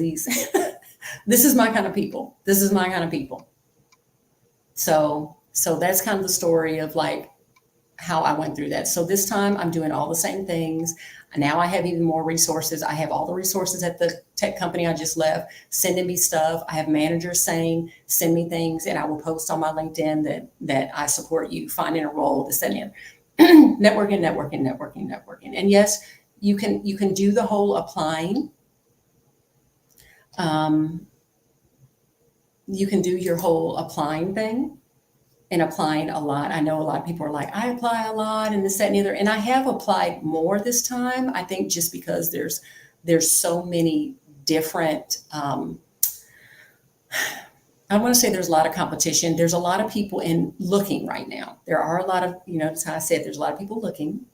this is my kind of people. This is my kind of people. So that's kind of the story of like how I went through that. So this time I'm doing all the same things. Now I have even more resources. I have all the resources at the tech company I just left sending me stuff. I have managers saying, send me things, and I will post on my LinkedIn that I support you finding a role, this, that, and the other. Networking. And yes, you can do the whole applying. You can do your whole applying thing and applying a lot. I know a lot of people are like, I apply a lot and this, that, and the other. And I have applied more this time. I think just because there's so many different, I want to say there's a lot of competition. There's a lot of people in looking right now. There are a lot of, that's how I said, there's a lot of people looking.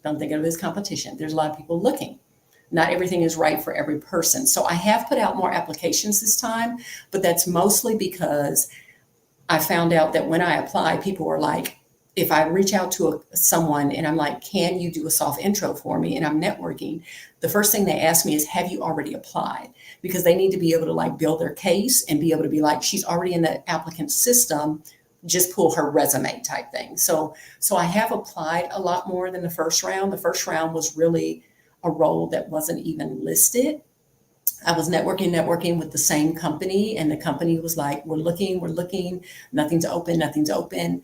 Don't think of it as competition. There's a lot of people looking. Not everything is right for every person. So I have put out more applications this time, but that's mostly because I found out that when I apply, people were like, if I reach out to someone and I'm like, can you do a soft intro for me? And I'm networking, the first thing they ask me is, have you already applied? Because they need to be able to like build their case and be able to be like, she's already in the applicant system, just pull her resume type thing. So I have applied a lot more than the first round. The first round was really a role that wasn't even listed. I was networking with the same company, and the company was like, we're looking, nothing's open.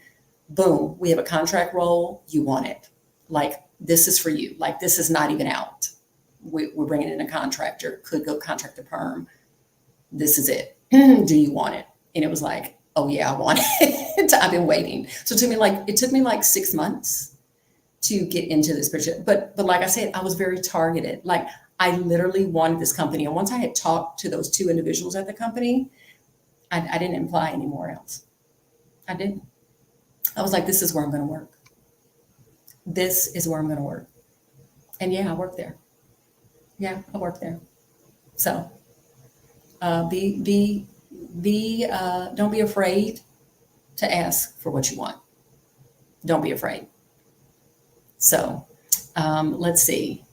Boom, we have a contract role. You want it. Like, this is for you. Like, this is not even out. We're bringing in a contractor, could go contract to perm. This is it. Do you want it? And it was like, oh yeah, I want it. I've been waiting. So it took me like 6 months to get into this picture. But like I said, I was very targeted. Like, I literally wanted this company. And once I had talked to those two individuals at the company, I didn't apply anywhere else. I didn't. I was like, this is where I'm going to work. This is where I'm going to work. And yeah, I worked there. Yeah, I worked there. So don't be afraid to ask for what you want. Don't be afraid. So let's see.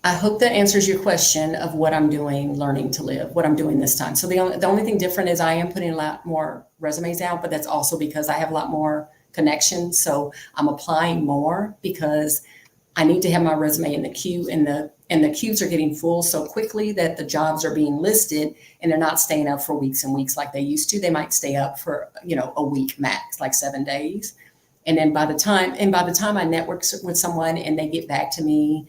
I hope that answers your question of what I'm doing, learning to live, what I'm doing this time. So the only thing different is I am putting a lot more resumes out, but that's also because I have a lot more connections. So I'm applying more because I need to have my resume in the queue, and the queues are getting full so quickly that the jobs are being listed and they're not staying up for weeks and weeks like they used to. They might stay up for, a week max, like 7 days. And then by the time I network with someone and they get back to me,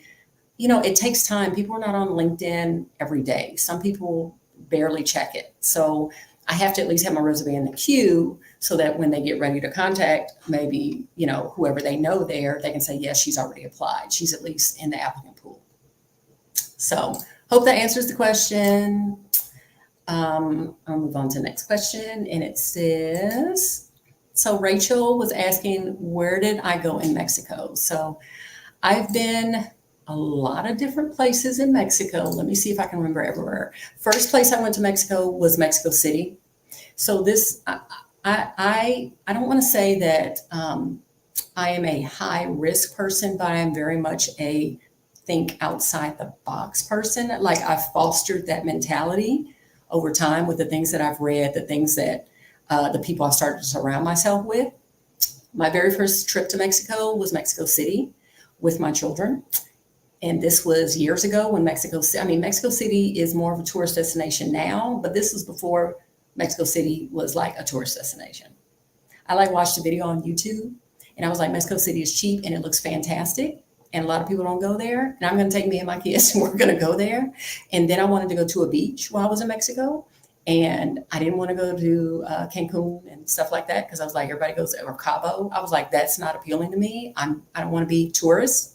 it takes time. People are not on LinkedIn every day. Some people barely check it. So I have to at least have my resume in the queue so that when they get ready to contact maybe, whoever they know there, they can say, yes, she's already applied. She's at least in the applicant pool. So hope that answers the question. I'll move on to the next question. And it says, so Rachel was asking, where did I go in Mexico? So I've been a lot of different places in Mexico. Let me see if I can remember everywhere. First place I went to Mexico was Mexico City. So this, I don't want to say that I am a high risk person, but I am very much a think outside the box person. Like, I've fostered that mentality over time with the things that I've read, the things that the people I've started to surround myself with. My very first trip to Mexico was Mexico City with my children. And this was years ago when Mexico City is more of a tourist destination now, but this was before Mexico City was like a tourist destination. I watched a video on YouTube and I was like, Mexico City is cheap and it looks fantastic. And a lot of people don't go there. And I'm going to take me and my kids and we're going to go there. And then I wanted to go to a beach while I was in Mexico. And I didn't want to go to Cancun and stuff like that because I was like, everybody goes to, or Cabo. I was like, that's not appealing to me. I don't want to be tourist.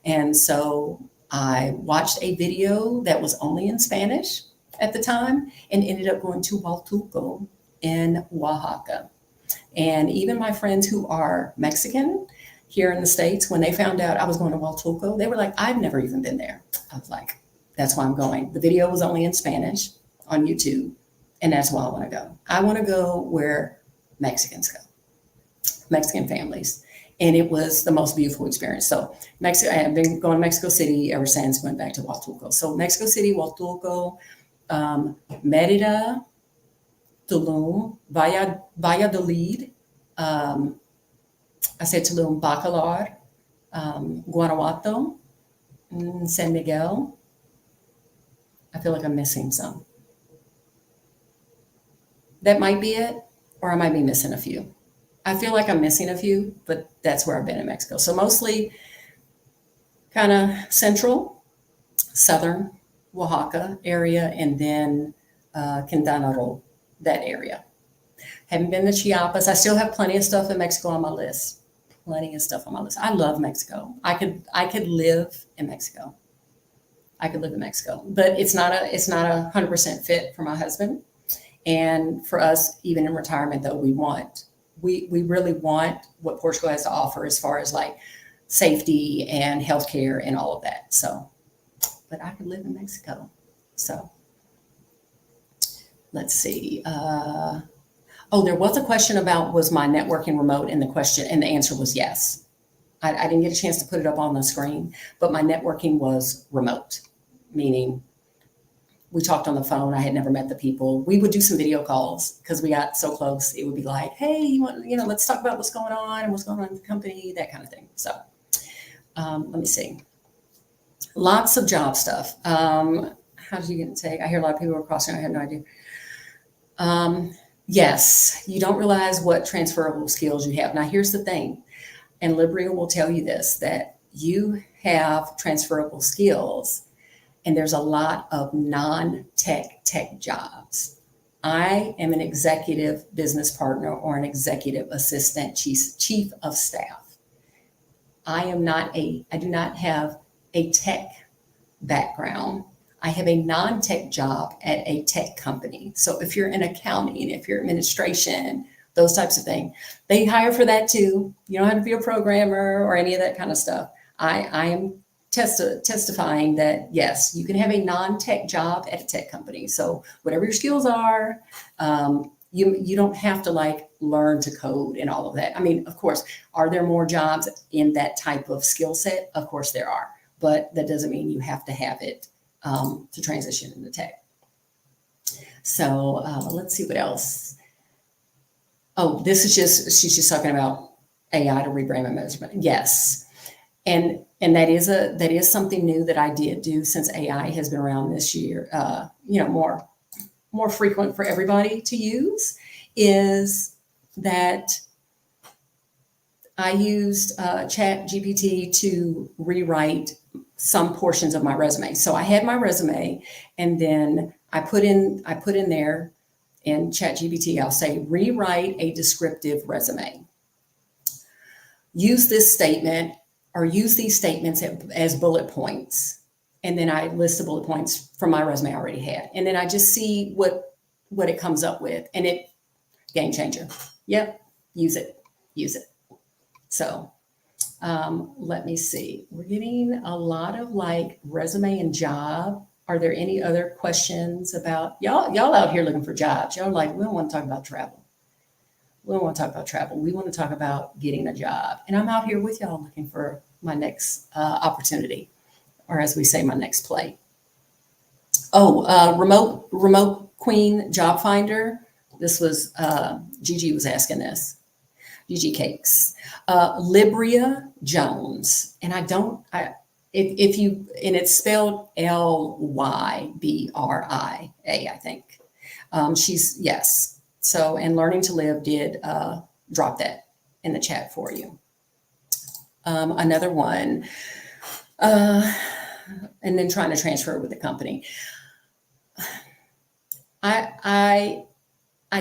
And so I watched a video that was only in Spanish at the time and ended up going to Huatulco in Oaxaca. And even my friends who are Mexican here in the States, when they found out I was going to Huatulco, they were like, I've never even been there. I was like, that's why I'm going. The video was only in Spanish on YouTube, and that's why I want to go. I want to go where Mexicans go, Mexican families. And it was the most beautiful experience. So Mexico, I've been going to Mexico City ever since, went back to Huatulco. So Mexico City, Huatulco, Merida, Tulum, Valladolid, I said Tulum, Bacalar, Guanajuato, San Miguel. I feel like I'm missing some. That might be it, or I might be missing a few. I feel like I'm missing a few, but that's where I've been in Mexico. So mostly kind of central, southern Oaxaca area, and then Quintana Roo, that area. Haven't been to Chiapas. I still have plenty of stuff in Mexico on my list. Plenty of stuff on my list. I love Mexico. I could live in Mexico. I could live in Mexico, but it's not a 100% fit for my husband. And for us, even in retirement, though, we really want what Portugal has to offer as far as like safety and healthcare and all of that. So, but I could live in Mexico. So let's see. Oh, there was a question about was my networking remote, and the answer was yes. I didn't get a chance to put it up on the screen, but my networking was remote, meaning we talked on the phone. I had never met the people. We would do some video calls because we got so close. It would be like, hey, let's talk about what's going on and what's going on in the company, that kind of thing. So let me see. Lots of job stuff. How did you get to I hear a lot of people are crossing. I have no idea. Yes, you don't realize what transferable skills you have. Now, here's the thing, and Libria will tell you this, that you have transferable skills, and there's a lot of non-tech jobs. I am an executive business partner or an executive assistant, chief of staff. I do not have a tech background. I have a non-tech job at a tech company. So if you're in accounting, if you're administration, those types of things, they hire for that too. You don't have to be a programmer or any of that kind of stuff. I am testifying that yes, you can have a non-tech job at a tech company. So whatever your skills are, you don't have to like learn to code and all of that. I mean, of course, are there more jobs in that type of skill set? Of course there are, but that doesn't mean you have to have it to transition into tech. So let's see what else. Oh, she's just talking about AI to rebrand management. Yes. And that is something new that I did do since AI has been around this year, more frequent for everybody to use, is that I used ChatGPT to rewrite some portions of my resume. So I had my resume, and then I put in there in ChatGPT, I'll say, rewrite a descriptive resume. Use this statement or use these statements as bullet points. And then I list the bullet points from my resume I already had. And then I just see what it comes up with. And it, game changer. Yep, use it. So let me see. We're getting a lot of like resume and job. Are there any other questions about y'all out here looking for jobs? Y'all are like, we don't want to talk about travel. We don't want to talk about travel. We want to talk about getting a job. And I'm out here with y'all looking for my next opportunity, or as we say, my next play. Oh, remote queen job finder. This was Gigi was asking this. Gigi Cakes, Libria Jones, and it's spelled Lybria, I think. She's yes. So, and Learning to Live did drop that in the chat for you. Another one, and then trying to transfer with the company. I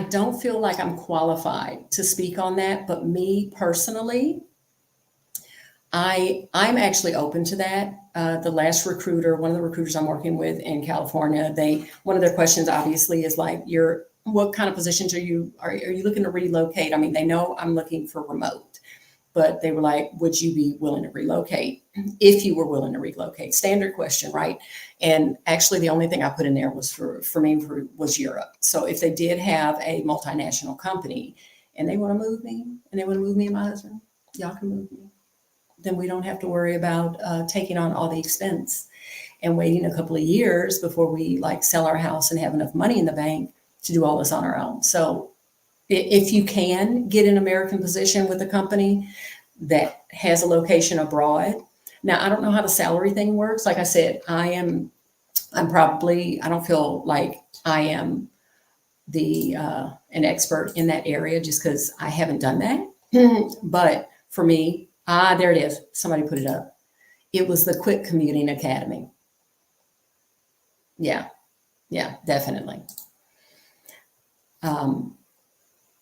don't feel like I'm qualified to speak on that, but me personally, I'm actually open to that. The last recruiter, one of the recruiters I'm working with in California, one of their questions obviously is like, what kind of positions are you looking to relocate? I mean, they know I'm looking for remote, but they were like, would you be willing to relocate if you were willing to relocate? Standard question, right? And actually the only thing I put in there was for me was Europe. So if they did have a multinational company and they want to move me and my husband, Y'all can move me. Then we don't have to worry about taking on all the expense and waiting a couple of years before we like sell our house and have enough money in the bank to do all this on our own. So if you can get an American position with a company that has a location abroad. Now, I don't know how the salary thing works. Like I said, I don't feel like I am an expert in that area just because I haven't done that. But for me, there it is. Somebody put it up. It was the Quick Commuting Academy. Yeah, definitely.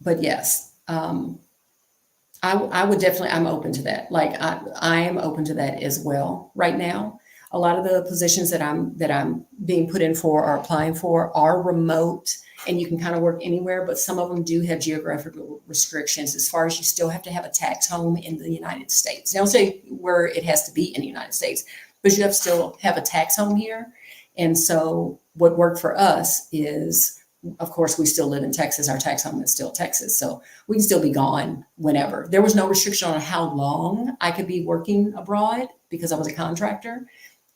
But yes, I would definitely, I'm open to that. Like I am open to that as well right now. A lot of the positions that I'm being put in for or applying for are remote and you can kind of work anywhere, but some of them do have geographical restrictions as far as you still have to have a tax home in the United States. They don't say where it has to be in the United States, but you have to still have a tax home here. And so what worked for us is, of course, we still live in Texas. Our tax home is still Texas. So we can still be gone whenever. There was no restriction on how long I could be working abroad because I was a contractor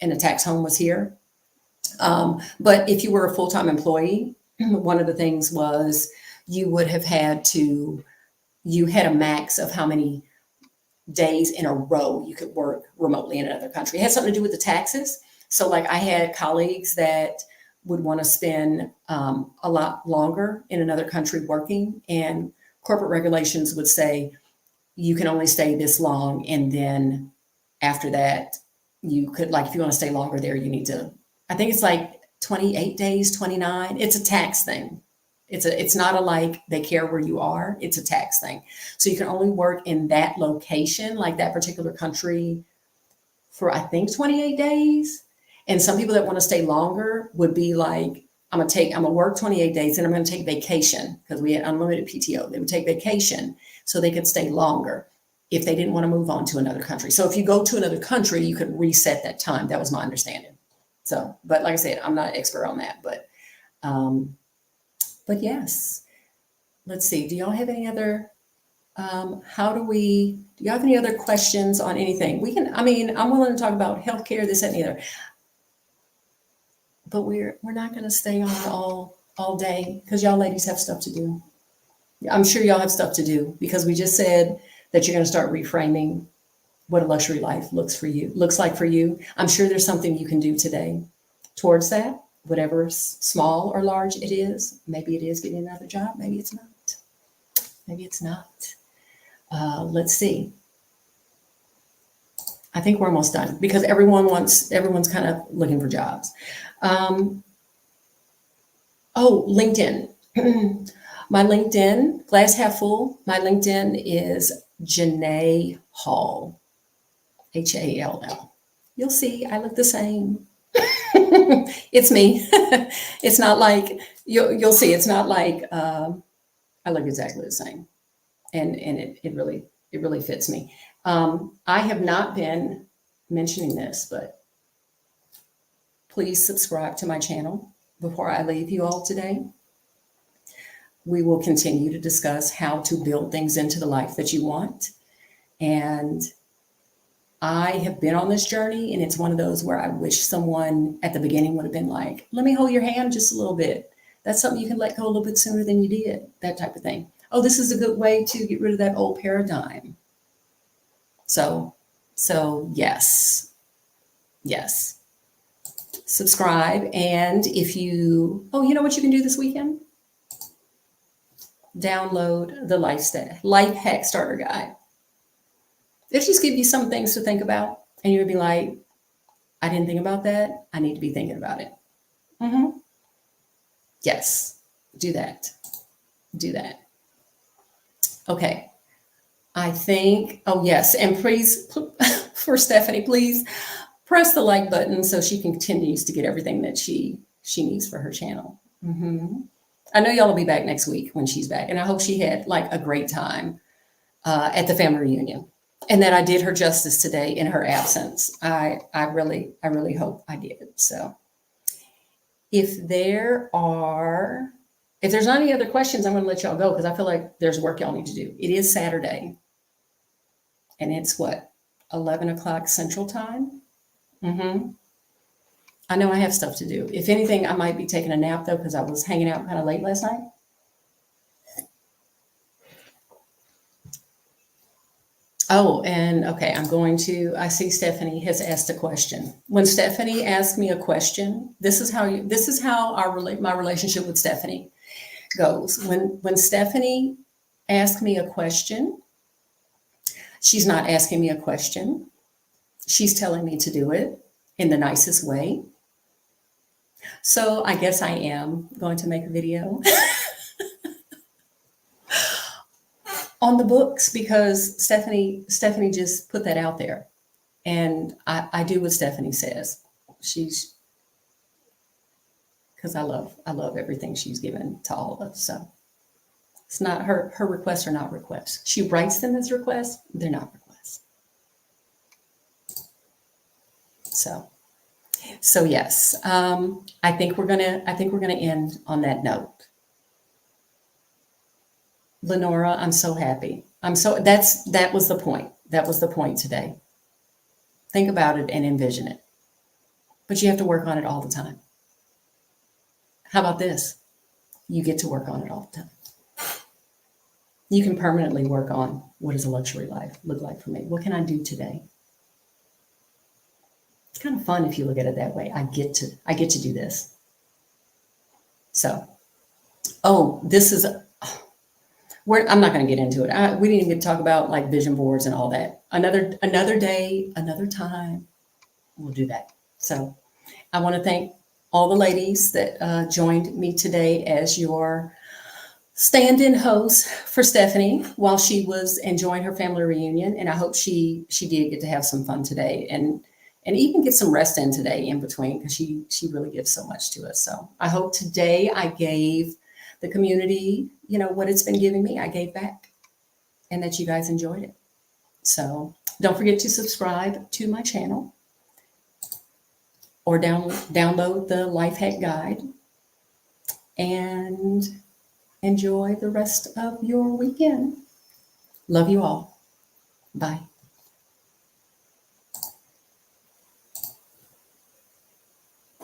and the tax home was here. But if you were a full-time employee, one of the things was you would have you had a max of how many days in a row you could work remotely in another country. It had something to do with the taxes. So like I had colleagues that would want to spend a lot longer in another country working, and corporate regulations would say you can only stay this long, and then after that you could, like, if you want to stay longer there, you need to, I think it's like 28 days, 29. It's a tax thing. It's not a like they care where you are. It's a tax thing. So you can only work in that location, like that particular country, for I think 28 days. And some people that want to stay longer would be like, I'm gonna work 28 days and I'm gonna take vacation because we had unlimited PTO. They would take vacation so they could stay longer if they didn't want to move on to another country. So if you go to another country, you could reset that time. That was my understanding. So, but like I said, I'm not an expert on that, but yes, let's see. Do y'all have any other, do y'all have any other questions on anything? I'm willing to talk about healthcare, this, that, and the other. But we're not going to stay on all day because y'all ladies have stuff to do. I'm sure y'all have stuff to do because we just said that you're going to start reframing what a luxury life looks like for you. I'm sure there's something you can do today towards that, whatever small or large it is. Maybe it is getting another job. Maybe it's not. Maybe it's not. Let's see. I think we're almost done because everyone's kind of looking for jobs. LinkedIn. My LinkedIn, glass half full. My LinkedIn is Janae Hall, Hall. You'll see, I look the same. It's me. It's not like you'll see. It's not like I look exactly the same, and it really fits me. I have not been mentioning this, but please subscribe to my channel before I leave you all today. We will continue to discuss how to build things into the life that you want. And I have been on this journey, and it's one of those where I wish someone at the beginning would have been like, let me hold your hand just a little bit. That's something you can let go a little bit sooner than you did, that type of thing. Oh, this is a good way to get rid of that old paradigm. So yes. Subscribe. And if you know what you can do this weekend? Download the Life Hack Starter Guide. It just gives you some things to think about, and you would be like, I didn't think about that. I need to be thinking about it. Yes, do that. Okay. I think, yes. And please, for Stephanie, please press the like button so she continues to get everything that she needs for her channel. I know y'all will be back next week when she's back, and I hope she had like a great time at the family reunion, and that I did her justice today in her absence. I really hope I did. So if there's not any other questions, I'm going to let y'all go because I feel like there's work y'all need to do. It is Saturday. And it's what, 11 o'clock Central Time? Mm-hmm. I know I have stuff to do. If anything, I might be taking a nap though, because I was hanging out kind of late last night. Oh, and okay, I see Stephanie has asked a question. When Stephanie asks me a question, this is how my relationship with Stephanie goes. When Stephanie asks me a question, she's not asking me a question. She's telling me to do it in the nicest way. So I guess I am going to make a video on the books because Stephanie just put that out there. And I do what Stephanie says. She's because I love everything she's given to all of us. So it's not her requests are not requests. She writes them as requests, they're not requests. So yes, I think we're gonna end on that note. Lenora, I'm so happy. That was the point. That was the point today. Think about it and envision it. But you have to work on it all the time. How about this? You get to work on it all the time. You can permanently work on what does a luxury life look like for me? What can I do today? It's kind of fun if you look at it that way. I get to do this. So, this is I'm not going to get into it. We didn't even talk about like vision boards and all that. Another day, another time, we'll do that. So I want to thank all the ladies that joined me today as your stand-in host for Stephanie while she was enjoying her family reunion. And I hope she did get to have some fun today and even get some rest in today in between because she really gives so much to us. So I hope today I gave the community, what it's been giving me, I gave back and that you guys enjoyed it. So don't forget to subscribe to my channel or download the Life Hack Guide and enjoy the rest of your weekend. Love you all. Bye.